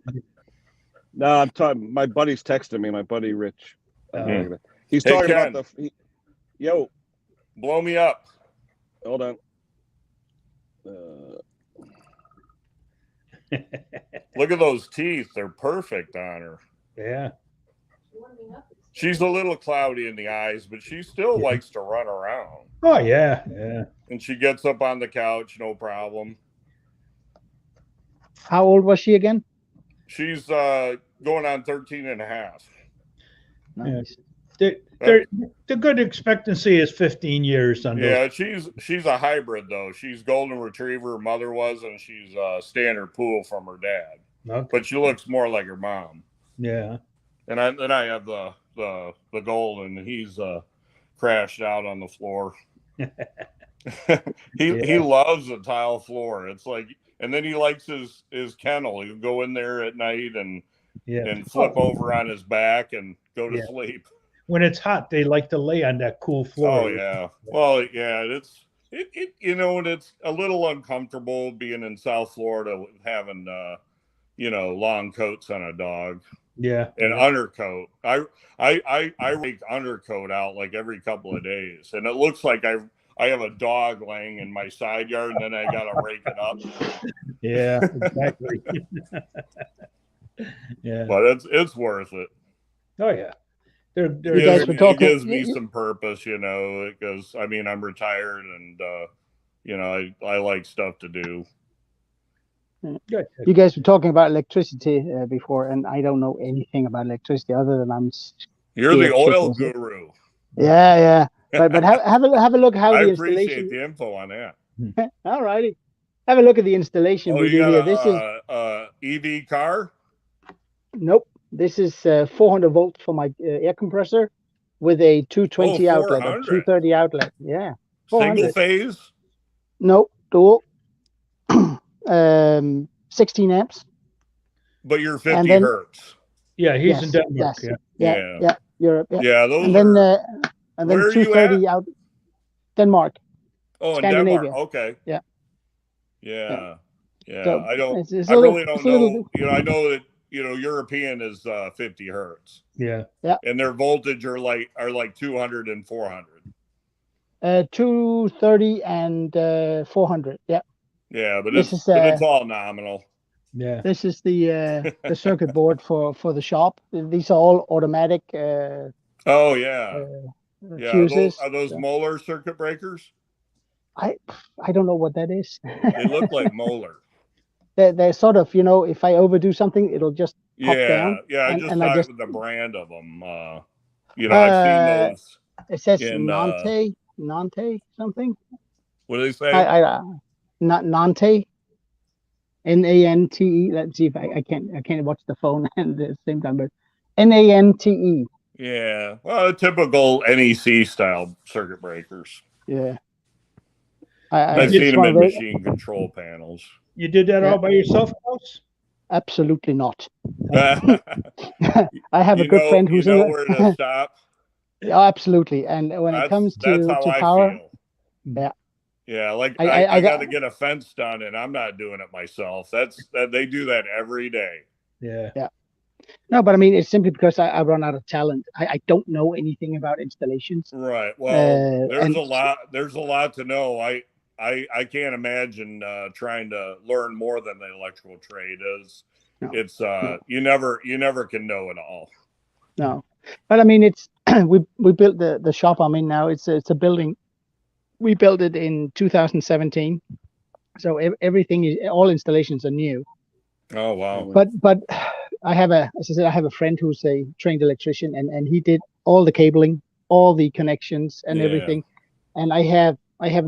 No, I'm talking. My buddy's texting me. My buddy Rich. He's Hey, talking Ken. about yo. Blow me up. Hold on. Look at those teeth. They're perfect on her. Yeah. She's a little cloudy in the eyes, but she still likes to run around. Oh, yeah. And she gets up on the couch, no problem. How old was she again? She's going on 13 and a half. Nice. The good expectancy is 15 years. She's a hybrid, though. She's golden retriever, her mother was, and she's standard poodle from her dad. Okay. But she looks more like her mom. Yeah. And then I have the golden, and he's crashed out on the floor. He loves the tile floor. It's like, and then he likes his kennel. He'll go in there at night and flip over on his back and go to sleep. When it's hot, they like to lay on that cool floor. Oh yeah. Well, yeah, it's a little uncomfortable being in South Florida with having long coats on a dog. Yeah. An undercoat. I rake undercoat out like every couple of days, and it looks like I have a dog laying in my side yard, and then I got to rake it up. Yeah, exactly. Yeah. But it's worth it. Oh yeah. You guys were It talking. gives me some purpose, because I mean I'm retired and I like stuff to do. Good. You guys were talking about electricity before, and I don't know anything about electricity other than You're the oil chickens. guru. Yeah. But have a look how I the appreciate installation. the info on that. All righty, have a look at the installation Oh, we you do here. got This is EV car? nope. This is 400 volt for my air compressor with a 220 outlet or 230 outlet. Yeah, 400. Single phase? Nope, dual. 16 amps. But you're 50 hertz. Yeah, he's in Denmark. Yes. Yeah. Europe. Yeah. Yeah, those and then are. and then Where are you 230 out. Denmark. Oh, in Scandinavia. Denmark. Okay. Yeah. So I really don't know. I know that European is 50 hertz. Yeah. And their voltage are like 200 and 400. 230 and 400. Yeah. Yeah, but this it's all nominal. Yeah. This is the circuit board for the shop. These are all automatic. Oh yeah. Fuses. Are those molar circuit breakers? I don't know what that is. They look like molar. They're sort of, if I overdo something, it'll just pop down. Yeah. I just with the brand of them. I've seen those. It says Nante something. What do they say? Nante. Nante. Let's see if I can't watch the phone at the same time, but Nante. Yeah. Well, typical NEC style circuit breakers. Yeah. I've seen them in machine control panels. You did that all by yourself, Klaus? Absolutely not. I have a good friend who's where to stop. Yeah, absolutely. And when it comes to power, feel. Yeah, like I got to get a fence done, and I'm not doing it myself. They do that every day. Yeah. No, but I mean, it's simply because I run out of talent. I don't know anything about installations. Right. Well, there's a lot to know. I can't imagine trying to learn more than the electrical trade is. No. It's you never can know it all. No, but I mean, it's we built the shop I'm in now. It's a building. We built it in 2017, so all installations are new. Oh wow! But as I said, I have a friend who's a trained electrician, and he did all the cabling, all the connections, and everything. And I have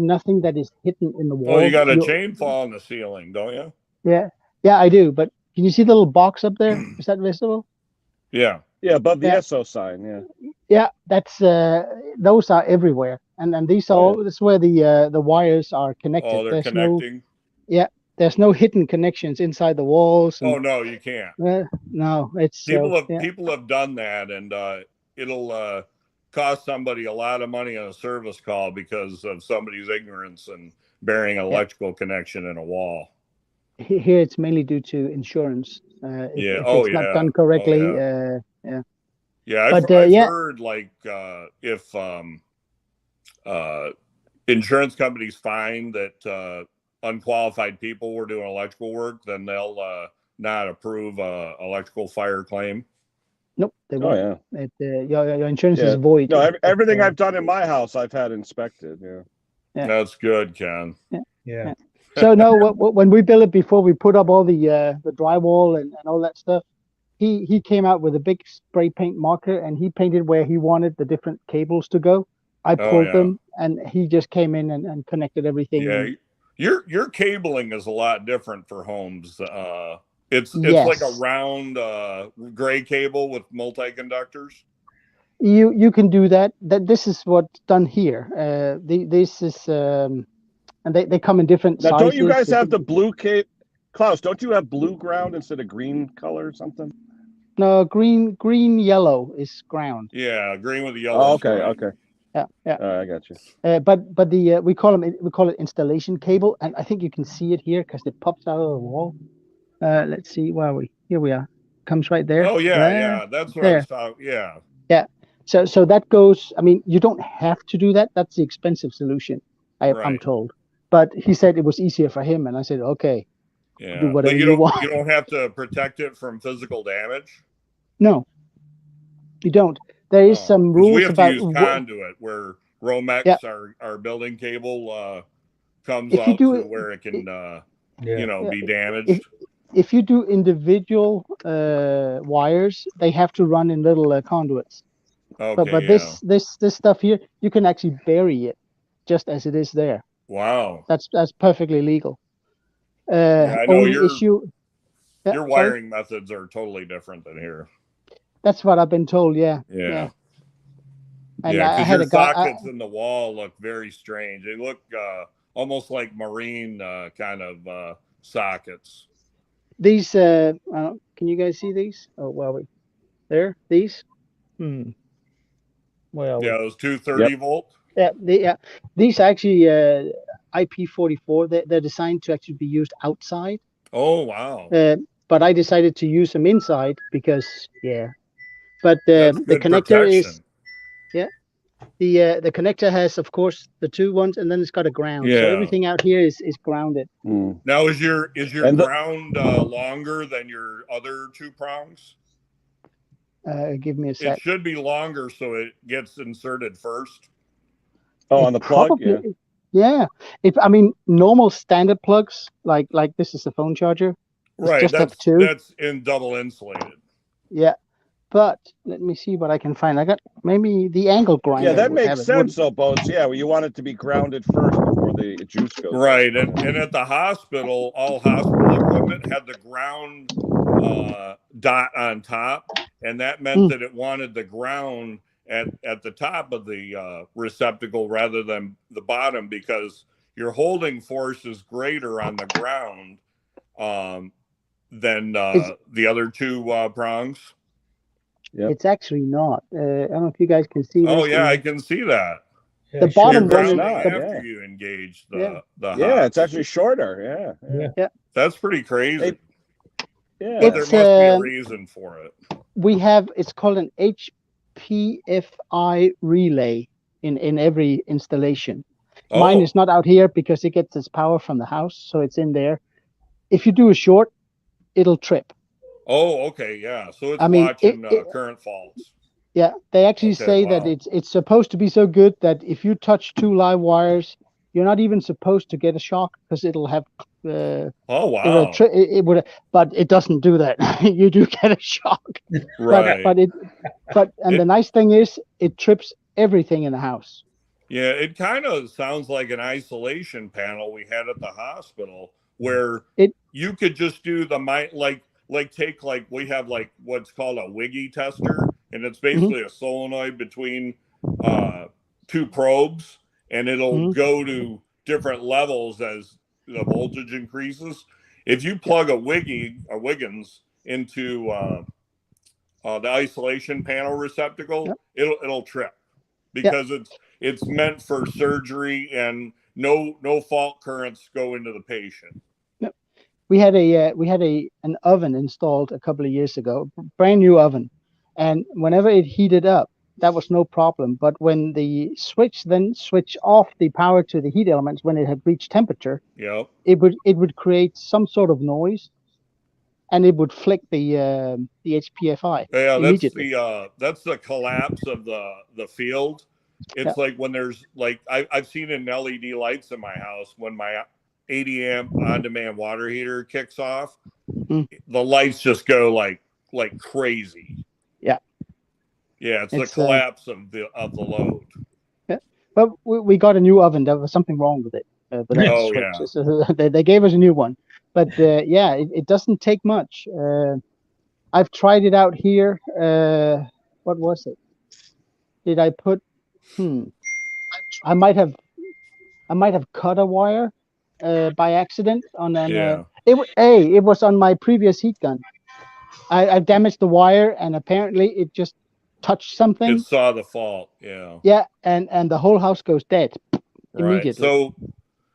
nothing that is hidden in the wall. Oh, you got a chain fall in the ceiling, don't you? Yeah, I do. But can you see the little box up there? Is that visible? Yeah, above the SO sign. Yeah, that's those are everywhere, and these are this is where the wires are connected. Oh, they're connecting. There's no hidden connections inside the walls. Oh no, you can't. No, it's people have done that, and it'll cost somebody a lot of money on a service call because of somebody's ignorance and burying an electrical connection in a wall. Here, it's mainly due to insurance. If it's not done correctly. I've heard like if insurance companies find that unqualified people were doing electrical work, then they'll not approve electrical fire claim. Nope, they won't. Your insurance is void. No, everything I've done in my house, I've had inspected. Yeah. That's good, Ken. Yeah. So no, when we built it, before we put up all the drywall and all that stuff, he came out with a big spray paint marker and he painted where he wanted the different cables to go. I pulled them, and he just came in and connected everything. Yeah, your cabling is a lot different for homes. It's like a round gray cable with multi-conductors. You can do that. This is what's done here. This is and they come in different sizes. Don't you guys have the blue cable? Klaus, don't you have blue ground instead of green color or something? No, green yellow is ground. Yeah, green with the yellow. Oh, okay. Yeah. I got you. But the we call it installation cable, and I think you can see it here because it pops out of the wall. Let's see, where are we? Here we are. Comes right there. Oh yeah, that's what I was talking. Yeah. So that goes. I mean, you don't have to do that. That's the expensive solution. I'm Right. told. But he said it was easier for him, and I said, okay, do Yeah, but whatever you want. you don't have to protect it from physical damage. No, you don't. There is some Because we rules have to about use conduit where Romex, Yeah. our building cable, comes If you out do to it- where it can, Yeah. be damaged. if you do individual wires, they have to run in little conduits. Okay, But yeah. this stuff here, you can actually bury it just as it is there. Wow. That's perfectly legal. Yeah, I know Only your issue. Yeah, your sorry? wiring methods are totally different than here. That's what I've been told. Yeah. Yeah. And Yeah, I because had your a guy. sockets in the wall look very strange. They look almost like marine kind of sockets. These. Can you guys see these? Oh, well, there. These. Where are we? Yeah, those 230 volt. Yeah. These actually IP44. They're designed to actually be used outside. Oh wow. But I decided to use them inside because But That's the good connector protection. the connector has, of course, the two ones, and then it's got a ground. So Yeah. everything out here is grounded. Now is your ground longer than your other two prongs? Give me a sec. It should be longer so it gets inserted first. Oh, on the plug? Probably, yeah. If I mean normal standard plugs, like this is a phone charger. Right. Just have two. That's in double insulated. Yeah. But let me see what I can find. I got maybe the angle grinder. Yeah, that makes sense, though, Boats. Yeah, well, you want it to be grounded first before the juice goes. Right, and at the hospital, all hospital equipment had the ground dot on top, and that meant that it wanted the ground at the top of the receptacle rather than the bottom, because your holding force is greater on the ground than the other two prongs. Yep. It's actually not. I don't know if you guys can see this. Oh yeah, I can see that. The bottom one is after you engage the yeah, it's actually shorter. Yeah. That's pretty crazy. Yeah, but there must be a reason for it. We have, it's called an HPFI relay in every installation. Mine is not out here because it gets its power from the house, so it's in there. If you do a short, it'll trip. Oh, okay, yeah. So it's watching current faults. Yeah, they actually say that it's supposed to be so good that if you touch two live wires, you're not even supposed to get a shock because it'll have. Oh wow! It would, but it doesn't do that. You do get a shock. Right. And the nice thing is, it trips everything in the house. Yeah, it kind of sounds like an isolation panel we had at the hospital, where you could just do the we have what's called a Wiggy tester, and it's basically a solenoid between two probes, and it'll go to different levels as the voltage increases. If you plug a Wiggins into the isolation panel receptacle, it'll trip because it's meant for surgery, and no fault currents go into the patient. We had an oven installed a couple of years ago, brand new oven, and whenever it heated up, that was no problem. But when the switch then switched off the power to the heat elements when it had reached temperature, it would create some sort of noise, and it would flick the HPFI. Yeah, immediately. That's the collapse of the field. It's like when there's I've seen in LED lights in my house when my 80 amp on-demand water heater kicks off, the lights just go like crazy. Yeah, it's the collapse of the load. Yeah, but we got a new oven. There was something wrong with it. So they gave us a new one, but it doesn't take much. I've tried it out here. What was it? Did I put? I might have cut a wire by accident on an. It was on my previous heat gun. I damaged the wire, and apparently it just touched something. It saw the fault. Yeah. Yeah, and the whole house goes dead immediately. Right.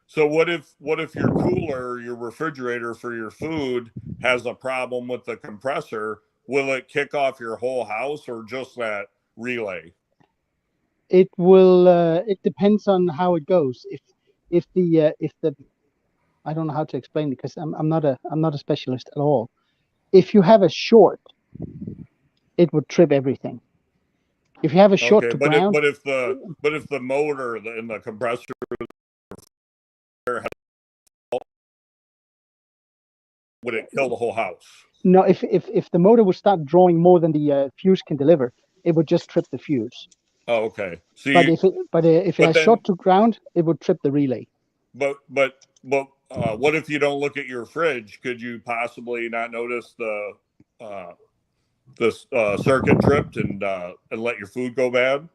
So what if your cooler, your refrigerator for your food has a problem with the compressor? Will it kick off your whole house or just that relay? It will. It depends on how it goes. if the I don't know how to explain it because I'm not a specialist at all. If you have a short, it would trip everything. If you have a short to ground, but if the motor in the compressor would it kill the whole house? no. If the motor would start drawing more than the fuse can deliver, it would just trip the fuse. Oh, okay. See, but if it has short to ground, it would trip the relay. But what if you don't look at your fridge? Could you possibly not notice the circuit tripped and let your food go bad?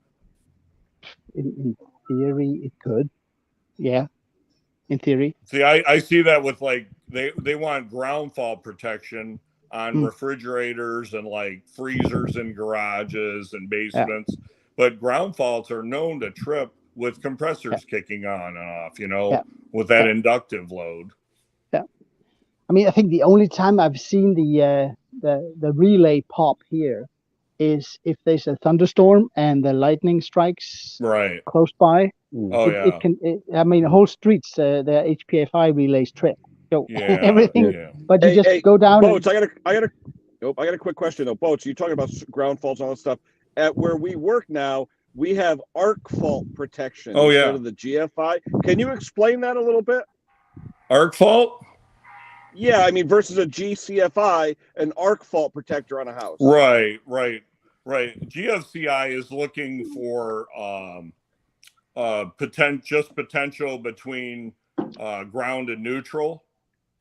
In theory, it could. Yeah, in theory. See, I see that with like they want ground fault protection on refrigerators and like freezers in garages and basements, but ground faults are known to trip with compressors kicking on and off, with that inductive load. Yeah, I mean, I think the only time I've seen the relay pop here is if there's a thunderstorm and the lightning strikes close by. I mean, whole streets, the HPFI relays trip. So everything, but you just go down. Boats, I got a quick question though. Boats, you're talking about ground faults and all that stuff. At where we work now, we have arc fault protection instead of the GFI. Can you explain that a little bit? Arc fault? Yeah, I mean versus a GCFI, an arc fault protector on a house. Right. GFCI is looking for potential between ground and neutral,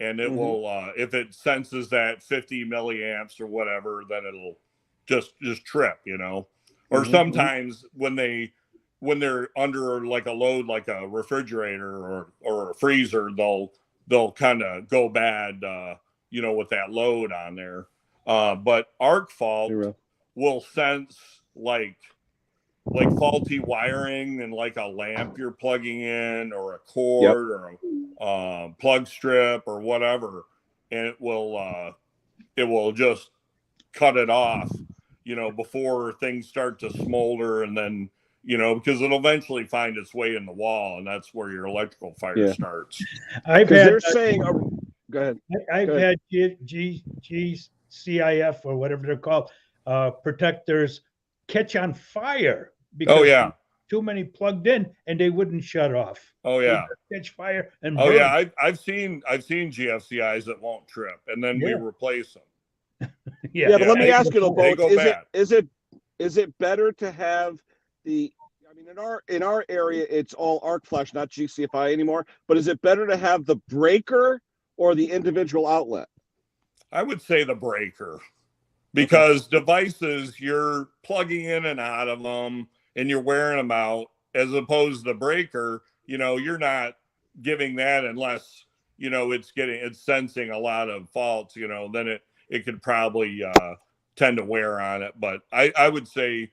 and it will if it senses that 50 milliamps or whatever, then it'll just trip, or sometimes when they're under like a load like a refrigerator or a freezer, they'll kind of go bad with that load on there, but arc fault will sense like faulty wiring and like a lamp you're plugging in or a cord or a plug strip or whatever, and it will just cut it off, before things start to smolder, and then because it'll eventually find its way in the wall, and that's where your electrical fire starts. They're saying go ahead. I've had GCIF or whatever they're called protectors catch on fire because too many plugged in and they wouldn't shut off. Catch fire and burn. I've seen GFCIs that won't trip, and then we replace them. But let me ask you though, is it better to have the? I mean, in our area, it's all arc flash, not GCFI anymore. But is it better to have the breaker or the individual outlet? I would say the breaker, because devices, you're plugging in and out of them and you're wearing them out, as opposed to the breaker, you're not giving that unless, it's sensing a lot of faults, then it could probably tend to wear on it. But I would say,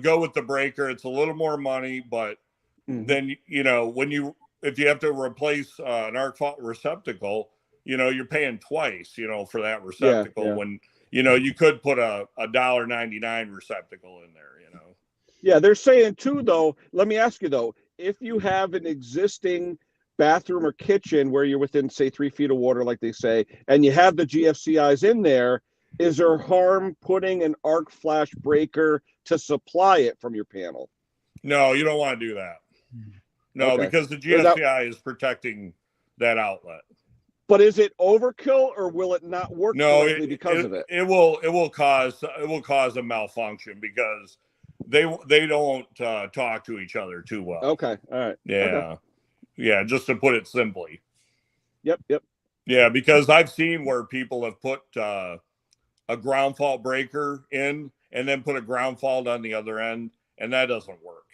go with the breaker. It's a little more money, but then, if you have to replace an arc fault receptacle, you're paying twice, for that receptacle when, you could put a $1.99 receptacle in there, Yeah, they're saying too, though, let me ask you though, if you have an existing bathroom or kitchen where you're within, say, 3 feet of water, like they say, and you have the GFCIs in there, is there harm putting an arc flash breaker to supply it from your panel? No, you don't want to do that. No, because the GFCI is protecting that outlet. But is it overkill, or will it not work correctly because of it? It will cause a malfunction because they don't talk to each other too well. Okay, all right. Yeah, just to put it simply. Yep. Yeah, because I've seen where people have put a ground fault breaker in and then put a ground fault on the other end, and that doesn't work.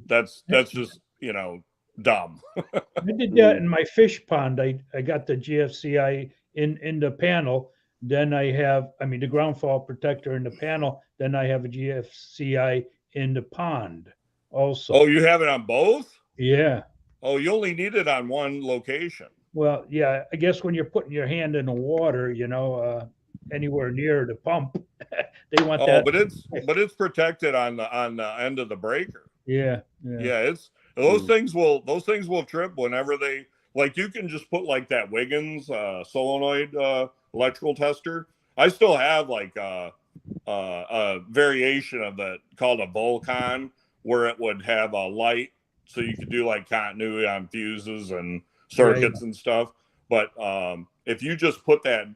That's just dumb. I did that in my fish pond. I got the GFCI in the panel. Then I have, the ground fault protector in the panel. Then I have a GFCI in the pond also. Oh, you have it on both? Yeah. Oh, you only need it on one location. Well, yeah, I guess when you're putting your hand in the water, anywhere near the pump, they want that. But it's protected on the end of the breaker. Yeah. Those things will trip whenever they, like, you can just put like that Wiggins solenoid electrical tester. I still have like a variation of that called a Volcon, where it would have a light, so you could do like continuity on fuses and circuits and stuff. But if you just put that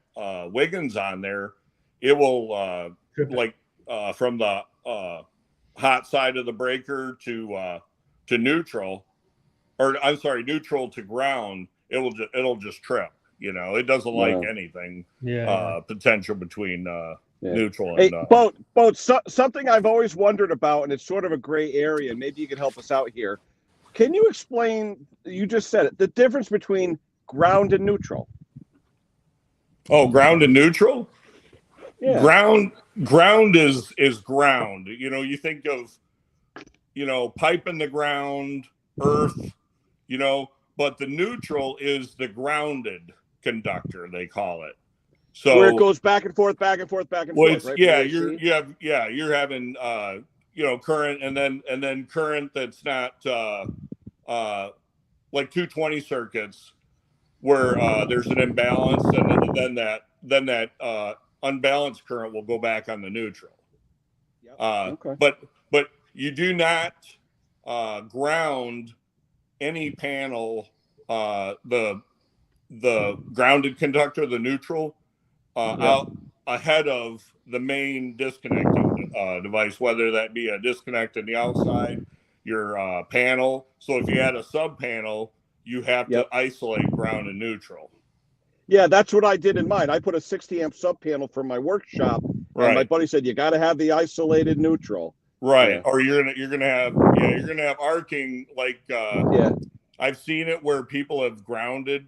Wiggins on there, it will from the hot side of the breaker to neutral, or I'm sorry, neutral to ground. It'll just trip. You know, it doesn't like anything potential between neutral and something I've always wondered about, and it's sort of a gray area, and maybe you can help us out here. Can you explain, you just said it, the difference between ground and neutral? Oh, ground and neutral? Yeah. Ground is ground. You know, you think of, you know, pipe in the ground, earth, you know, but the neutral is the grounded conductor, they call it. So where it goes back and forth, back and forth, back and forth. Right? You're having you know, current and then current that's not like 220 circuits where there's an imbalance, and then that unbalanced current will go back on the neutral. But you do not ground any panel, the grounded conductor, the neutral, out ahead of the main disconnecting device, whether that be a disconnect in the outside, your panel. So if you add a sub panel, you have to isolate ground and neutral. Yeah, that's what I did in mine. I put a 60 amp sub panel for my workshop, and my buddy said you got to have the isolated neutral. Right, or you're gonna have arcing, like I've seen it where people have grounded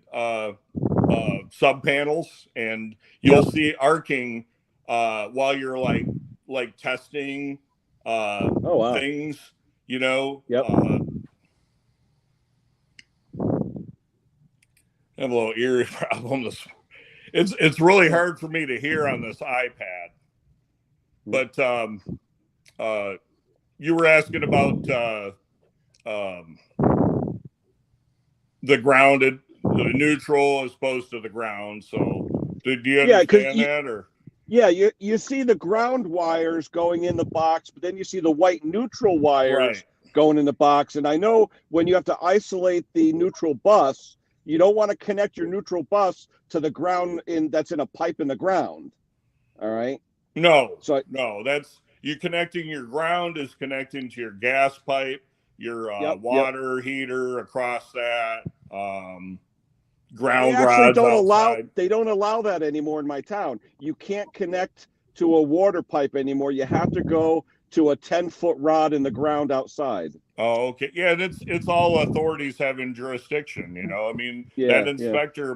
sub panels, and you'll see arcing while you're like testing things, you know. I have a little ear problem. It's really hard for me to hear on this iPad. But you were asking about the grounded, the neutral as opposed to the ground. So do you understand that, or? Yeah, you see the ground wires going in the box, but then you see the white neutral wires going in the box. And I know when you have to isolate the neutral bus, you don't want to connect your neutral bus to the ground that's in a pipe in the ground. All right. No, that's you connecting your ground is connecting to your gas pipe, your water heater across that. Ground rods outside. They don't allow that anymore in my town. You can't connect to a water pipe anymore. You have to go to a 10-foot rod in the ground outside. Oh, okay. Yeah, it's all authorities having jurisdiction, you know. I mean, that inspector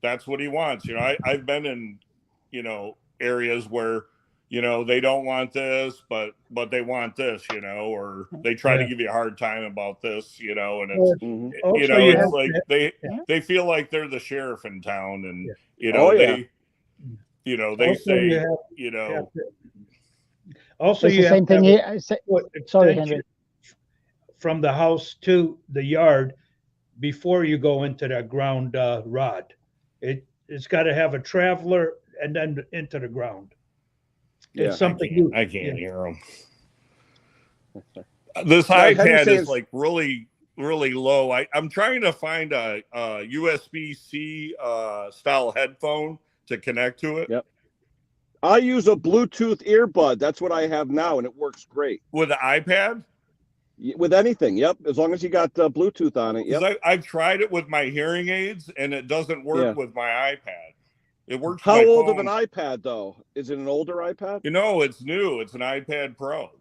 that's what he wants. You know, I've been in, you know, areas where, you know, they don't want this, but they want this, you know, or they try to give you a hard time about this, you know, and it's you know, it's like they feel like they're the sheriff in town, and you know, they say, you know. Also, it's the same thing here. Sorry, Henry. From the house to the yard before you go into that ground rod. It's got to have a traveler and then into the ground. It's something I can't hear them. This iPad is like really, really low. I'm trying to find a USB-C style headphone to connect to it. Yep. I use a Bluetooth earbud. That's what I have now, and it works great. With the iPad? With anything, yep. As long as you got Bluetooth on it, yep. I've tried it with my hearing aids, and it doesn't work with my iPad. It works. How old of an iPad, though? Is it an older iPad? You know, it's new. It's an iPad Pro.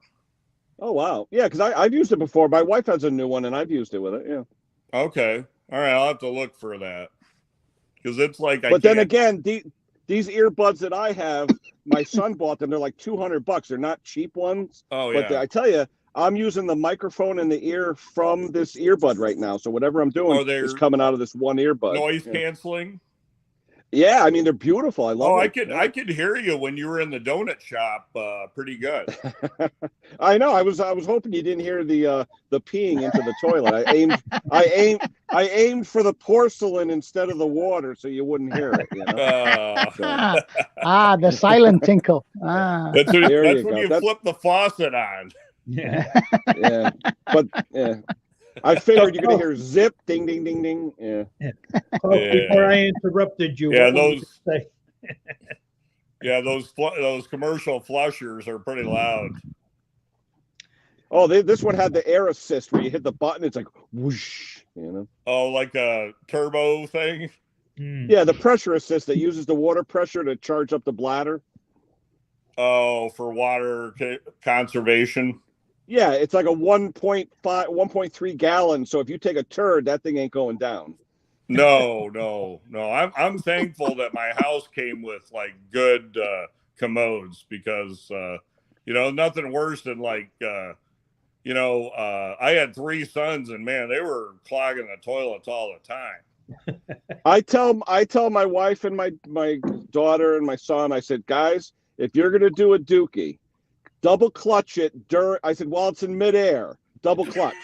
Oh, wow. Yeah, because I've used it before. My wife has a new one, and I've used it with it, yeah. Okay. All right, I'll have to look for that. Because it's like But then again, these earbuds that I have, my son bought them. They're like $200. They're not cheap ones. Oh, yeah. But I tell you, I'm using the microphone in the ear from this earbud right now. So whatever I'm doing is coming out of this one earbud. Noise canceling? Yeah, I mean they're beautiful. I love. Oh, them. I could hear you when you were in the donut shop. Pretty good. I know. I was hoping you didn't hear the peeing into the toilet. I aimed for the porcelain instead of the water, so you wouldn't hear it. You know. The silent tinkle. That's when you flip the faucet on. Yeah. Yeah. But yeah. I figured you're gonna hear zip, ding, ding, ding, ding. Yeah. Before I interrupted you, Yeah, what were you gonna say? Yeah, those commercial flushers are pretty loud. Oh, this one had the air assist where you hit the button, it's like whoosh, you know. Oh, like a turbo thing. Yeah, the pressure assist that uses the water pressure to charge up the bladder. Oh, for water conservation. Yeah, it's like a 1.3 gallon. So if you take a turd, that thing ain't going down. No. I'm thankful that my house came with like good commodes because nothing worse than like I had 3 sons and man, they were clogging the toilets all the time. I tell my wife and my daughter and my son, I said, guys, if you're gonna do a dookie, double clutch it I said, while it's in midair, double clutch.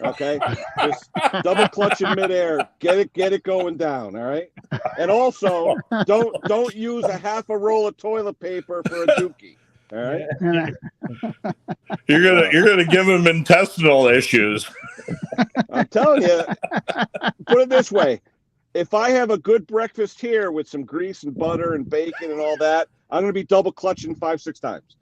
Okay. Just double clutch in midair. Get it going down. All right. And also don't use a half a roll of toilet paper for a dookie. All right. You're gonna give him intestinal issues. I'm telling you, put it this way. If I have a good breakfast here with some grease and butter and bacon and all that, I'm gonna be double clutching 5-6 times.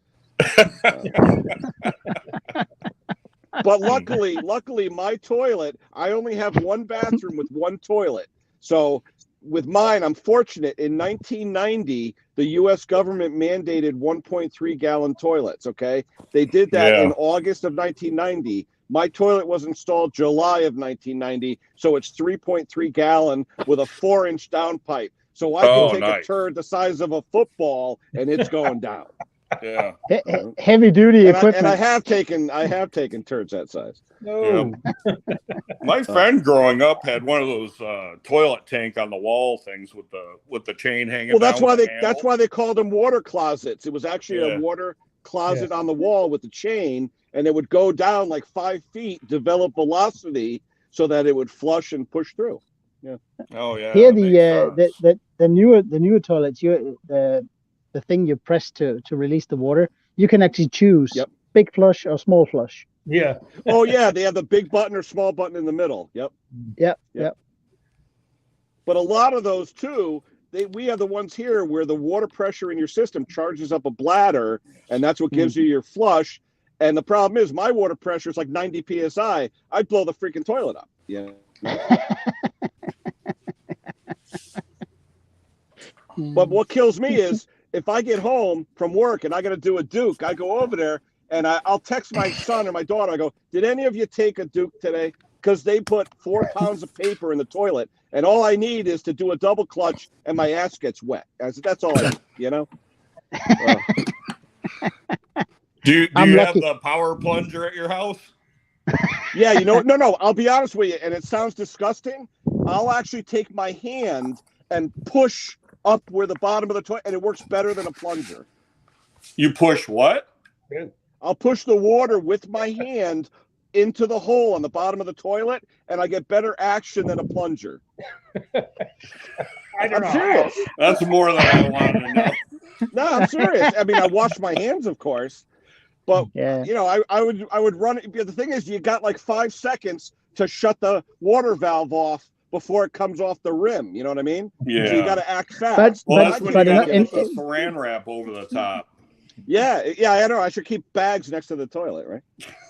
But luckily my toilet, I only have one bathroom with one toilet. So with mine, I'm fortunate. In 1990, the U.S. government mandated 1.3 gallon toilets. Okay. They did that in August of 1990. My toilet was installed July of 1990. So it's 3.3 gallon with a 4-inch downpipe. So I can take a turd the size of a football and it's going down. Yeah. Heavy duty equipment. And I have taken turds that size. No. Yeah. My friend growing up had one of those toilet tank on the wall things with the chain hanging. Well, that's why they called them water closets. It was actually a water closet on the wall with the chain, and it would go down like 5 feet, develop velocity so that it would flush and push through. Yeah. Oh yeah. Here the newer toilets, the thing you press to release the water, you can actually choose big flush or small flush. Yeah. Oh yeah, they have the big button or small button in the middle. Yep. But a lot of those too, we have the ones here where the water pressure in your system charges up a bladder, and that's what gives you your flush. And the problem is my water pressure is like 90 psi. I'd blow the freaking toilet up. Yeah. But what kills me is if I get home from work and I got to do a Duke, I go over there and I'll text my son or my daughter. I go, did any of you take a Duke today? Because they put 4 pounds of paper in the toilet, and all I need is to do a double clutch and my ass gets wet. That's all I need, you know? Do you have the power plunger at your house? Yeah, no, I'll be honest with you, and it sounds disgusting. I'll actually take my hand and push up where the bottom of the toilet, and it works better than a plunger. You push what? I'll push the water with my hand into the hole on the bottom of the toilet, and I get better action than a plunger. I'm serious. That's more than I wanted to know. No, I'm serious. I mean, I wash my hands, of course, but I would run it. The thing is, you got like 5 seconds to shut the water valve off before it comes off the rim. You know what I mean? Yeah. So you got to act fast. That's when you got to put the saran wrap over the top. Yeah, I know. I should keep bags next to the toilet, right?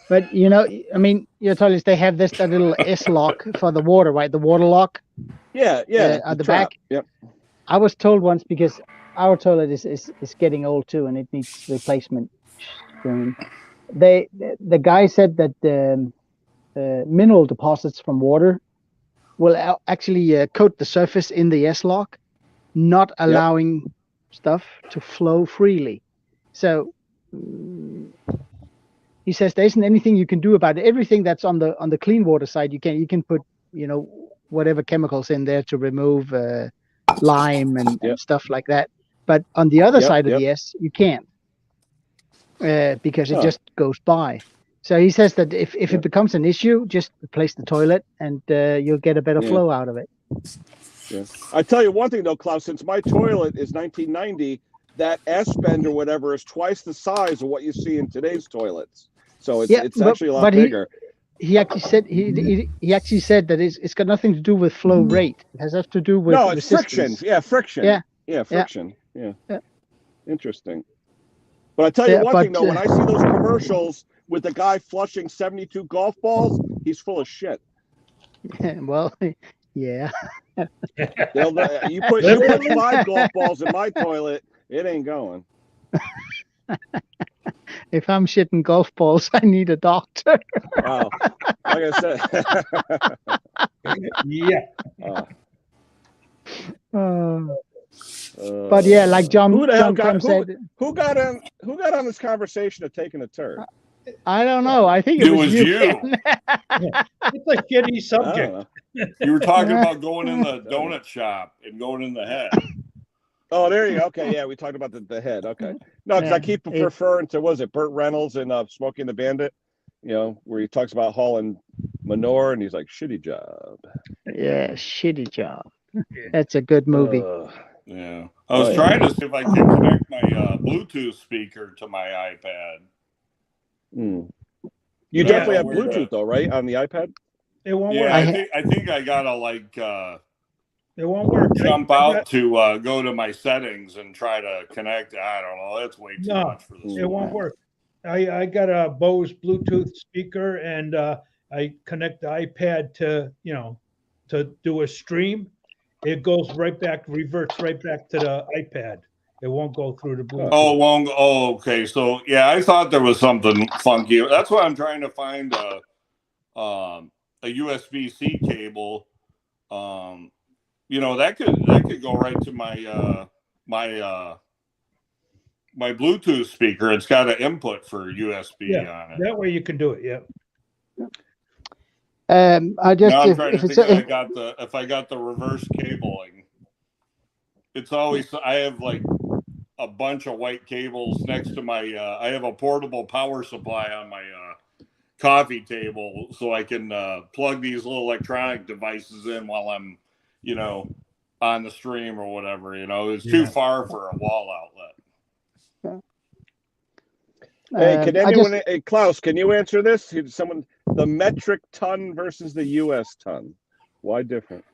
But I mean, your toilets, they have that little S lock for the water, right? The water lock. Yeah. At the back. Yep. I was told once, because our toilet is getting old too, and it needs replacement. The guy said that the mineral deposits from water will actually coat the surface in the S lock, not allowing stuff to flow freely. So he says there isn't anything you can do about it. Everything that's on the clean water side, you can put whatever chemicals in there to remove lime and stuff like that. But on the other side of the S, you can't because it just goes by. So he says that if it becomes an issue, just replace the toilet and you'll get a better flow out of it. Yeah. I tell you one thing though, Klaus, since my toilet is 1990, that S-bend or whatever is twice the size of what you see in today's toilets. So it's actually a lot bigger. He actually said he actually said that it's got nothing to do with flow rate. It has to do with it's resistance. friction. Yeah, friction. Yeah, friction. Yeah. Interesting. But I tell you one thing though, when I see those commercials with the guy flushing 72 golf balls, he's full of shit. Well, yeah. You put 5 golf balls in my toilet, it ain't going. If I'm shitting golf balls, I need a doctor. Wow. Like I said. Yeah. But yeah, like John said, who got on this conversation of taking a turd? I don't know. I think it was you. It's a shitty subject. You were talking about going in the donut shop and going in the head. Oh, there you go. Okay, yeah, we talked about the head. Okay. No, because I keep referring to, was it Burt Reynolds in Smoking the Bandit? You know, where he talks about hauling manure and he's like, shitty job. Yeah, shitty job. That's a good movie. Yeah. I was trying to see if I could connect my Bluetooth speaker to my iPad. You definitely have Bluetooth though, right? On the iPad? It won't work. I think I gotta it won't work. Jump out to go to my settings and try to connect. I don't know. That's way too much for this. It won't work. I got a Bose Bluetooth speaker and I connect the iPad to do a stream. It goes reverts right back to the iPad. It won't go through the Bluetooth. Oh, okay. So yeah, I thought there was something funky. That's why I'm trying to find a USB-C cable. That could go right to my my Bluetooth speaker. It's got an input for USB on it. That way you can do it. Yeah. I just now I'm trying to think if I got the reverse cabling. It's always I have like a bunch of white cables next to my. I have a portable power supply on my coffee table, so I can plug these little electronic devices in while I'm, on the stream or whatever. It's too far for a wall outlet. Hey, can anyone? Hey, Klaus, can you answer this? The metric ton versus the U.S. ton. Why different?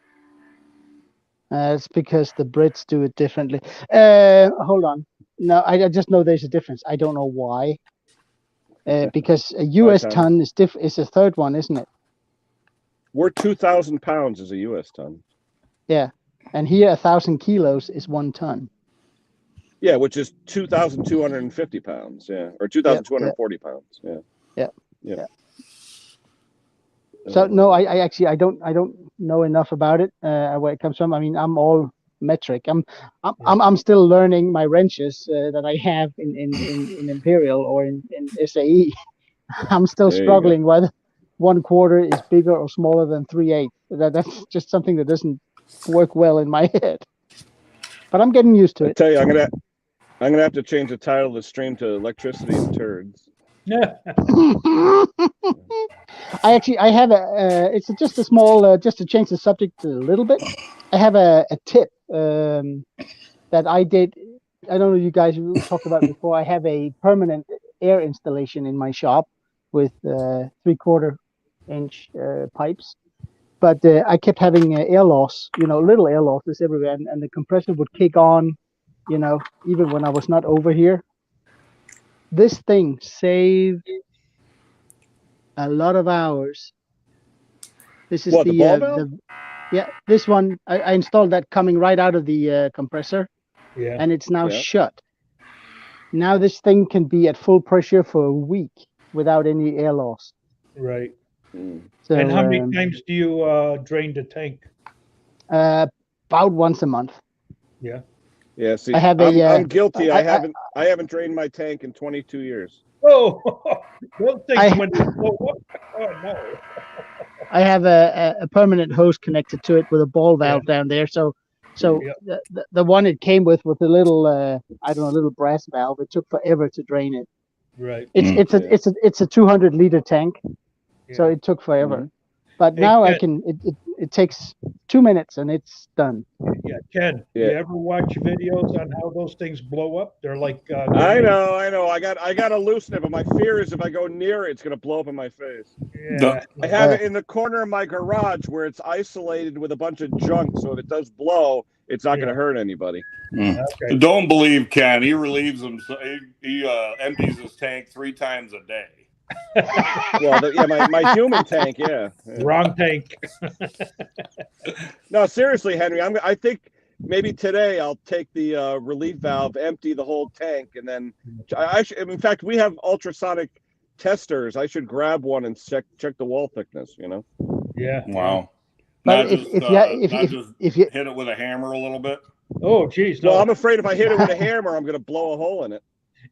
It's because the Brits do it differently. Hold on. No, I just know there's a difference. I don't know why. Because a U.S. ton is a third one, isn't it? We're 2,000 pounds is a U.S. ton. Yeah, and here 1,000 kilos is 1 ton. Yeah, which is 2,250 pounds. Yeah, or 2,240 pounds. Yeah. So no, I actually don't know enough about it. Where it comes from. I mean, I'm all metric. I'm still learning my wrenches that I have in Imperial or in SAE. I'm still struggling whether 1/4 is bigger or smaller than 3/8. That's just something that doesn't work well in my head. But I'm getting used to it. I tell you, I'm gonna have to change the title of the stream to Electricity and Turds. I have it's just a small, just to change the subject a little bit. I have a tip that I did. I don't know if you guys talked about it before. I have a permanent air installation in my shop with 3/4 inch pipes. But I kept having air loss, little air losses everywhere. And the compressor would kick on, even when I was not over here. This thing saved a lot of hours. This is the ball valve? This one I installed that coming right out of the compressor, and it's now shut. Now this thing can be at full pressure for a week without any air loss. Right. So, and how many times do you drain the tank? About once a month. Yeah. Yeah. See, I'm guilty. I haven't drained my tank in 22 years. Oh, those things when they blow up. Oh no. I have a permanent hose connected to it with a ball valve down there. So So the one it came with a little I don't know, a little brass valve. It took forever to drain it. Right. It's a 200-liter tank, so it took forever. But now I can. It takes 2 minutes and it's done. Yeah, Ken. You ever watch videos on how those things blow up? They're like. I know. I got to loosen it, but my fear is if I go near it, it's going to blow up in my face. Yeah. I have it in the corner of my garage where it's isolated with a bunch of junk, so if it does blow, it's not going to hurt anybody. Okay. Don't believe Ken. He relieves him. He empties his tank 3 times a day. Well, my human tank, Wrong tank. No, seriously, Henry. I think maybe today I'll take the relief valve, empty the whole tank, and then in fact, we have ultrasonic testers. I should grab one and check the wall thickness. Yeah. Wow. But Not if you hit it with a hammer a little bit. Oh, geez. Well, I'm afraid if I hit it with a hammer, I'm going to blow a hole in it.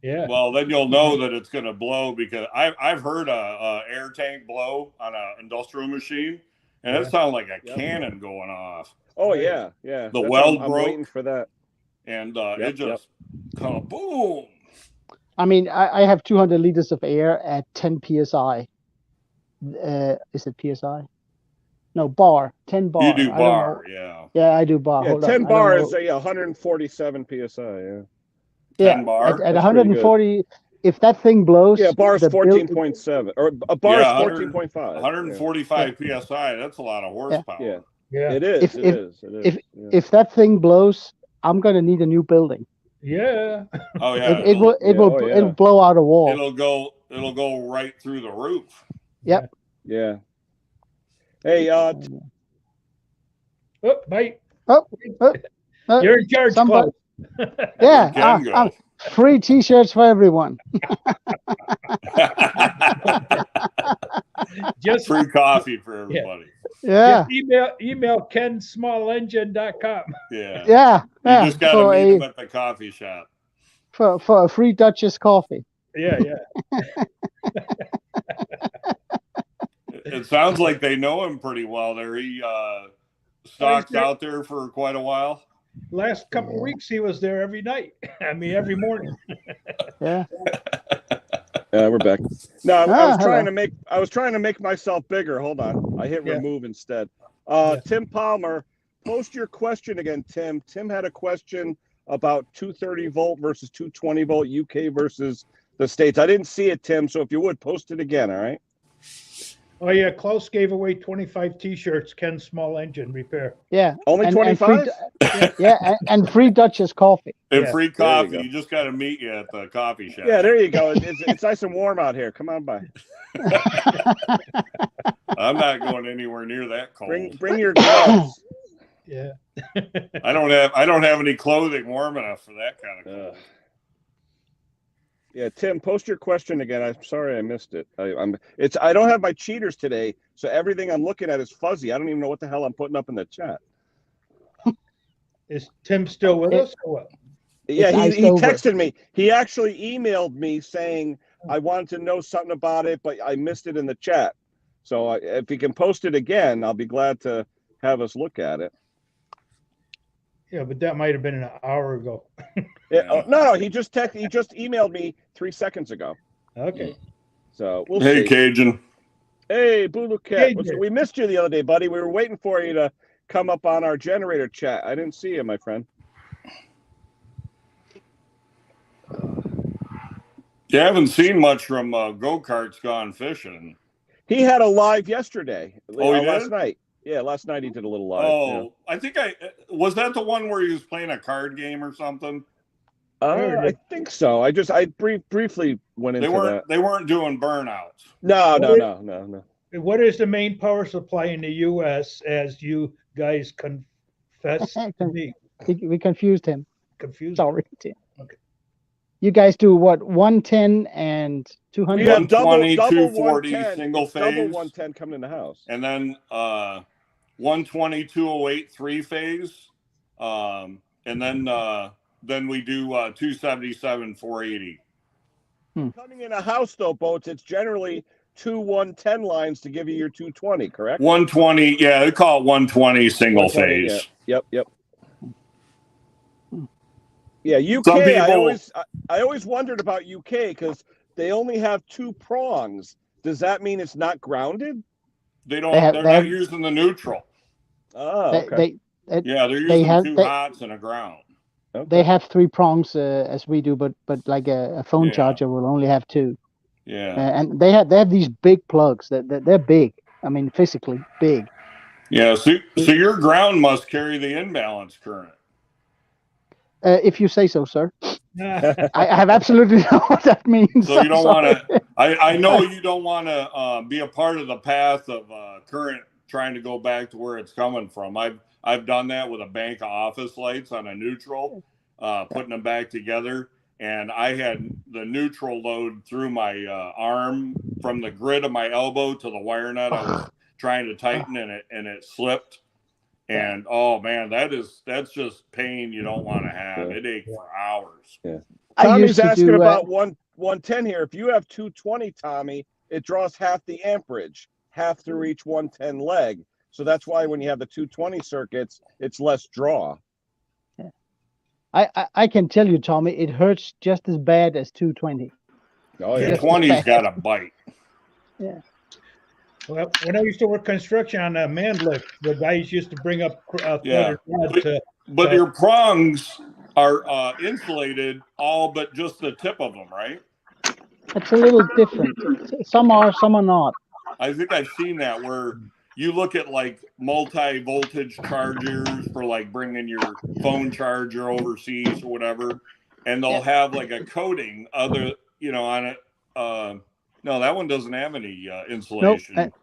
Yeah. Well, then you'll know that it's going to blow because I've heard a air tank blow on an industrial machine, and it sounded like a cannon going off. Oh yeah. The weld I'm broke. waiting for that. And it just kind of boom. I mean, I have 200 liters of air at 10 psi. Is it psi? No, bar. 10 bar. You do bar, yeah. Yeah, I do bar. Yeah, Hold 10 on. bar is 147 psi. Yeah, 10 bar? at 140. If that thing blows, yeah, bar is 14.7, or a bar is 14.5. 145 psi. That's a lot of horsepower. Yeah, it is. If that thing blows, I'm gonna need a new building. Yeah. Oh yeah. It'll blow out a wall. It'll go right through the roof. Yep. Yeah. Hey, mate. You're in charge, somebody. Yeah. Free T-shirts for everyone. Just free coffee for everybody. Yeah. Just email kensmallengine.com. Yeah. Yeah. You just got to meet him at the coffee shop. For a free Dutchess coffee. Yeah. It sounds like they know him pretty well there. He stocks out there for quite a while. Last couple of weeks he was there every night. I mean every morning. Yeah. We're back. No, I was trying to make myself bigger. Hold on. I hit remove instead. Tim Palmer, post your question again, Tim. Tim had a question about 230 volt versus 220 volt UK versus the States. I didn't see it, Tim, so if you would post it again, all right? Oh yeah, Klaus gave away 25 T-shirts. Ken Small Engine Repair. Yeah, only 25. And free Dutchess coffee. And free coffee. You just got to meet you at the coffee shop. Yeah, there you go. It's nice and warm out here. Come on by. I'm not going anywhere near that cold. Bring your gloves. Yeah. I don't have any clothing warm enough for that kind of cold. Yeah, Tim, post your question again. I'm sorry I missed it. I don't have my cheaters today, so everything I'm looking at is fuzzy. I don't even know what the hell I'm putting up in the chat. Is Tim still with us or what? Yeah, he texted me. He actually emailed me saying I wanted to know something about it, but I missed it in the chat. So if he can post it again, I'll be glad to have us look at it. Yeah, but that might have been an hour ago. No, he just emailed me 3 seconds ago. Okay. So we'll see. Hey, Cajun. Hey, Buluket. We missed you the other day, buddy. We were waiting for you to come up on our generator chat. I didn't see you, my friend. You haven't seen much from Go-Karts Gone Fishing. He had a live yesterday. Oh, he did? Last night. Yeah, last night he did a little live. Oh, yeah. I think was that the one where he was playing a card game or something? I think so. I briefly went into that. They weren't doing burnouts. No. What is the main power supply in the U.S. as you guys confess to me? We confused him. Sorry, Tim. Okay. You guys do what? 110 and 200. We have double 240 single phase. Double 110 coming in the house. And then 120, 208 three phase. And then we do 277, 480. Coming in a house though, boats, it's generally 2 110 lines to give you your 220, correct? 120, yeah, they call it 120 single phase. Yeah. Yep. Yeah, UK. Some people, I always wondered about UK because they only have 2 prongs. Does that mean it's not grounded? they're not using the neutral. Oh, okay. Yeah, they're using 2 hots and a ground. Okay. They have 3 prongs as we do, but like a phone charger will only have 2. Yeah. And they have these big plugs. They're big. I mean, physically big. Yeah. So your ground must carry the imbalance current. If you say so, sir. I have absolutely no what that means. So you don't want to. I know you don't want to be a part of the path of current trying to go back to where it's coming from. I've done that with a bank of office lights on a neutral, putting them back together, and I had the neutral load through my arm from the grid of my elbow to the wire nut. I was trying to tighten and it slipped. And oh man, that's just pain you don't want to have. It ached for hours. Yeah. Tommy's asking about 110 here. If you have 220, Tommy, it draws half the amperage, half through each 110 leg. So that's why when you have the 220 circuits, it's less draw. Yeah. I can tell you, Tommy, it hurts just as bad as 220. Oh yeah, 20's got a bite. Yeah. Well, when I used to work construction on a man lift, the guys used to bring up threaded rod but your prongs are insulated, all but just the tip of them, right? It's a little different. Some are, some are not. I think I've seen that where you look at like multi-voltage chargers for like bringing your phone charger overseas or whatever, and they'll have like a coating on it. No, that one doesn't have any insulation. Nope.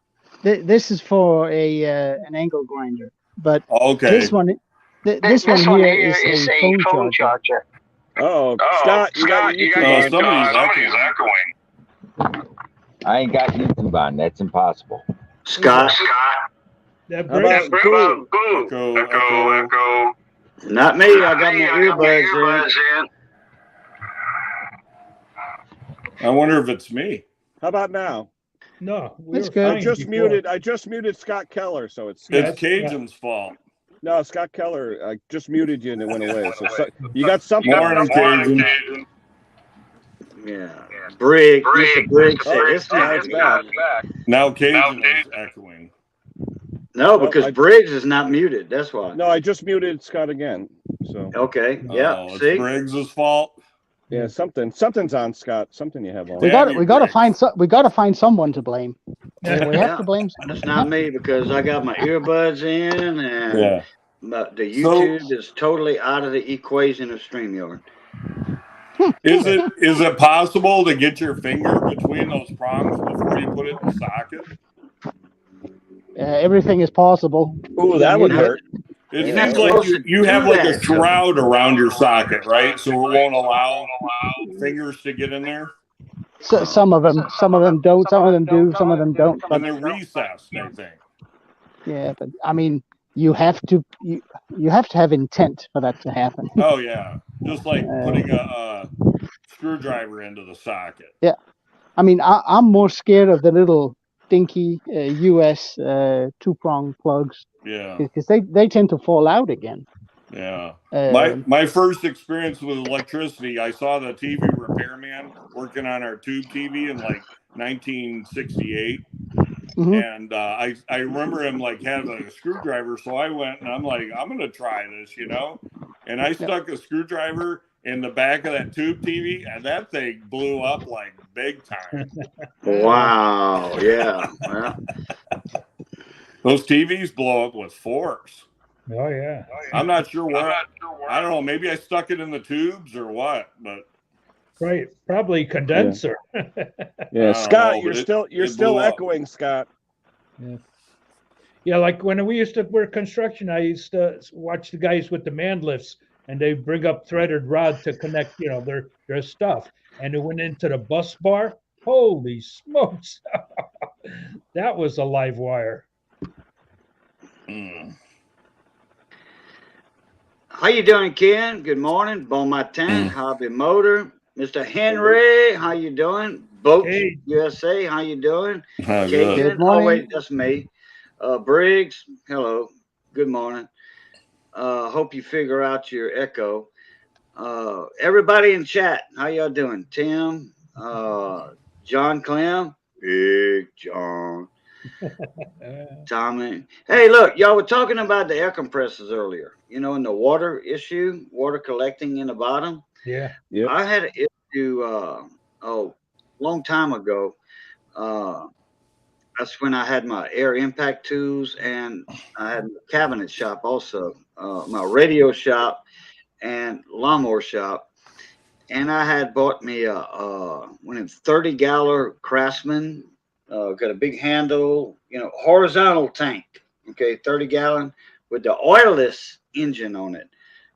This is for an angle grinder, but okay. This one here is a phone charger. Oh, Scott, you got somebody's echoing. I ain't got YouTube on. That's impossible. Scott. Echo. Not me. I got my earbuds in. I wonder if it's me. How about now? No, that's good. I just muted Scott Keller, so it's Cajun's fault. No, Scott Keller, I just muted you and it went away. So you got something. Morning, Cajun. Yeah. Briggs. Mr. Briggs said it's back. Now Cajun is echoing. No, because Briggs is not muted. That's why. No, I just muted Scott again. So okay. Yeah. It's Briggs's fault. Yeah, something's on, Scott. Something you have on. We got to find someone to blame. We have to blame. It's not me because I got my earbuds in and the YouTube is totally out of the equation of StreamYard. Is it possible to get your finger between those prongs before you put it in the socket? Everything is possible. Oh, that would hurt. It seems like you have like a shroud around your socket, right? So it won't allow fingers to get in there. So, some of them don't. Some of them do. Some of them don't. And they're recessed, I think. Yeah, but I mean, you have to have intent for that to happen. Oh yeah, just like putting a screwdriver into the socket. Yeah, I mean, I'm more scared of the little dinky US 2-prong plugs. Yeah, because they tend to fall out again. Yeah. My first experience with electricity, I saw the TV repairman working on our tube TV in like 1968. Mm-hmm. And I remember him like having a screwdriver. So I went and I'm like, I'm going to try this, and I stuck a screwdriver in the back of that tube TV and that thing blew up like big time. Wow. Yeah. Those TVs blow up with force. Oh yeah. I'm not sure what. I don't know. Maybe I stuck it in the tubes or what, but right, probably condenser. Yeah, Scott, you're still echoing, Scott. Yeah, like when we used to work construction, I used to watch the guys with the man lifts, and they bring up threaded rod to connect, their stuff, and it went into the bus bar. Holy smokes, that was a live wire. How you doing, Ken? Good morning. Bon matin, Hobby Motor. Mr. Henry, how you doing? Boats USA, how you doing? Good morning. Oh, wait, that's me. Briggs, hello. Good morning. Hope you figure out your echo. Everybody in chat, how y'all doing? Tim, John Clem, Big John, Tommy. Hey, look, y'all were talking about the air compressors earlier. You know, in the water issue, water collecting in the bottom. Yeah. Yep. I had an issue long time ago. That's when I had my air impact tools, and I had a cabinet shop also, my radio shop and lawnmower shop. And I had bought me a 30-gallon Craftsman, got a big handle, you know, horizontal tank. Okay, 30-gallon with the oilless engine on it.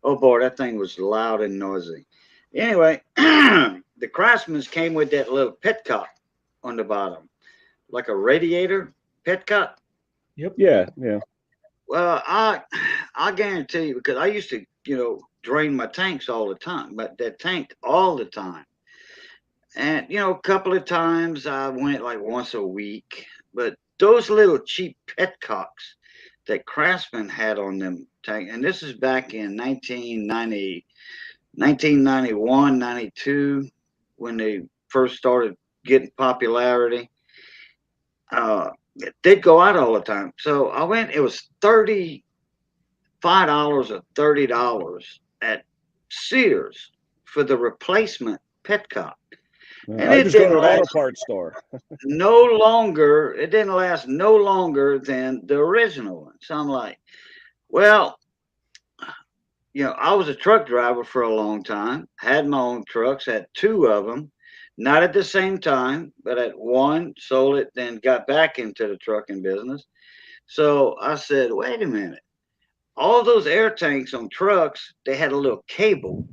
Oh boy, that thing was loud and noisy. Anyway, the Craftsmans came with that little petcock on the bottom, like a radiator petcock. Yep. Yeah, yeah. Well, I guarantee you, because I used to, you know, drain my tanks all the time, but that tank all the time. And, you know, a couple of times I went like once a week, but those little cheap petcocks that Craftsman had on them tank, and this is back in 1991, 92, when they first started getting popularity. They'd go out all the time. So I went, it was $35 or $30 at Sears for the replacement petcock. And I it just go to didn't an auto last parts store. no longer, it didn't last no longer than the original one. So I'm like, well, you know, I was a truck driver for a long time, had my own trucks, had two of them, not at the same time, but at one, sold it, then got back into the trucking business. So I said, wait a minute. All those air tanks on trucks, they had a little cable,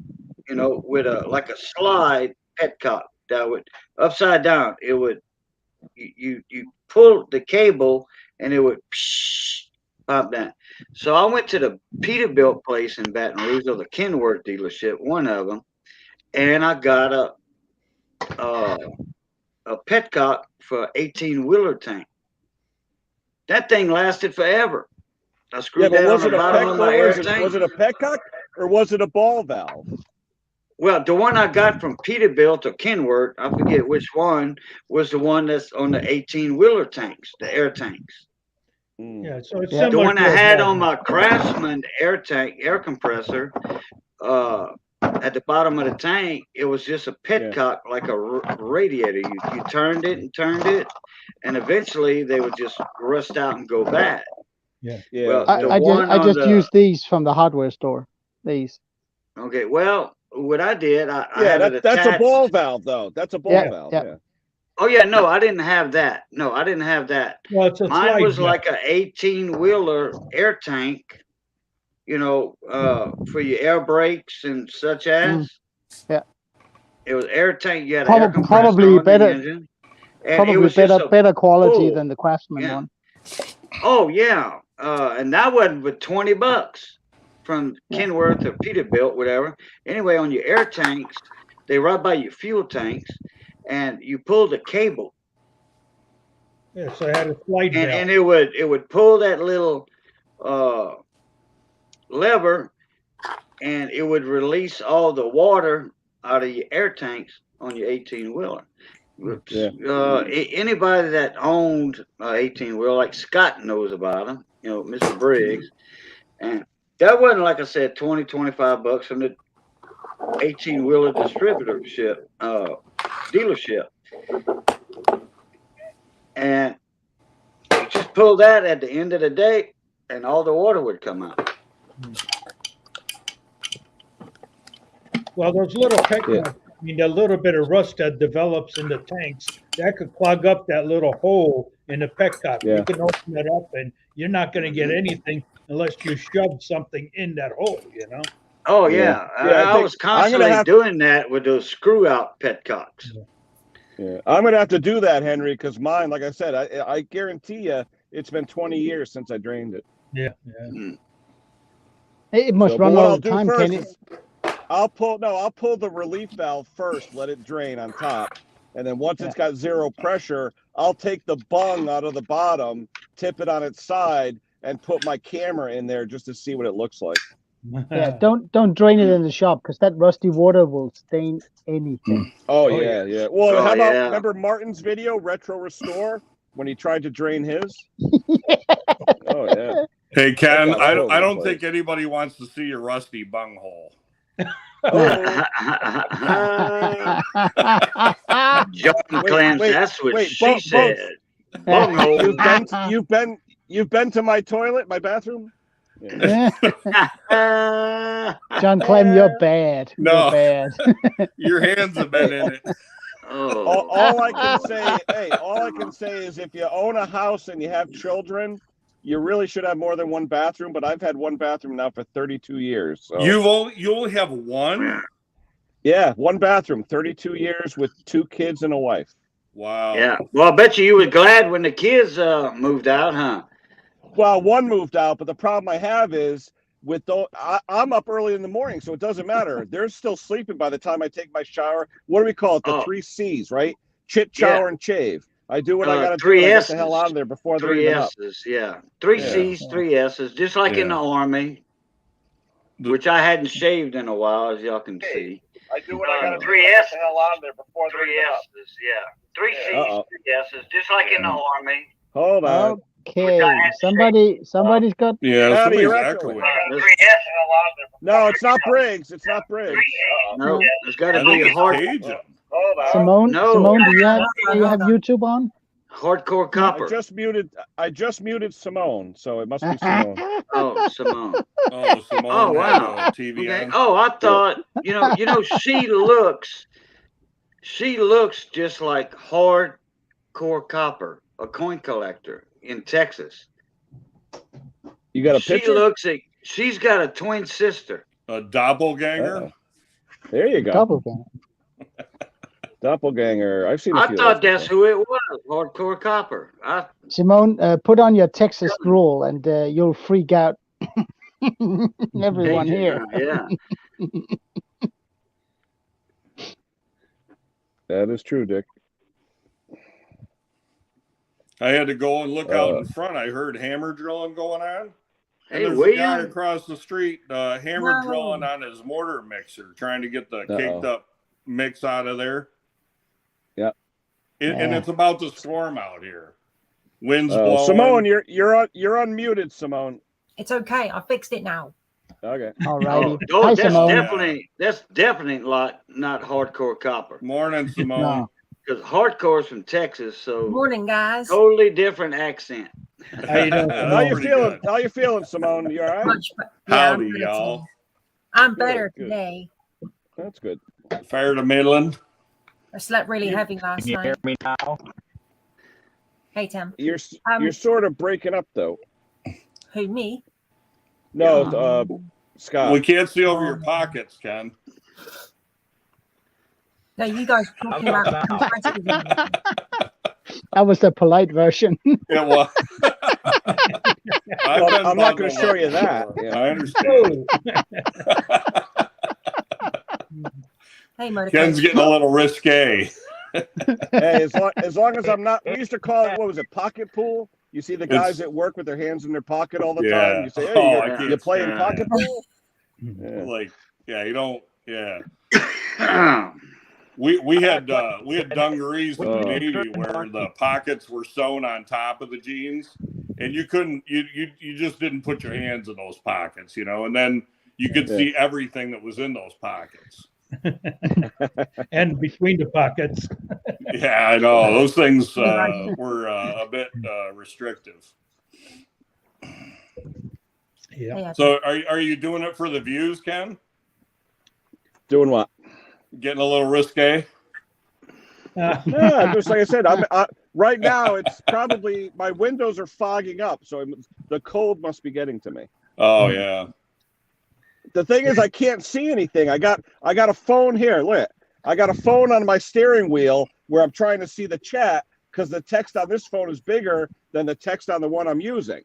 you know, with like a slide petcock that would upside down. It would you pull the cable and it would pop down. So I went to the Peterbilt place in Baton Rouge, or the Kenworth dealership, one of them, and I got a petcock for 18-wheeler tank. That thing lasted forever. I screwed that on the bottom of my air tank. Was it a petcock or was it a ball valve? Well, the one I got from Peterbilt or Kenworth, I forget which one, was the one that's on the 18-wheeler tanks, the air tanks. Yeah, so it's The similar one to I a had ball on my Craftsman air tank, air compressor, at the bottom of the tank, it was just a petcock, like a radiator. You turned it and turned it, and eventually they would just rust out and go bad. Yeah. Well, I just used these from the hardware store. These. Okay. Well, what I did, I had it that's a attached. ball valve, though. That's a ball valve. Yeah. Oh yeah, no, I didn't have that. No, I didn't have that. Well, it's a Mine was slide like a 18-wheeler air tank, you know, for your air brakes and such as. Yeah. It was air tank. You had an air compressor probably on better. the engine. And Probably it was better quality than the Craftsman yeah. one. Oh yeah, and that wasn't but $20 from Kenworth or Peterbilt, whatever. Anyway, on your air tanks, they right by your fuel tanks, and you pull the cable. Yeah, so I had a slide valve. And it would pull that little lever, and it would release all the water out of your air tanks on your 18-wheeler. Anybody that owned 18-wheeler, like Scott knows about them, you know, Mr. Briggs, and that wasn't, like I said, $20-25 from the 18-wheeler dealership, and you just pull that at the end of the day, and all the water would come out. Well, those little petcocks, I mean, that little bit of rust that develops in the tanks, that could clog up that little hole in the petcock. You can open it up, and you're not going to get anything unless you shove something in that hole, you know? Oh, yeah. I was constantly doing that with those screw-out petcocks. Yeah, I'm going to have to do that, Henry, because mine, like I said, I guarantee you it's been 20 years since I drained it. Yeah. It must run all the time, Kenny. I'll pull the relief valve first, let it drain on top, and then once it's got zero pressure, I'll take the bung out of the bottom, tip it on its side, and put my camera in there just to see what it looks like. Yeah, don't drain it in the shop because that rusty water will stain anything. Oh yeah, yeah. Well, Oh, how about yeah. remember Martin's video, Retro Restore, when he tried to drain his? Oh yeah. Hey Ken, That's all over I the don't place. think anybody wants to see your rusty bunghole. John claims that's what she said. You've been to my toilet, my bathroom? Yeah. John Clem, you're bad. No. You're bad. Your hands have been in it. Oh. All I can say is if you own a house and you have children, you really should have more than one bathroom, but I've had one bathroom now for 32 years. So. You only have one? Yeah, one bathroom, 32 years with 2 kids and a wife. Wow. Yeah. Well, I bet you were glad when the kids moved out, huh? Well, one moved out, but the problem I have is I'm up early in the morning, so it doesn't matter. They're still sleeping by the time I take my shower. What do we call it? The 3 C's, right? Chit, shower, and shave. I do what I got to do. And I get the hell out of there before they're even up. 3 S's, yeah. 3 C's, 3 S's, just like in the Army, which I hadn't shaved in a while, as y'all can see. I do what I got to do. 3 S's, hell out of there before 3 S's, yeah. 3 C's, 3 S's, just like in the Army. Hold on. Okay, somebody's got. Yeah, somebody's echoing. No, it's not Briggs. It's not Briggs. No, it's got to be hard. Simone, No. Simone, do you have YouTube on? Hardcore Copper. I just muted Simone, so it must be Simone. Oh, Simone. Oh, Simone. Oh, wow. TV Okay. on. Oh, I thought she looks just like Hardcore Copper, a coin collector in Texas. You got a picture? She's got a twin sister. A doppelganger? There you go. Doppelganger. Doppelganger. I've seen a few. I thought that's who it was, Hardcore Copper. Simone, put on your Texas drawl and you'll freak out everyone here. Yeah. That is true, Dick. I had to go and look out in front. I heard hammer drilling going on. And Hey, there's William. a guy across the street hammer drilling on his mortar mixer, trying to get the caked up mix out of there. Yep. And it's about to storm out here. Winds blowing. Simone, you're unmuted, Simone. It's okay. I fixed it now. Okay. All righty. Oh, Hi, that's Simone. definitely not Hardcore Copper. Morning, Simone. No. Because Hardcore's from Texas, so Morning, guys. totally different accent. How you doing? How you feeling? How you feeling, Simone? You all right? Howdy, y'all. I'm better Good. today. That's good. Fire to Midland. I slept really heavy last Can you hear night. me now? Hey, Tim. You're sort of breaking up though. Who, me? No, Scott. We can't see over your pockets, Ken. No, you guys are talking about That was the polite version. It was. I'm not going to show you that. I understand. Hey, Monica. Ken's getting a little risque. Hey, as long as I'm not, we used to call it, what was it, pocket pool? You see the guys at work with their hands in their pocket all the time. You say, hey, you playing pocket pool? Like, you don't, We had dungarees in the Navy where the pockets were sewn on top of the jeans, and you couldn't, you just didn't put your hands in those pockets, and then you could see everything that was in those pockets. And between the pockets. Yeah, I know. Those things were a bit restrictive. Yeah. So are you doing it for the views, Ken? Doing what? Getting a little risque? Yeah, just like I said, right now it's probably, my windows are fogging up, so the cold must be getting to me. Oh, yeah. The thing is, I can't see anything. I got a phone here. Look, I got a phone on my steering wheel where I'm trying to see the chat because the text on this phone is bigger than the text on the one I'm using.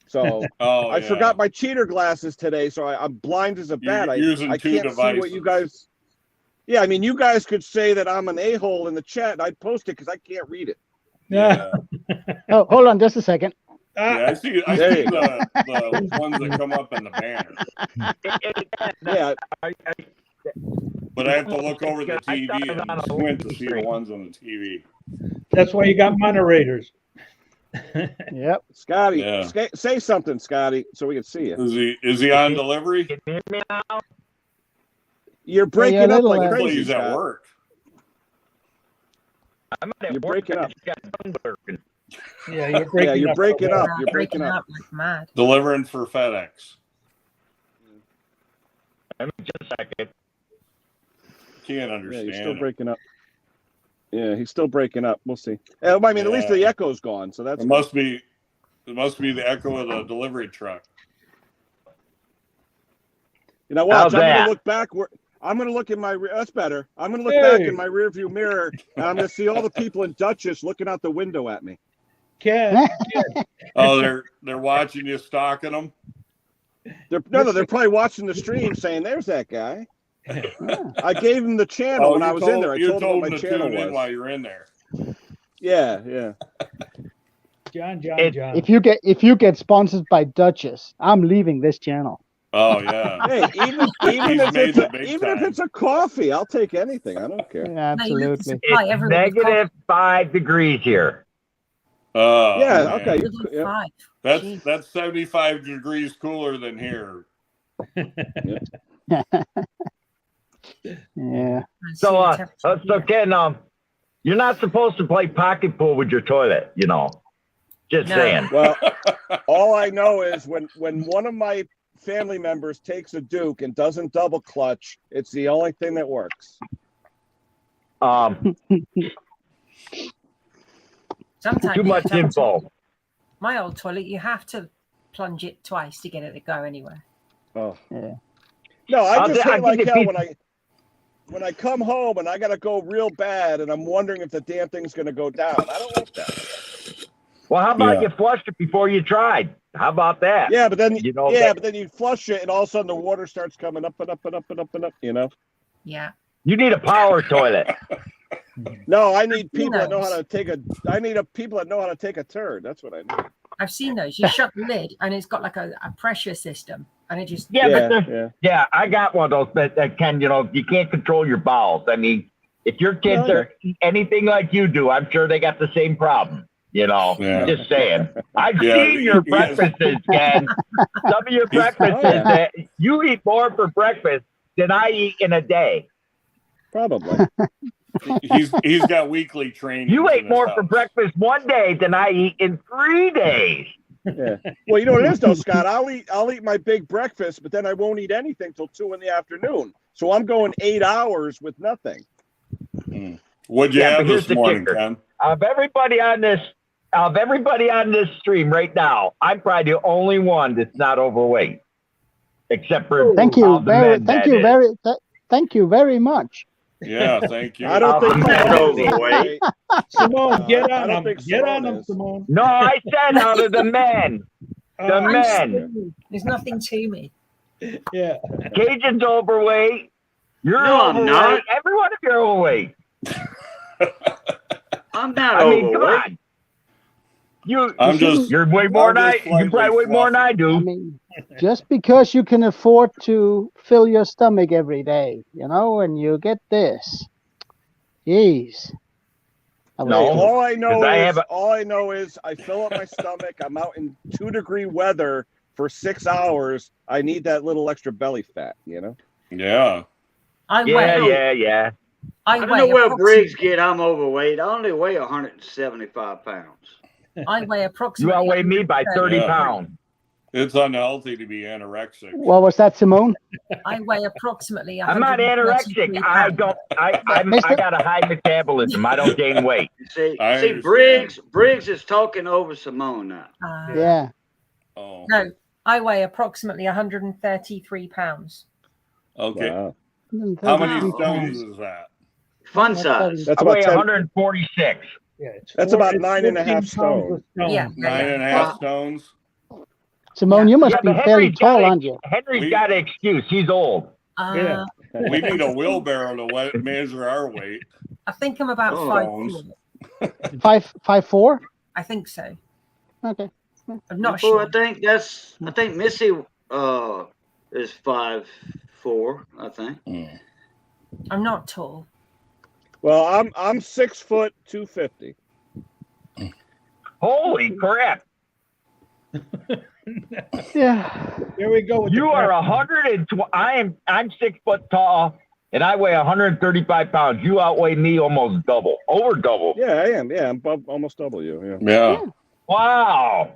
So I forgot my cheater glasses today, so I'm blind as a bat. I can't see what you guys. Yeah, I mean, you guys could say that I'm an a-hole in the chat, and I'd post it because I can't read it. Yeah. Oh, hold on just a second. Yeah, I see There you the ones that come up in the banner. Yeah. But I have to look over the TV and squint to see the ones on the TV. That's why you got moderators. Yep. Scotty, Yeah. say something, Scotty, so we can see you. Is he on delivery? Can you hear me now? You're breaking up like Hopefully crazy, he's at Scott. work. I'm at You're work. breaking up. Yeah, you're breaking up. You're breaking up. You're breaking breaking up. like mad. Delivering for FedEx. Let me just a second. Can't Yeah, understand. he's still it. breaking up. Yeah, he's still breaking up. We'll see. I mean, at least the echo's gone, so that's It must be the echo of the delivery truck. You know what? How's I'm that? going to look backward. I'm going to look in my. That's better. I'm going to look back in my rearview mirror, and I'm going to see all the people in Dutchess looking out the window at me. Ken. Oh, they're watching you, stalking them. They're probably watching the stream, saying, "There's that guy." I gave him the channel when I was in there. I told him what my channel was. While you're in there. Yeah. John. If you get sponsored by Dutchess, I'm leaving this channel. Oh yeah. Hey, even if it's a coffee, I'll take anything. I don't care. Yeah, absolutely. It's negative 5 degrees here. Oh yeah. man. Okay. Yeah. That's 75 degrees cooler than here. Yeah. So Ken, you're not supposed to play pocket pool with your toilet, you know. Just saying. Well, all I know is when one of my family members takes a Duke and doesn't double clutch, it's the only thing that works. Sometimes too much info. My old toilet, you have to plunge it twice to get it to go anywhere. Oh yeah. No, I just hate like hell when I come home and I gotta go real bad and I'm wondering if the damn thing's gonna go down. I don't want that. Well, how about you flush it before you tried? How about that? Yeah, but then but then you flush it and all of a sudden the water starts coming up and up and up and up and up. You know. Yeah. You need a power toilet. No, I need people that know how to take a. I need people that know how to take a turd. That's what I need. I've seen those. You shut the lid and it's got like a pressure system, and it just yeah. I got one of those that can, you know, you can't control your bowels. I mean, if your kids are anything like you do, I'm sure they got the same problem. You know, just saying. I've seen your breakfasts, Ken. Some of your breakfasts that you eat more for breakfast than I eat in a day. Probably. He's got weekly training. You ate more for breakfast one day than I eat in 3 days. Yeah. Well, you know what it is though, Scott. I'll eat my big breakfast, but then I won't eat anything till 2 p.m. So I'm going 8 hours with nothing. What'd you have this morning, Ken? Of everybody on this stream right now, I'm probably the only one that's not overweight, except for thank you very much. Yeah, thank you. I don't think that's overweight. Simone, get on him. Get on him, Simone. No, I said out of the men. The men. There's nothing to me. Yeah. Cajun's overweight. You're I'm overweight. not. Every one of you are overweight. I'm not I mean, overweight. come on. You're way more than I. You probably weigh more than I do. I mean, just because you can afford to fill your stomach every day, you know, and you get this. Jeez. All I know is I fill up my stomach. I'm out in 2-degree weather for 6 hours. I need that little extra belly fat, you know? Yeah. Yeah. I don't know where Briggs get I'm overweight. I only weigh 175 pounds. I weigh approximately. You outweigh me by 30 pounds. It's unhealthy to be anorexic. What was that, Simone? I weigh approximately. I'm not anorexic. I got a high metabolism. I don't gain weight. See, Briggs is talking over Simone now. Yeah. Oh. No, I weigh approximately 133 pounds. Okay. Wow. How many stones is that? Fun size. That's I about weigh 146. Yeah, that's about 9.5 stones. Yeah. 9.5 stones. Simone, you must be fairly tall, aren't you? Henry's got an excuse. He's old. Yeah. We need a wheelbarrow to measure our weight. I think I'm about 5'4". 5'4"? I think so. Okay. I'm not Well, sure. I think Missy is 5'4", I think. I'm not tall. Well, I'm 6 foot 250. Holy crap! Yeah. Here we go. With You are 120. I'm 6 foot tall, and I weigh 135 pounds. You outweigh me almost double, over double. Yeah, I am. Yeah, I'm almost double you. Yeah. Wow.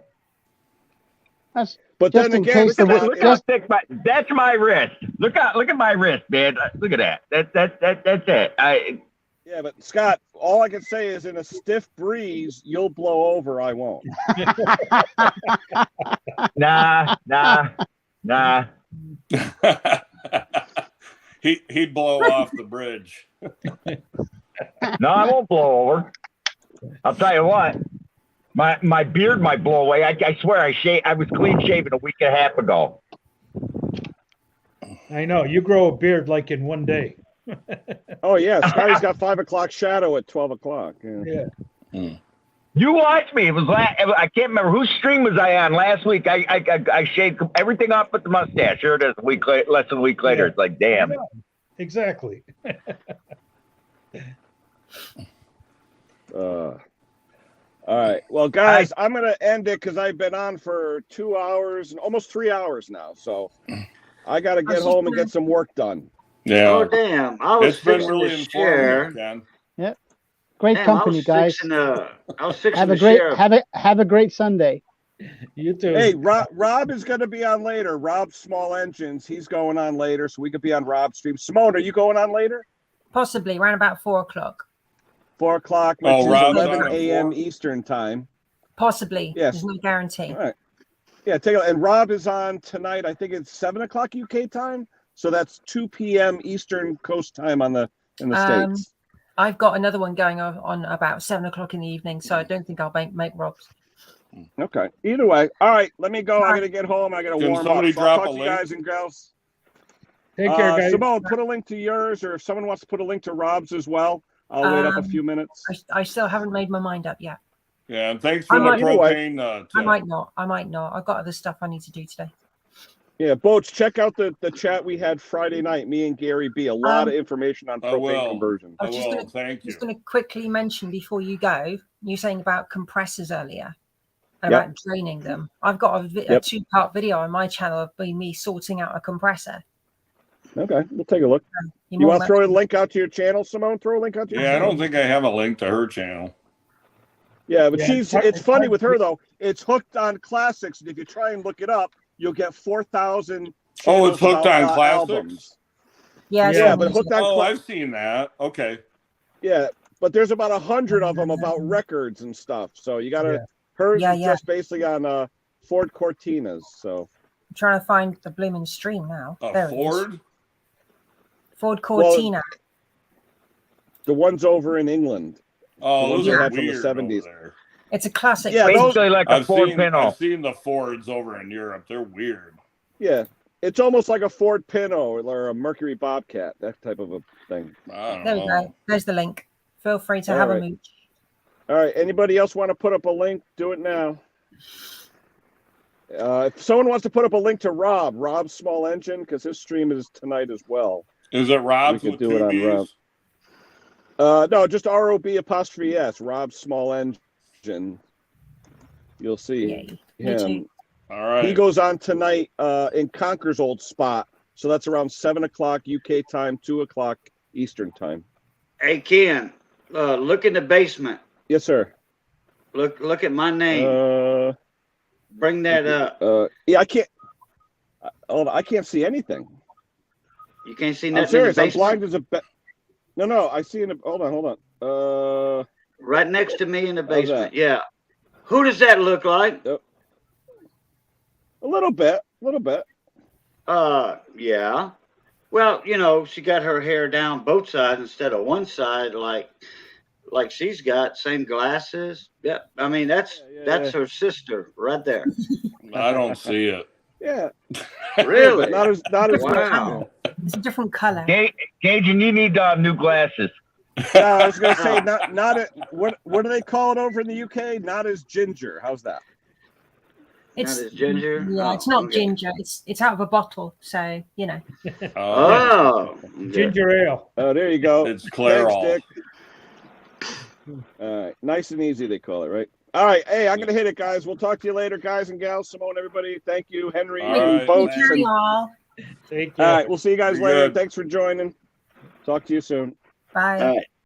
That's But just then in again, case Look how thick that's my wrist. Look at my wrist, man. Look at that. That's it. Yeah, but Scott, all I can say is in a stiff breeze, you'll blow over. I won't. Nah. He'd blow off the bridge. No, I won't blow over. I'll tell you what. My beard might blow away. I swear I was clean shaven a week and a half ago. I know. You grow a beard like in one day. Oh yeah, Scotty's got 5 o'clock shadow at 12 o'clock. Yeah. You watched me. It was I can't remember whose stream was I on last week. I shaved everything off but the mustache. Here it is less than a week later. It's like, damn. Exactly. All right. Well, guys, I'm going to end it because I've been on for 2 hours and almost 3 hours now. So I got to get home and get some work done. Yeah. Oh damn! I was It's been fixing really to share. informative, Ken. Yep. Great Damn, company, guys. I was fixing Have to a great share. have a great Sunday. You too. Hey, Rob is going to be on later. Rob Small Engines. He's going on later, so we could be on Rob's stream. Simone, are you going on later? Possibly around about 4 o'clock. 4 o'clock, which Oh, is Rob's 11 on at a.m. 4? Eastern time. Possibly. Yes. There's no guarantee. All right. Yeah, take a and Rob is on tonight. I think it's 7 o'clock UK time. So that's 2 p.m. Eastern Coast time in the States. I've got another one going on about 7 o'clock in the evening, so I don't think I'll make Rob's. Okay. Either way. All right. Let me go. All I right. got to get home. I got to Can warm somebody up. So I'll drop talk a to you link? guys and girls. Take care, guys. Simone, put a link to yours, or if someone wants to put a link to Rob's as well, I'll wait up a few minutes. I still haven't made my mind up yet. Yeah, and thanks for the might- propane I tip. might not. I've got other stuff I need to do today. Yeah, Boach, check out the chat we had Friday night, me and Gary B. A lot of information on I propane will. conversion. I will. Thank you. Just going to quickly mention before you go, you were saying about compressors earlier and Yep. about draining them. I've got a 2-part video on my channel of me sorting out a compressor. Okay, we'll take a look. You want to throw a link out to your channel, Simone? Throw a link out to your Yeah, I channel. don't think I have a link to her channel. Yeah, but Yeah, it's funny with her, though. It's hooked on classics, and if you try and look it up, you'll get 4,000 Oh, it's hooked on classics? albums. Yeah, but hooked on I've seen that. Okay. Yeah, but there's about 100 of them about records and stuff. So you got to, hers is just basically on Ford Cortinas. So I'm trying to find the blooming stream now. There it is. Ford? Ford Cortina. The ones over in England. Oh, the ones those they are had from the weird 70s. over there. It's a classic. Yeah, Basically like a I've Ford seen, Pinto. I've seen the Fords over in Europe. They're weird. Yeah, it's almost like a Ford Pinto or a Mercury Bobcat, that type of a thing. There we go. There's the link. Feel free to All have right. a mooch. All right, anybody else want to put up a link? Do it now. If someone wants to put up a link to Rob's Small Engine, because his stream is tonight as well. Is it Rob's We with could do it 2 on B's? Rob. No, just ROB''S, Rob's Small Engine. You'll see him. All right. He goes on tonight in Conker's old spot. So that's around 7 o'clock UK time, 2 o'clock Eastern time. Hey Ken, look in the basement. Yes, sir. Look at my name. Bring that up. Yeah, I can't. I can't see anything. You can't see I'm nothing. serious. In the I'm blind basement? as a. No. I see in. Hold on. Right next to me in the How's basement. that? Yeah. Who does that look like? A little bit. Yeah. Well, you know, she got her hair down both sides instead of one side, like she's got. Same glasses. Yeah. I mean, that's her sister right there. I don't see it. Yeah. Really? not as Wow. It's a different color. Cajun, you need new glasses. Yeah, I was gonna say not what do they call it over in the UK? Not as ginger. How's that? It's Not as ginger? Yeah, Oh, it's not okay. ginger. It's out of a bottle, so you know. Oh, ginger ale. Oh, there you go. It's Clairol. Thanks, Dick. Nice and easy, they call it, right? All right. Hey, I'm going to hit it, guys. We'll talk to you later, guys and gals. Simone, everybody. Thank you, Henry, All and right, Boats. thanks. And... Take All care. right. We'll see you guys Be later. good. Thanks for joining. Talk to you soon. Bye. all right.